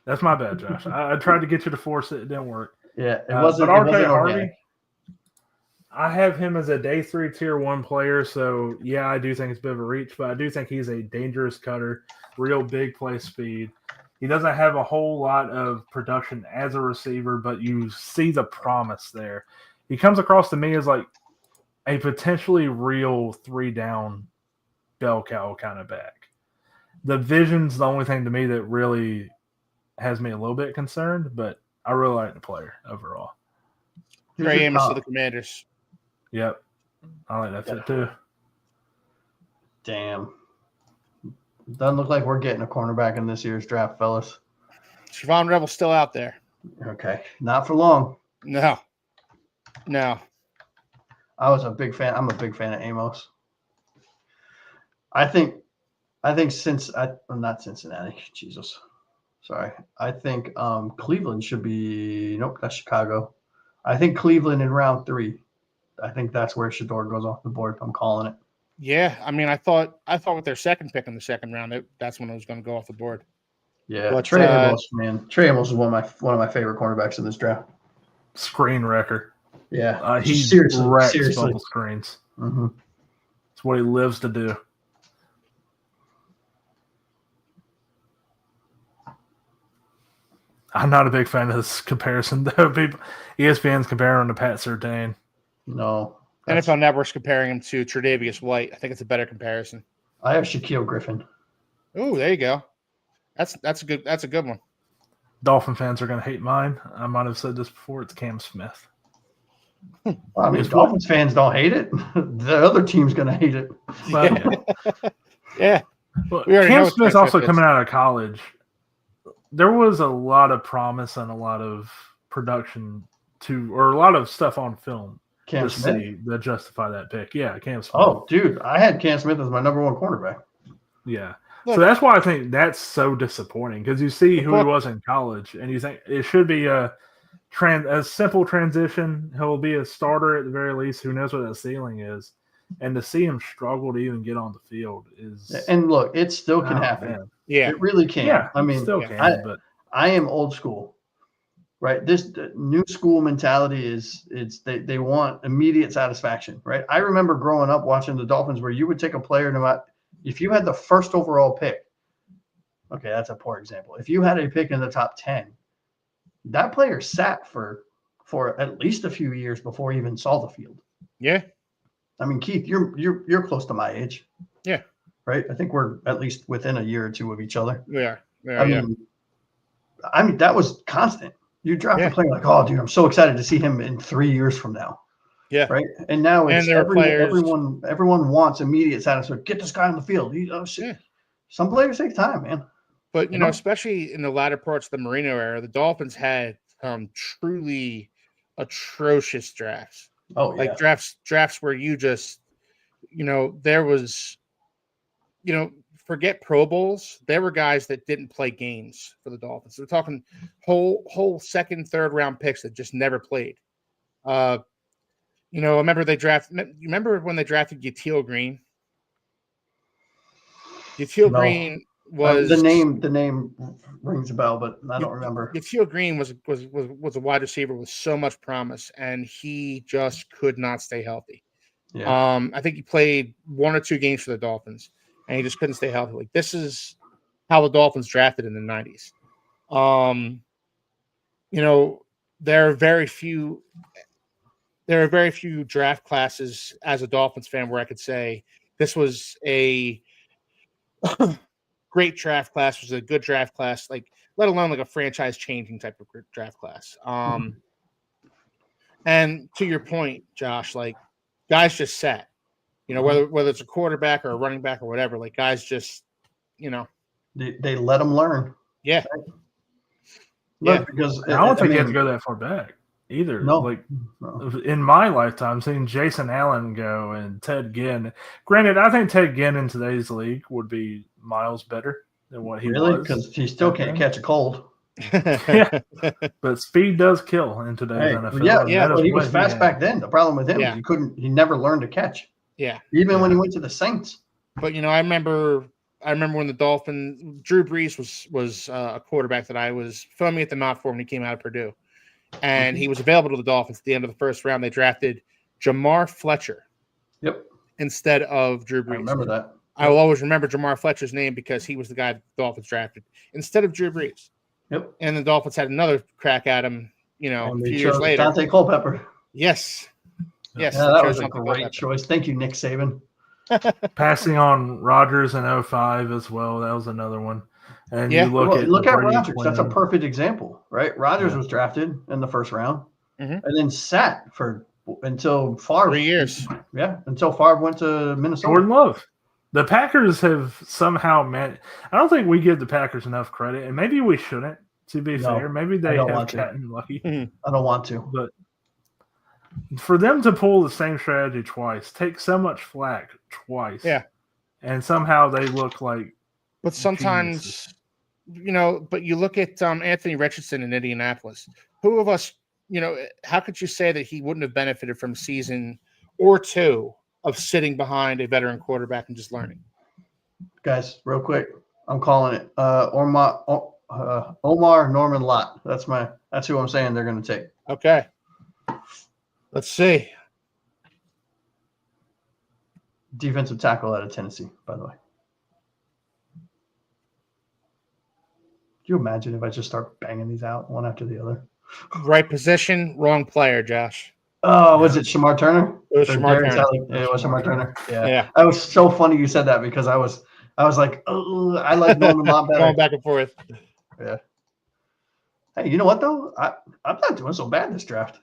That's my bad, Josh. I tried to get you to force it. It didn't work. Yeah, it wasn't. But It wasn't organic. I have him as a day 3 tier 1 player. So yeah, I do think it's a bit of a reach, but I do think he's a dangerous cutter, real big play speed. He doesn't have a whole lot of production as a receiver, but you see the promise there. He comes across to me as like a potentially real 3-down bell cow kind of back. The vision's the only thing to me that really has me a little bit concerned, but I really like the player overall. Trey Amos of the Commanders. Yep. I like that fit too. Damn. Doesn't look like we're getting a cornerback in this year's draft, fellas. Siobhan Rebel's still out there. Okay. Not for long. No. I'm a big fan of Amos. I think not Cincinnati. Jesus. Sorry. I think Cleveland should be that's Chicago. I think Cleveland in round 3. I think that's where Shador goes off the board. I'm calling it. Yeah, I mean, I thought with their second pick in the second round, that's when it was going to go off the board. Yeah, but, Trey Amos, man. Trey Amos is one of my favorite cornerbacks in this draft. Screen wrecker. Yeah, he seriously. bubble screens. Mm-hmm. It's what he lives to do. I'm not a big fan of this comparison, though. ESPN's comparing him to Pat Surtain. No. NFL Network's comparing him to Tre'Davious White. I think it's a better comparison. I have Shaquille Griffin. Oh, there you go. That's a good one. Dolphin fans are going to hate mine. I might have said this before. It's Cam Smith. Well, I mean, Dolphins fans don't hate it. The other team's going to hate it. Well, yeah. Well, Cam Smith's also coming out of college. There was a lot of promise and a lot of production or a lot of stuff on film Cam Smith that justify that pick. Yeah, Cam Smith. Oh, dude, I had Cam Smith as my number 1 cornerback. Yeah. So that's why I think that's so disappointing because you see who he was in college and you think it should be a simple transition. He'll be a starter at the very least. Who knows what that ceiling is? And to see him struggle to even get on the field is. And look, it still can happen. Man. Yeah, it really can. Yeah, I mean, still can. But I am old school, right? This new school mentality is they want immediate satisfaction, right? I remember growing up watching the Dolphins where you would take a player if you had the first overall pick. Okay, that's a poor example. If you had a pick in the top 10, that player sat for at least a few years before he even saw the field. Yeah. I mean, Keith, you're close to my age. Yeah. Right? I think we're at least within a year or two of each other. We are. I mean, that was constant. You draft a player like, oh, dude, I'm so excited to see him in 3 years from now. Yeah. Right. And now it's everyone wants immediate satisfaction. Get this guy on the field. Some players take time, man. But especially in the latter parts of the Marino era, the Dolphins had truly atrocious drafts. Oh, like drafts where you just, there was, forget Pro Bowls. There were guys that didn't play games for the Dolphins. We're talking whole second, third round picks that just never played. I remember when they drafted Yatil Green? Green was the name rings a bell, but I don't remember. Yatil Green was a wide receiver with so much promise, and he just could not stay healthy. Yeah. I think he played 1 or 2 games for the Dolphins, and he just couldn't stay healthy. Like, this is how the Dolphins drafted in the 90s. There are very few draft classes as a Dolphins fan where I could say this was a great draft class, was a good draft class, like let alone like a franchise changing type of draft class. And to your point, Josh, like guys just sat, whether it's a quarterback or a running back or whatever, like guys just, they let them learn. Yeah. Look, because I don't think you have to go that far back either. No. In my lifetime, seeing Jason Allen go and Ted Ginn. Granted, I think Ted Ginn in today's league would be miles better than what he was. Because he still can't catch a cold. Yeah, but speed does kill in today's NFL. Well, he was fast back then. The problem with him is he never learned to catch. Yeah. Even when he went to the Saints. But I remember when the Dolphins, Drew Brees was a quarterback that I was filming at the Mount for when he came out of Purdue. And he was available to the Dolphins at the end of the first round. They drafted Jamar Fletcher. Yep. Instead of Drew Brees. I remember that. I will always remember Jamar Fletcher's name because he was the guy the Dolphins drafted instead of Drew Brees. Yep. And the Dolphins had another crack at him, a few years later. Dante Culpepper. Yes. Yes. Yeah, that was a great choice. Thank you, Nick Saban. Passing on Rodgers in 2005 as well. That was another one. And you look at Rodgers. That's a perfect example, right? Rodgers was drafted in the first round and then sat until Favre. 3 years. Yeah, until Favre went to Minnesota. Jordan Love. The Packers have somehow I don't think we give the Packers enough credit, and maybe we shouldn't, to be fair. Maybe they have gotten lucky. I don't want to. But for them to pull the same strategy twice, take so much flack twice, and somehow they look like But sometimes, but you look at Anthony Richardson in Indianapolis. Who of us, how could you say that he wouldn't have benefited from a season or two of sitting behind a veteran quarterback and just learning? Guys, real quick, I'm calling it Omar Norman Lott. That's who I'm saying they're going to take. Okay. Let's see. Defensive tackle out of Tennessee, by the way. Can you imagine if I just start banging these out one after the other? Right position, wrong player, Josh. Oh, was it Shamar Turner? It was Shamar Turner. Yeah, it was Shamar Turner. Yeah. That was so funny you said that because I was like, oh, I like Norman Lott better. Going back and forth. Yeah. Hey, you know what though? I'm not doing so bad this draft.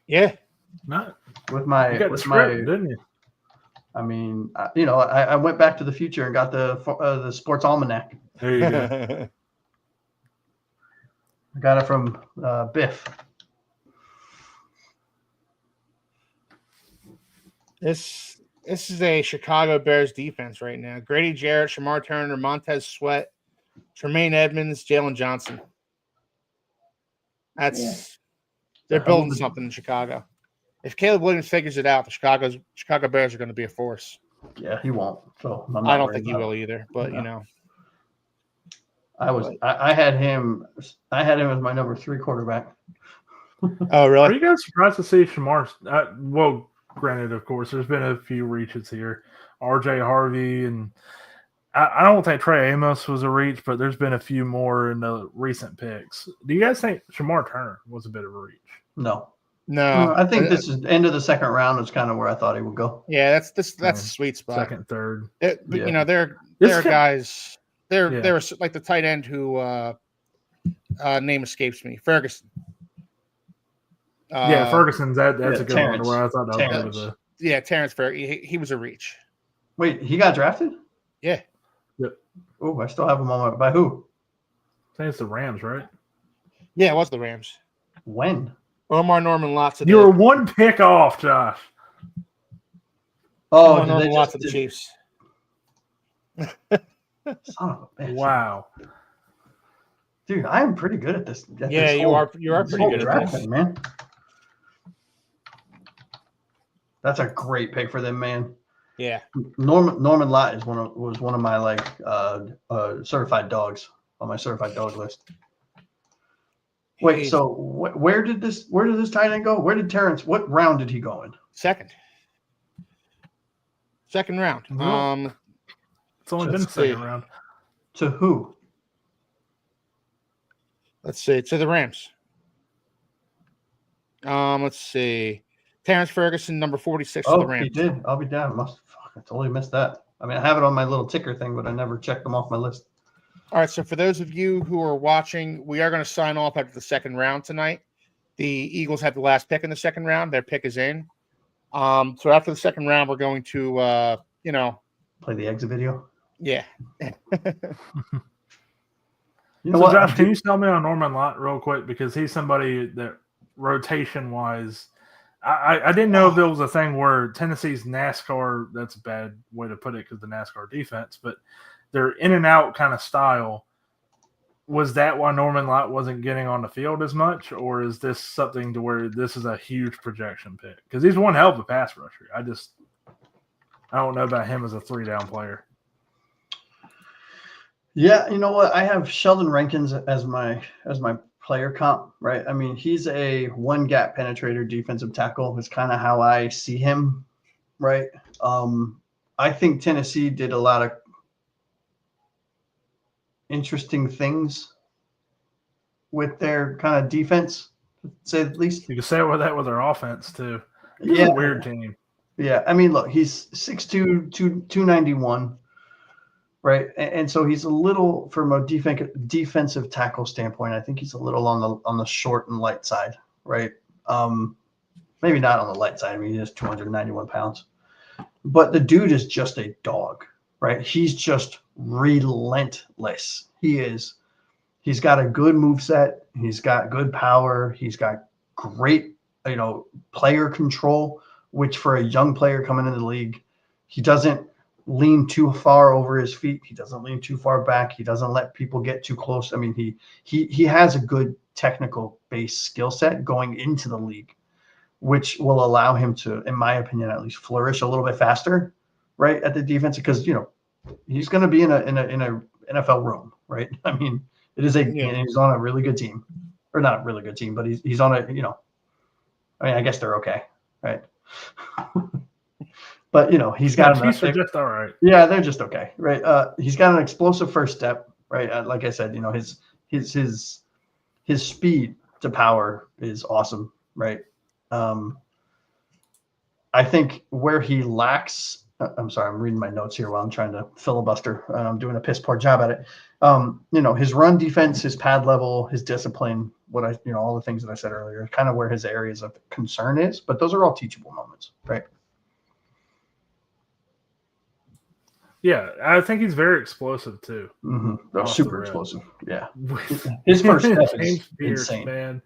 Yeah. Not with my didn't you? I mean, I went back to the future and got the sports almanac. There you go. I got it from Biff. This is a Chicago Bears defense right now. Grady Jarrett, Shamar Turner, Montez Sweat, Tremaine Edmonds, Jalen Johnson. They're building something in Chicago. If Caleb Williams figures it out, the Chicago Bears are going to be a force. Yeah, he won't. So I don't think he will either. But I had him as my number 3 quarterback. Oh, really? Are you guys surprised to see Shamar? Well, granted, of course, there's been a few reaches here. R.J. Harvey, and I don't think Trey Amos was a reach, but there's been a few more in the recent picks. Do you guys think Shamar Turner was a bit of a reach? No. I think this is end of the second round is kind of where I thought he would go. Yeah, that's a sweet spot. Second, third. There are guys. There was like the tight end who name escapes me. Ferguson. Ferguson's that's a good Terrence. one. Where I thought that was Terrence Ferguson. He was a reach. Wait, he got drafted? Yeah. Yep. Oh, I still have him on by who? I think it's the Rams, right? Yeah, it was the Rams. When? Omar Norman Lott. You were one pick off, Josh. Oh, Omar Norman Lott to the Chiefs. Son of a bitch. Wow. Dude, I am pretty good at this. You are pretty good at this, man. That's a great pick for them, man. Yeah. Norman Lott was one of my certified dogs on my certified dog list. Wait, so where did this tight end go? Where did Terrence? What round did he go in? Second. Second round. Well, it's only been the second round. To who? Let's see. To the Rams. Let's see. Terrence Ferguson, number 46 for the Rams. He did. I'll be down. I totally missed that. I mean, I have it on my little ticker thing, but I never checked them off my list. All right. So for those of you who are watching, we are going to sign off after the second round tonight. The Eagles have the last pick in the second round. Their pick is in. So after the second round, we're going to, play the exit video. Yeah. You know so what? Josh, can you tell me on Norman Lott real quick, because he's somebody that rotation wise, I didn't know if there was a thing where Tennessee's NASCAR, that's a bad way to put it because the NASCAR defense, but their in and out kind of style. Was that why Norman Lott wasn't getting on the field as much, or is this something to where this is a huge projection pick? Because he's one hell of a pass rusher. I don't know about him as a 3-down player. Yeah, you know what? I have Sheldon Rankins as my player comp, right? I mean, he's a one gap penetrator defensive tackle. Is kind of how I see him, right? I think Tennessee did a lot of interesting things with their kind of defense, to say the least. You can say with their offense too. It's Yeah, a weird team. Yeah, I mean, look, he's 6'2", 291, right? And so he's a little, from a defensive tackle standpoint, I think he's a little on the short and light side, right? Maybe not on the light side. I mean, he's 291 pounds, but the dude is just a dog, right? He's just relentless. He's got a good moveset. He's got good power. He's got great, player control, which for a young player coming into the league, he doesn't lean too far over his feet. He doesn't lean too far back. He doesn't let people get too close. I mean, he has a good technical base skill set going into the league, which will allow him to, in my opinion, at least flourish a little bit faster, right, at the defense, because he's going to be in a NFL room, right? I mean, he's on a really good team, or not a really good team, but he's on a, I mean, I guess they're okay, right? But he's got Chiefs are just all right. Yeah, they're just okay, right? He's got an explosive first step, right? Like I said, his speed to power is awesome, right? I think where he lacks, I'm sorry, I'm reading my notes here while I'm trying to filibuster. I'm doing a piss poor job at it. His run defense, his pad level, his discipline, all the things that I said earlier, kind of where his areas of concern is, but those are all teachable moments, right? Yeah, I think he's very explosive too. Mm-hmm. Super explosive. Yeah. His first step is insane. Man.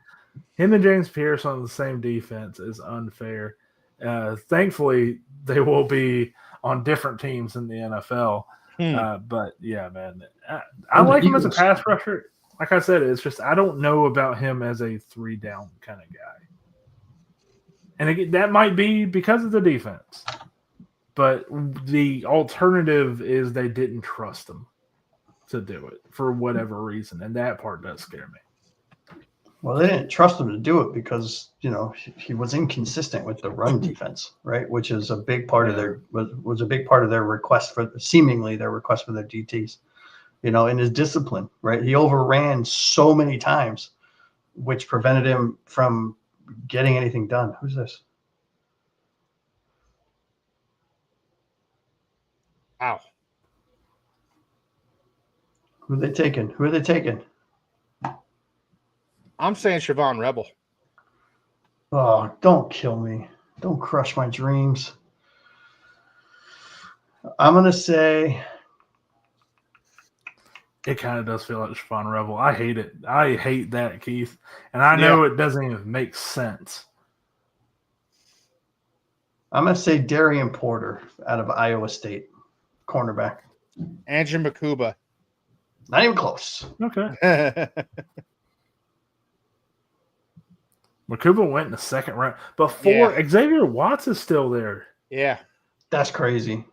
Him and James Pierce on the same defense is unfair. Thankfully, they will be on different teams in the NFL. But yeah, man, I like him as a pass rusher. Like I said, it's just I don't know about him as a 3-down kind of guy. And again, that might be because of the defense. But the alternative is they didn't trust him to do it for whatever reason. And that part does scare me. Well, they didn't trust him to do it because, he was inconsistent with the run defense, right? Which is a big part of was a big part of their request for their DTs, in his discipline, right? He overran so many times, which prevented him from getting anything done. Who's this? Wow. Who are they taking? I'm saying Siobhan Rebel. Oh, don't kill me. Don't crush my dreams. I'm going to say. It kind of does feel like Siobhan Rebel. I hate it. I hate that, Keith. And I know it doesn't even make sense. I'm going to say Darian Porter out of Iowa State, cornerback. Andrew Makuba. Not even close. Okay. Makuba went in the second round. Before Xavier Watts is still there. Yeah. That's crazy.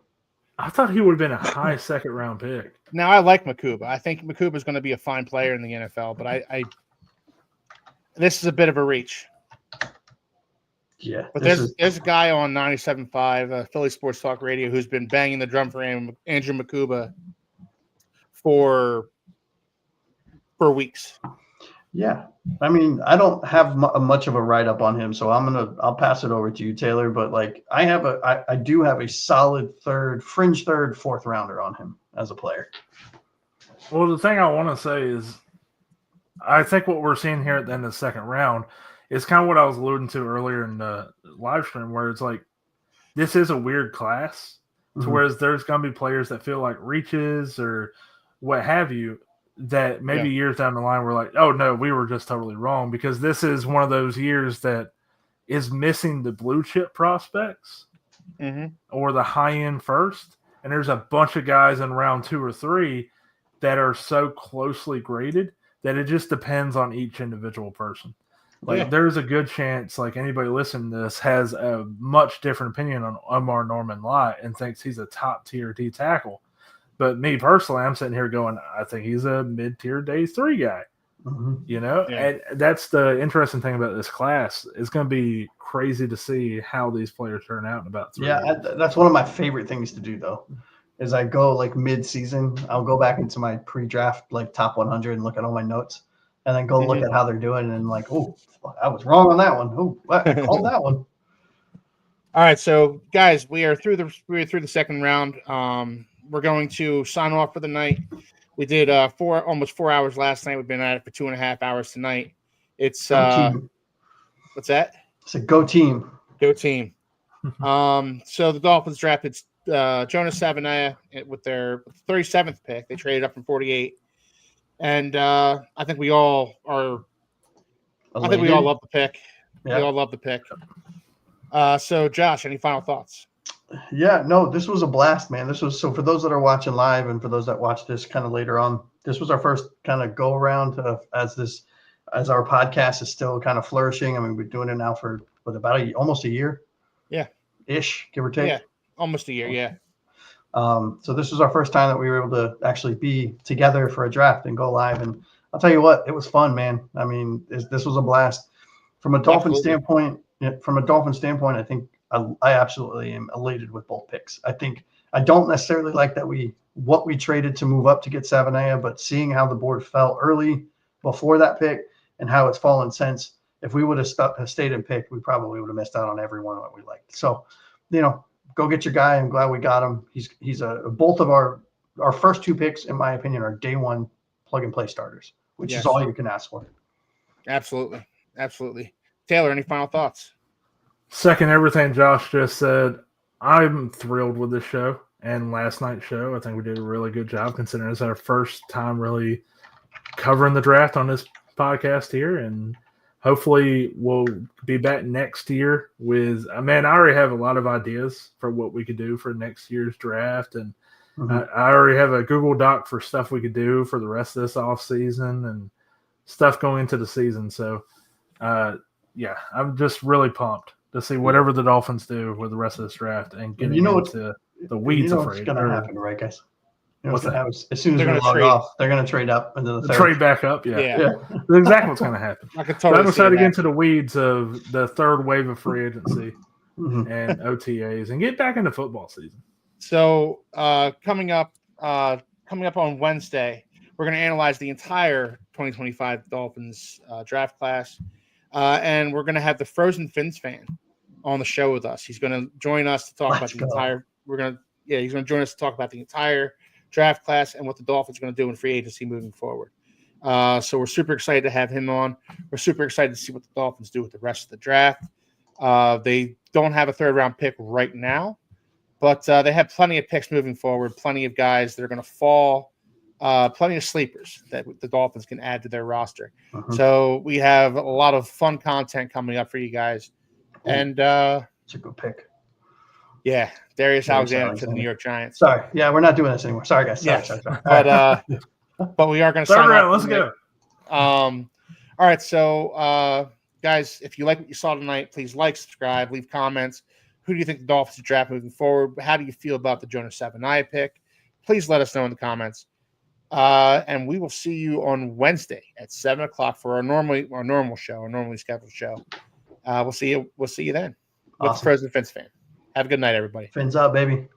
I thought he would have been a high second round pick. Now, I like Makuba. I think Makuba is going to be a fine player in the NFL, but I this is a bit of a reach. Yeah, But there's a guy on 97.5 Philly Sports Talk Radio who's been banging the drum for Andrew Makuba for weeks. Yeah, I mean, I don't have much of a write up on him, so I'll pass it over to you, Taylor. But like, I do have a solid fringe third, fourth rounder on him as a player. Well, the thing I want to say is, I think what we're seeing here at the end of the second round is kind of what I was alluding to earlier in the live stream, where it's like, this is a weird class, to whereas there's going to be players that feel like reaches or what have you, that maybe years down the line we're like, oh no, we were just totally wrong, because this is one of those years that is missing the blue chip prospects or the high end first. And there's a bunch of guys in round 2 or 3 that are so closely graded that it just depends on each individual person. Like there's a good chance like anybody listening to this has a much different opinion on Omar Norman Lott and thinks he's a top tier D tackle. But me personally, I'm sitting here going, I think he's a mid-tier day 3 guy. You know, and that's the interesting thing about this class. It's going to be crazy to see how these players turn out in about 3 years. That's one of my favorite things to do, though, is I go like mid-season. I'll go back into my pre-draft like top 100 and look at all my notes, and then go look at how they're doing, and like, oh, I was wrong on that one. Oh, I called that one. All right, so guys, we are through the second round. We're going to sign off for the night. We did almost 4 hours last night. We've been at it for 2.5 hours tonight. It's what's that? It's a go team. Go team. So the Dolphins drafted Jonas Savaiinaea with their 37th pick. They traded up from 48, and I think we all are. I think we all love the pick. Yeah. We all love the pick. So Josh, any final thoughts? Yeah, no, this was a blast, man. This was so for those that are watching live and for those that watch this kind of later on, this was our first kind of go around as our podcast is still kind of flourishing. I mean, we're doing it now for about almost a year. Yeah. Ish, give or take. Yeah, almost a year, yeah. So this was our first time that we were able to actually be together for a draft and go live. And I'll tell you what, it was fun, man. I mean, this was a blast. From a Dolphin standpoint, I think I absolutely am elated with both picks. I don't necessarily like that what we traded to move up to get Savaiinaea, but seeing how the board fell early before that pick and how it's fallen since, if we would have stayed and picked, we probably would have missed out on everyone that we liked. So, go get your guy. I'm glad we got him. He's both of our first 2 picks, in my opinion, are day 1 plug and play starters, which is all you can ask for. Absolutely. Taylor, any final thoughts? Second everything Josh just said. I'm thrilled with this show and last night's show. I think we did a really good job considering it's our first time really covering the draft on this podcast here. And hopefully we'll be back next year with, I already have a lot of ideas for what we could do for next year's draft. And I already have a Google Doc for stuff we could do for the rest of this off season and stuff going into the season. So, I'm just really pumped to see whatever the Dolphins do with the rest of this draft and getting into the weeds. What's going to happen, right, guys? What's going to happen? As soon as we log off, they're going to trade up into the third. Trade back up, yeah. That's exactly what's going to happen. I could totally see that. To get into the weeds of the third wave of free agency and OTAs and get back into football season. So coming up on Wednesday, we're going to analyze the entire 2025 Dolphins draft class. And we're going to have the Frozen Fins fan on the show with us. He's going to join us to talk about the entire. He's going to join us to talk about the entire draft class and what the Dolphins are going to do in free agency moving forward. So we're super excited to have him on. We're super excited to see what the Dolphins do with the rest of the draft. They don't have a 3rd round pick right now, but they have plenty of picks moving forward. Plenty of guys that are going to fall. Plenty of sleepers that the Dolphins can add to their roster. So we have a lot of fun content coming up for you guys. And it's a good pick. Yeah, Darius Alexander to the New York Giants. Sorry. Yeah, we're not doing this anymore. Sorry, guys. Sorry. But we are going to sign off. Let's go. All right. So, guys, if you like what you saw tonight, please like, subscribe, leave comments. Who do you think the Dolphins should draft moving forward? How do you feel about the Jonas Savaiinaea pick? Please let us know in the comments. And we will see you on Wednesday at 7:00 for our normally scheduled show. We'll see you then with Awesome. the Frozen Fins fan. Have a good night, everybody. Fins up, baby.